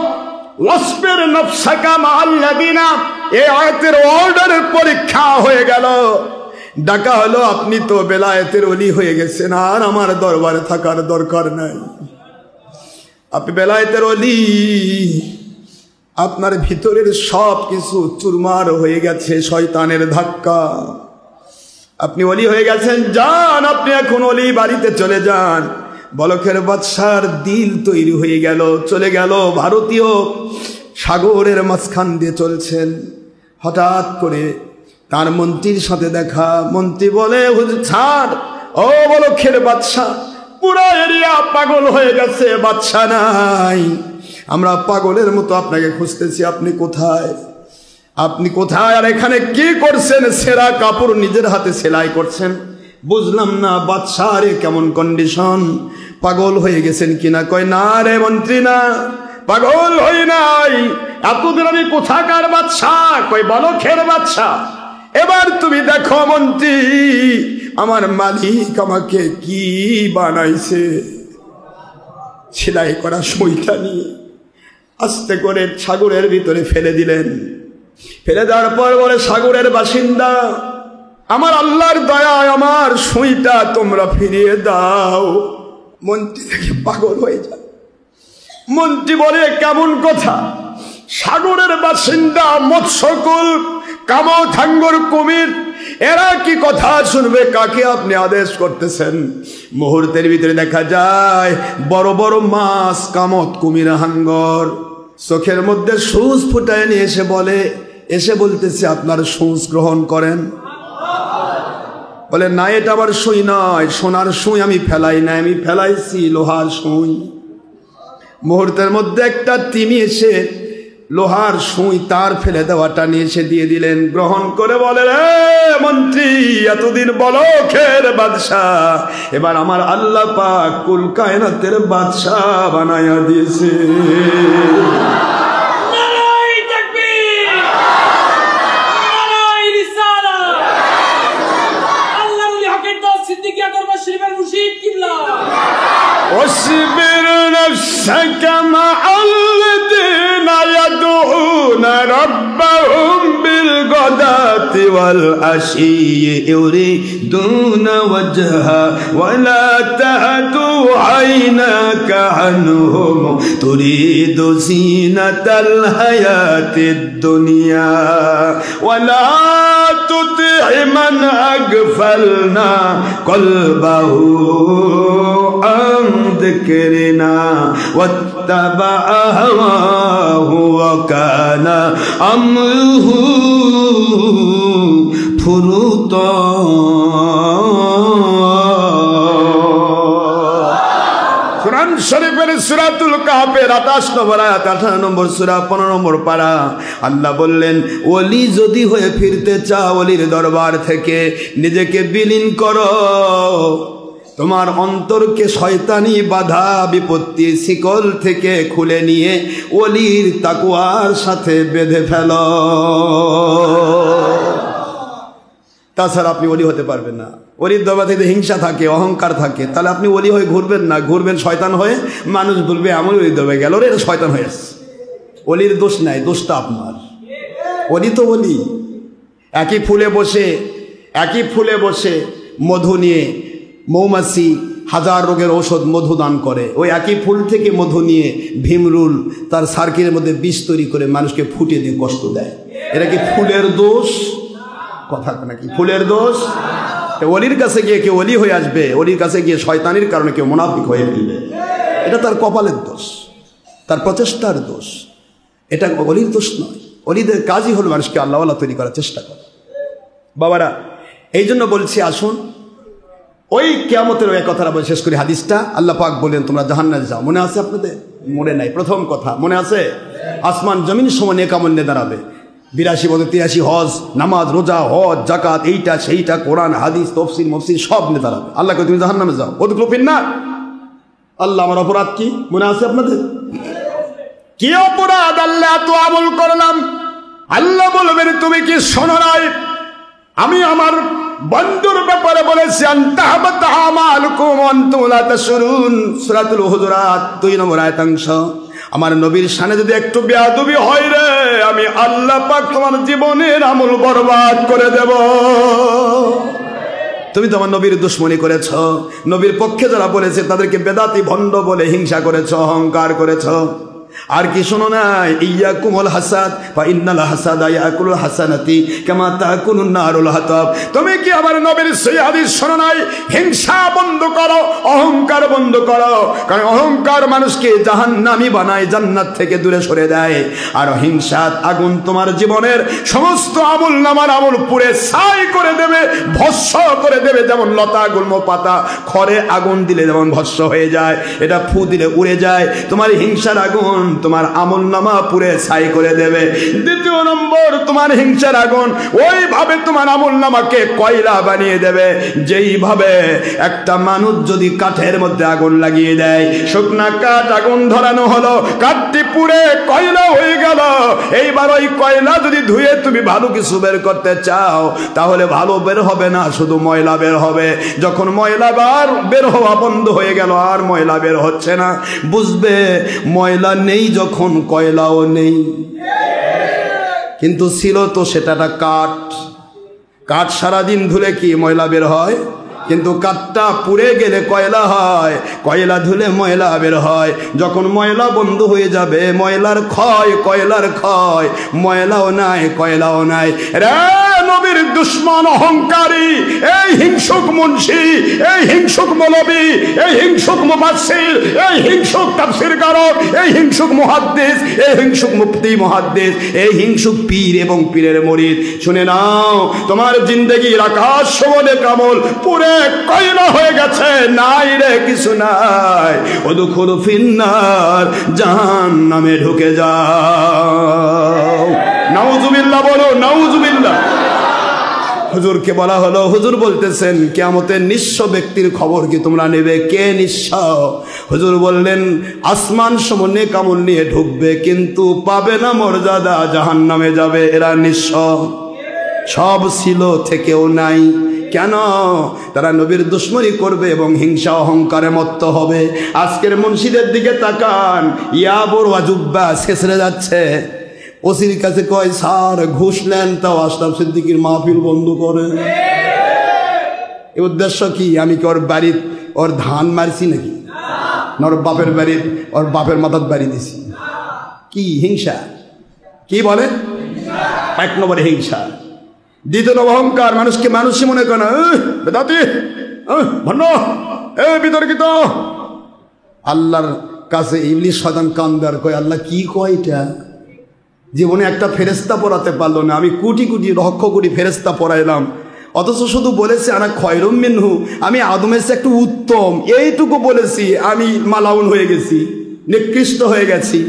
Speaker 2: ওয়াসবির নাফসাকা মাআল্লাযিনা, এই আয়াতের অর্ডারের পরীক্ষা হয়ে গেল। ডাকা হলো আপনি তো বেলায়েতের ওলি হয়ে গেছেন, আর আমার দরবারে থাকার দরকার নাই। আপনি বেলায়েতের ওলি, আপনার ভিতরের সব কিছু চুরমার হয়ে গেছে শয়তানের ধাক্কা, আপনি ওলি হয়ে গেছেন, যান আপনি এখন ওলি, বাড়িতে চলে যান। বলখের বাদশার দিল তৈরি হয়ে গেল, চলে গেল ভারতীয় সাগরের মাঝখান দিয়ে চলছেন। হঠাৎ করে তার মন্ত্রীর সাথে দেখা। মন্ত্রী বলে, হুজুর ছাড়, ও বলখের বাদশা, পুরো এরিয়া পাগল হয়ে গেছে, বাদশা নাই, আমরা পাগলের মতো আপনাকে খুঁজতেছি, আপনি কোথায়? আপনি কোথায়? আর এখানে কি করছেন? সেরা কাপড় নিজের হাতে সেলাই করছেন। বুঝলাম না বাদশাহ কেমন কন্ডিশন, পাগল হয়ে গেছেন কিনা? কয় না রে মন্ত্রী, না পাগল হই নাই, এতদিন আমি কোথাকার বাদশাহ? কয় বলখের বাদশাহ। এবার তুমি দেখো মন্ত্রী, আমার মালিক আমাকে কি বানাইছে। সেলাই করা সইটা নিয়ে আস্তে করে সাগরের ভিতরে ফেলে দিলেন। ফেলে দেওয়ার পর বলে, সাগরের বাসিন্দা, আমার আল্লাহর দয়ায় আমার সুইটা তোমরা ফিরিয়ে দাও। মন্ত্রী দেখে পাগল হয়ে যায়। মন্ত্রী বলে, কেমন কথা? সাগরের বাসিন্দা, মৎস্যকুল, কামথাঙ্গর কুমির, এরা কি কথা শুনবে? কাকে আপনি আদেশ করতেছেন? মুহূর্তের ভিতরে দেখা যায় বড় বড় মাছ, কামত, কুমির, হাঙ্গর চোখের মধ্যে সুচ ফুটায় নিয়ে এসে বলতেছে, আপনার সুচ গ্রহণ করেন। বলে, না এটা আবার সুই নয়, সোনার সুই আমি ফেলাই নাই, আমি ফেলাইছি লোহার সুই। মুহূর্তের মধ্যে একটা তিমি এসে লোহার সুই তার ফেলে দেওয়াটা নিয়ে এসে দিয়ে দিলেন। গ্রহণ করে বলে, রে মন্ত্রী, এতদিন বলখের বাদশাহ, এবার আমার আল্লাহ পাক কুল কায়নাতের বাদশাহ বানায়া দিয়েছে। واصبر نفسك مع الذين يدعون ربهم بالغداة والعشي يريدون وجهه ولا تعد عيناك عنهم تريد زينة الحياة الدنيا ولا تطع من أغفلنا قلبه عن ذكرنا واتبع هواه وكان أمره فرطا। কুরআন শরীফের সূরাতুল কাহফের 28 নম্বর আয়াত, 18 নম্বর সূরা, 15 নম্বর পারা। আল্লাহ বললেন, ওলি যদি হয়ে ফিরতে চাও, ওলির দরবার থেকে নিজেকে বিলীন করো। তোমার অন্তরকে শয়তানি বাধা বিপত্তি শিকল থেকে খুলে নিয়ে ওলির তাকওয়ার সাথে বেঁধে ফেলো। তাছাড়া আপনি ওলি হতে পারবেন না। ওলির দরবার থেকে হিংসা থাকে, অহংকার থাকে, তাহলে আপনি ওলি হয়ে ঘুরবেন না, ঘুরবেন শয়তান হয়ে। মানুষ বলবে এমন ওলির দরবারে গেল রে, শয়তান হয়ে আসছে। ওলির দোষ নাই, দোষটা আপনার। ওলি তো ওলি। একই ফুলে বসে মধু নিয়ে মৌমাছি হাজার রোগের ঔষধ মধু দান করে। ওই একই ফুল থেকে মধু নিয়ে ভীমরুল তার সার্কিলের মধ্যে বিষ তৈরি করে মানুষকে ফুটিয়ে দিয়ে কষ্ট দেয়। এটা কি ফুলের দোষ? কথা নাকি ফুলের দোষ? ওলির কাছে গিয়ে কেউ ওলি হয়ে আসবে, ওলির কাছে গিয়ে শয়তানির কারণে কেউ মুনাফিক হয়ে ফেলবে, এটা তার কপালের দোষ, তার প্রচেষ্টার দোষ। এটা ওলির দোষ নয়। ওলিদের কাজই হলো মানুষকে আল্লাহওয়ালা তৈরি করার চেষ্টা করে। বাবারা, এই জন্য বলছি আসুন ওই কিয়ামতের ওই কথাটা বলে শেষ করি। হাদিসটা আল্লাহ পাক বলেন তোমরা জাহান্নামে যাও। মনে আছে আপনাদের? মনে নাই। প্রথম কথা মনে আছে? আসমান জমিন সমান নেক আমল নিয়ে দাঁড়াবে। 82 বছর 83 হজ, নামাজ, রোজা, হজ, জাকাত, এইটা সেইটা, কোরআন, হাদিস, তফসির, মফসির সব নিয়ে দাঁড়াবে। আল্লাহকে তুমি জাহান্নামে যাও, ওদখুলু ফিন্নার। আল্লাহ আমার অপরাধ কি মনে আছে আপনাদের? কি অপরাধ আল্লাহ এত আমল করলাম? আল্লাহ বলবেন তুমি কি শোনো নাই? আমি আমার বন্ধুর ব্যাপারে বলেছি আনতাহাবাতা আমালুকুম আনতুম লা তাশউরুন, সূরাতুল হুজুরাত 2 নম্বর আয়াতাংশ। আমার নবীর শানে যদি একটু বেয়াদবি হয় রে, আমি আল্লাহ পাক তোমার জীবনের আমল বরবাদ করে দেব। তুমি তো আমার নবীর দুশ্মনী করেছ, নবীর পক্ষে যারা বলেছে তাদেরকে বেদাতি ভণ্ড বলে হিংসা করেছ, অহংকার করেছ। আর কি শোনো না? ইয়াকুমুল হাসাদ ফা ইন্নাল হাসাদা ইয়াকুলুল হাসানাতি কামা তাকুলুন নারুল হাতাব। তুমি কি আমার নবীর সেই হাদিস শোনো নাই? হিংসা বন্ধ করো, অহংকার বন্ধ করো, কারণ অহংকার মানুষকে জাহান্নামী বানায়, জান্নাত থেকে দূরে সরে দেয়। আর হিংসার আগুন তোমার জীবনের সমস্ত আমল নামার আমল পুড়ে ছাই করে দেবে, ভস্ম করে দেবে। যেমন লতা গুল্ম পাতা খড়ে আগুন দিলে যেমন ভস্ম হয়ে যায়, এটা ফু দিলে উড়ে যায়। তোমার হিংসার আগুন তোমার আমল নামা পুরে ছাই করে দেবে। দ্বিতীয় নম্বর, তোমার হিংসার আগুন ওইভাবে তোমার আমল নামাকে কয়লা বানিয়ে দেবে, যেইভাবে একটা মানুষ যদি কাঠের মধ্যে আগুন লাগিয়ে দেয়, শুকনা কাঠ আগুন ধরানো হলো, কাঠটি পুড়ে কয়লা হয়ে গেল। এইবার ওই কয়লা যদি ধুয়ে তুমি ভালো কিছু বের করতে চাও, তাহলে ভালো বের হবে না, শুধু ময়লা বের হবে। যখন ময়লা বের হওয়া বন্ধ হয়ে গেল, আর ময়লা বের হচ্ছে না, বুঝবে ময়লা নেই যখন কয়লাও নেই। কিন্তু ছিল তো সেটা কাঠ সারাদিন ধুলে কি ময়লা বের হয়? কিন্তু কাঠটা পুড়ে গেলে কয়লা হয়, কয়লা ধুলে ময়লা বের হয়। যখন ময়লা বন্ধ হয়ে যাবে, ময়লার ক্ষয়, কয়লার ক্ষয়, ময়লাও নাই, কয়লাও নাই। রে নবীর দুশ্মন অহংকারী, এই হিংসুক মুন্সি, এই হিংসুক মৌলবী, এই হিংসুক মুফাসসির, এই হিংসুক তাফসীরকারক, এই হিংসুক মুহাদ্দিস, এই হিংসুক মুফতি মুহাদ্দিস, এই হিংসুক পীর এবং পীরের মুরিদ, শুনে নাও, তোমার জিন্দেগির আকাশ সমানে কামল পুরে কয়লা হয়ে গেছে, নাই রে কিছু নাই। ওদখুলু ফিন্নার, জাহান্নামে ঢুকে যাও। নাউযুবিল্লাহ বলো, নাউযুবিল্লাহ। হুজুরকে বলা হলো, হুজুর বলতেছেন কিয়ামতের নিঃস্ব ব্যক্তির খবর কি তোমরা নেবে? কে নিঃস্ব? হুজুর বললেন আসমান সমানে কামল নিয়ে ঢুকবে, কিন্তু পাবে না মর্যাদা, জাহান্নামে যাবে। এরা নিঃস্ব, সব ছিল থেকেও নাই। কেন? তারা নবীর দুশ্মনী করবে এবং হিংসা অহংকারে মত্ত হবে। আজকের মুন্সিদের দিকে তাকান, ইয়াবর ওয়াজুব্বা শেষরে যাচ্ছে, ওসির কাছে কয় স্যার ঘুষ নেন, তাও আশরাফ সিদ্দিকীর মাহফিল বন্ধ করেন। এই উদ্দেশ্য কি? আমি কি ওর বাড়ির ওর ধান মারছি নাকি? না ওর বাপের বাড়ির ওর বাপের মাথার বাড়ি দিছি? কি হিংসা? কি বলে? 1 নম্বরে হিংসা। দ্বিতীয় অহংকার, মানুষকে মানুষই মনে করে না, বেদাতি, ভণ্ড, বিতর্কিত। আল্লাহর কাছে ইবলিস শয়তান কান্দার কয়, আল্লাহ কি কয় এটা? জীবনে একটা ফেরেস্তা পড়াতে পারলো না, আমি কোটি কোটি লক্ষ কোটি ফেরেস্তা পড়াইলাম, অথচ শুধু বলেছে আনা খয়রুম মিনহু, আমি আদমের চেয়ে একটু উত্তম, এইটুকু বলেছি, আমি মালাউন হয়ে গেছি, নিকৃষ্ট হয়ে গেছি,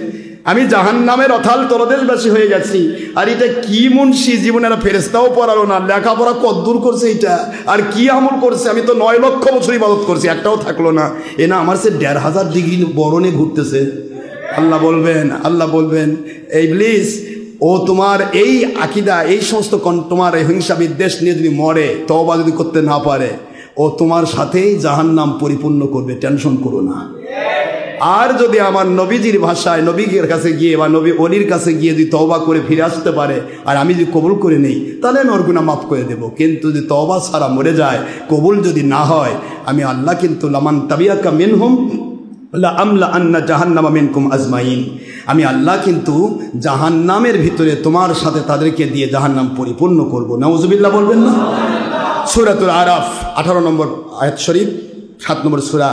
Speaker 2: আমি জাহান্নামের অথাল তলদেশবাসী হয়ে গেছি। আর এটা কি মুন্সি, জীবনে একটা ফেরেস্তাও পড়ালো না, লেখাপড়া কদ্দূর করছে এটা, আর কি আমল করছে? আমি তো 9 লক্ষ বছর ইবাদত করছি, একটাও থাকলো না। এ না আমার সে 1500 ডিগ্রি বরণে ঘুরতেছে। আল্লাহ বলবেন এই ইবলিস, ও তোমার এই আকিদা, এই সমস্ত তোমার এই হিংসা বিদ্বেষ নিয়ে যদি মরে, তওবা যদি করতে না পারে, ও তোমার সাথেই জাহান্নাম পরিপূর্ণ করবে, টেনশন করো না। আর যদি আমার নবীজির ভাষায় নবীর কাছে গিয়ে বা নবী অলির কাছে গিয়ে যদি তওবা করে ফিরে আসতে পারে আর আমি যদি কবুল করে নেই, তাহলে আমি ওর গুনাহ মাফ করে দেব। কিন্তু যদি তওবা ছাড়া মরে যায়, কবুল যদি না হয়, আমি আল্লাহ কিন্তু লামান তাবিয়াকা মিনহুম লা আমলা আন্না জাহান্নামা মিনকুম আজমাইন, আমি আল্লাহ কিন্তু জাহান্নামের ভিতরে তোমার সাথে তাদেরকে দিয়ে জাহান্নাম পরিপূর্ণ করব। নাউজুবিল্লাহ বলবেন না? সূরাতুল আরাফ 18 নম্বর আয়াত শরীফ, 7 নম্বর সূরা,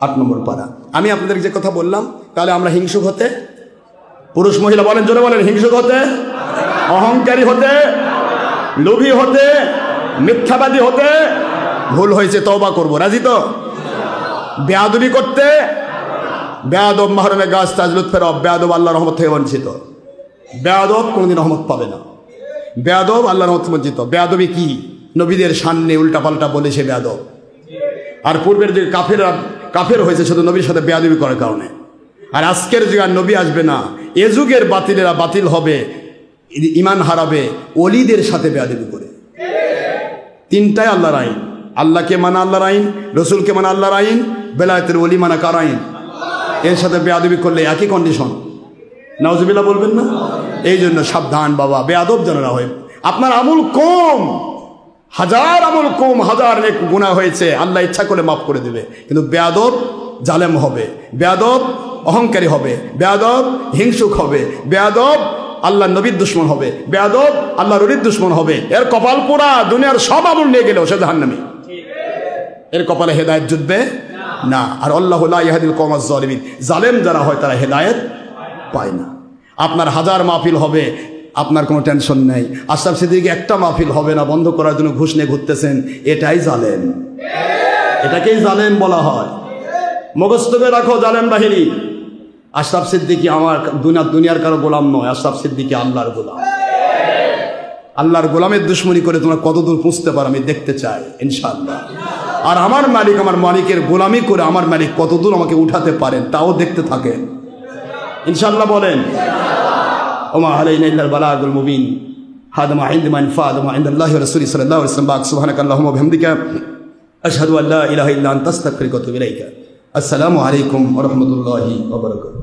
Speaker 2: 8 নম্বর পারা। আমি আপনাদের যে কথা বললাম, তাহলে আমরা হিংসুক হতে, পুরুষ মহিলা বলেন, জোরে বলেন, হিংসুক হতে, অহংকারী হতে, লোভী হতে, মিথ্যাবাদী হতে, ভুল হয়েছে তওবা করব, রাজি তো? বেয়াদবি করতে, বেয়াদব মাহরমে গাছ তাজলুত ফেরব, বেয়াদব আল্লাহ রহমত থেকে বঞ্চিত, বেয়াদব কোনোদিন রহমত পাবে না, বেয়াদব আল্লাহ রহমত বঞ্চিত। বেয়াদবি কি? নবীদের সামনে উল্টাপাল্টা বলে সে বেয়াদব। আর পূর্বের যে কাফের হয়েছে শুধু নবীর সাথে বেয়াদবি করার কারণে। আর আজকের যুগে আর নবী আসবে না, এ যুগের বাতিলেরা বাতিল হবে, ইমান হারাবে ওলিদের সাথে বেয়াদবি করে। তিনটাই আল্লাহর আইন, আল্লাহকে মানা আল্লাহর আইন, রসুলকে মানা আল্লাহর আইন, বেলায়েতের ওলি মানা কার আইন? এর সাথে বেয়াদবি করলে একই কন্ডিশন। নাউজুবিল্লাহ বলবেন না? এই জন্য সাবধান বাবা, বেয়াদব জানারা হয়। আপনার আমল কম, হাজার আমল কম, হাজার নেক গুনাহ হয়েছে, আল্লাহ ইচ্ছা করে মাফ করে দেবে। কিন্তু বেয়াদব জালেম হবে, বেয়াদব অহংকারী হবে, বেয়াদব হিংসুক হবে, বেয়াদব আল্লাহ নবীর দুশ্মন হবে, বেয়াদব আল্লাহর ওলির দুশ্মন হবে। এর কপাল পোড়া, দুনিয়ার সব আমল নিয়ে গেলেও সে জাহান্নামী। এর কপালে হেদায়েত জুটবে না। আর আল্লাহু লা ইয়াহদিল কওমাজ জালিমিন, জালেম যারা হয় তারা হেদায়েত পায় না। আপনার হাজার মাহফিল হবে, আপনার কোনো টেনশন নেই। আশরাফ সিদ্দিকী একটা মাহফিল হবে না, বন্ধ করার জন্য ঘুষ নিয়ে ঘুরতেছেন, এটাই জালেম, এটাকেই জালেম বলা হয়। মুখস্থ করে রাখো, জালেম বাহিনী। আশরাফ সিদ্দিকী আমার দুনিয়ার কারো গোলাম নয়, আশরাফ সিদ্দিকী আল্লাহর গোলাম। আল্লাহর গোলামের দুশ্মনী করে তোমরা কতদূর পৌঁছতে পারো আমি দেখতে চাই, ইনশাআল্লাহ। আর আমার মালিকের গোলামি করে আমার মালিক কতদূর আমাকে উঠাতে পারেন তাও দেখতে থাকেন, ইনশাআল্লাহ বলেন। ওমা আলাইনা ইল্লাল বালাগুল মুবিন। হাদা মা ইনদা মান ফাদ মা ইনদাল্লাহি ওয়া রাসূলিহি সাল্লাল্লাহু আলাইহি ওয়াসাল্লাম। সুবহানাকাল্লাহুম্মা ওয়া বিহামদিকা আশহাদু আল্লা ইলাহা ইল্লা আনতা আস্তাগফিরুকা ওয়া আতুবু ইলাইকা। আসসালামু আলাইকুম ওয়া রাহমাতুল্লাহি ওয়া বারাকাতুহু।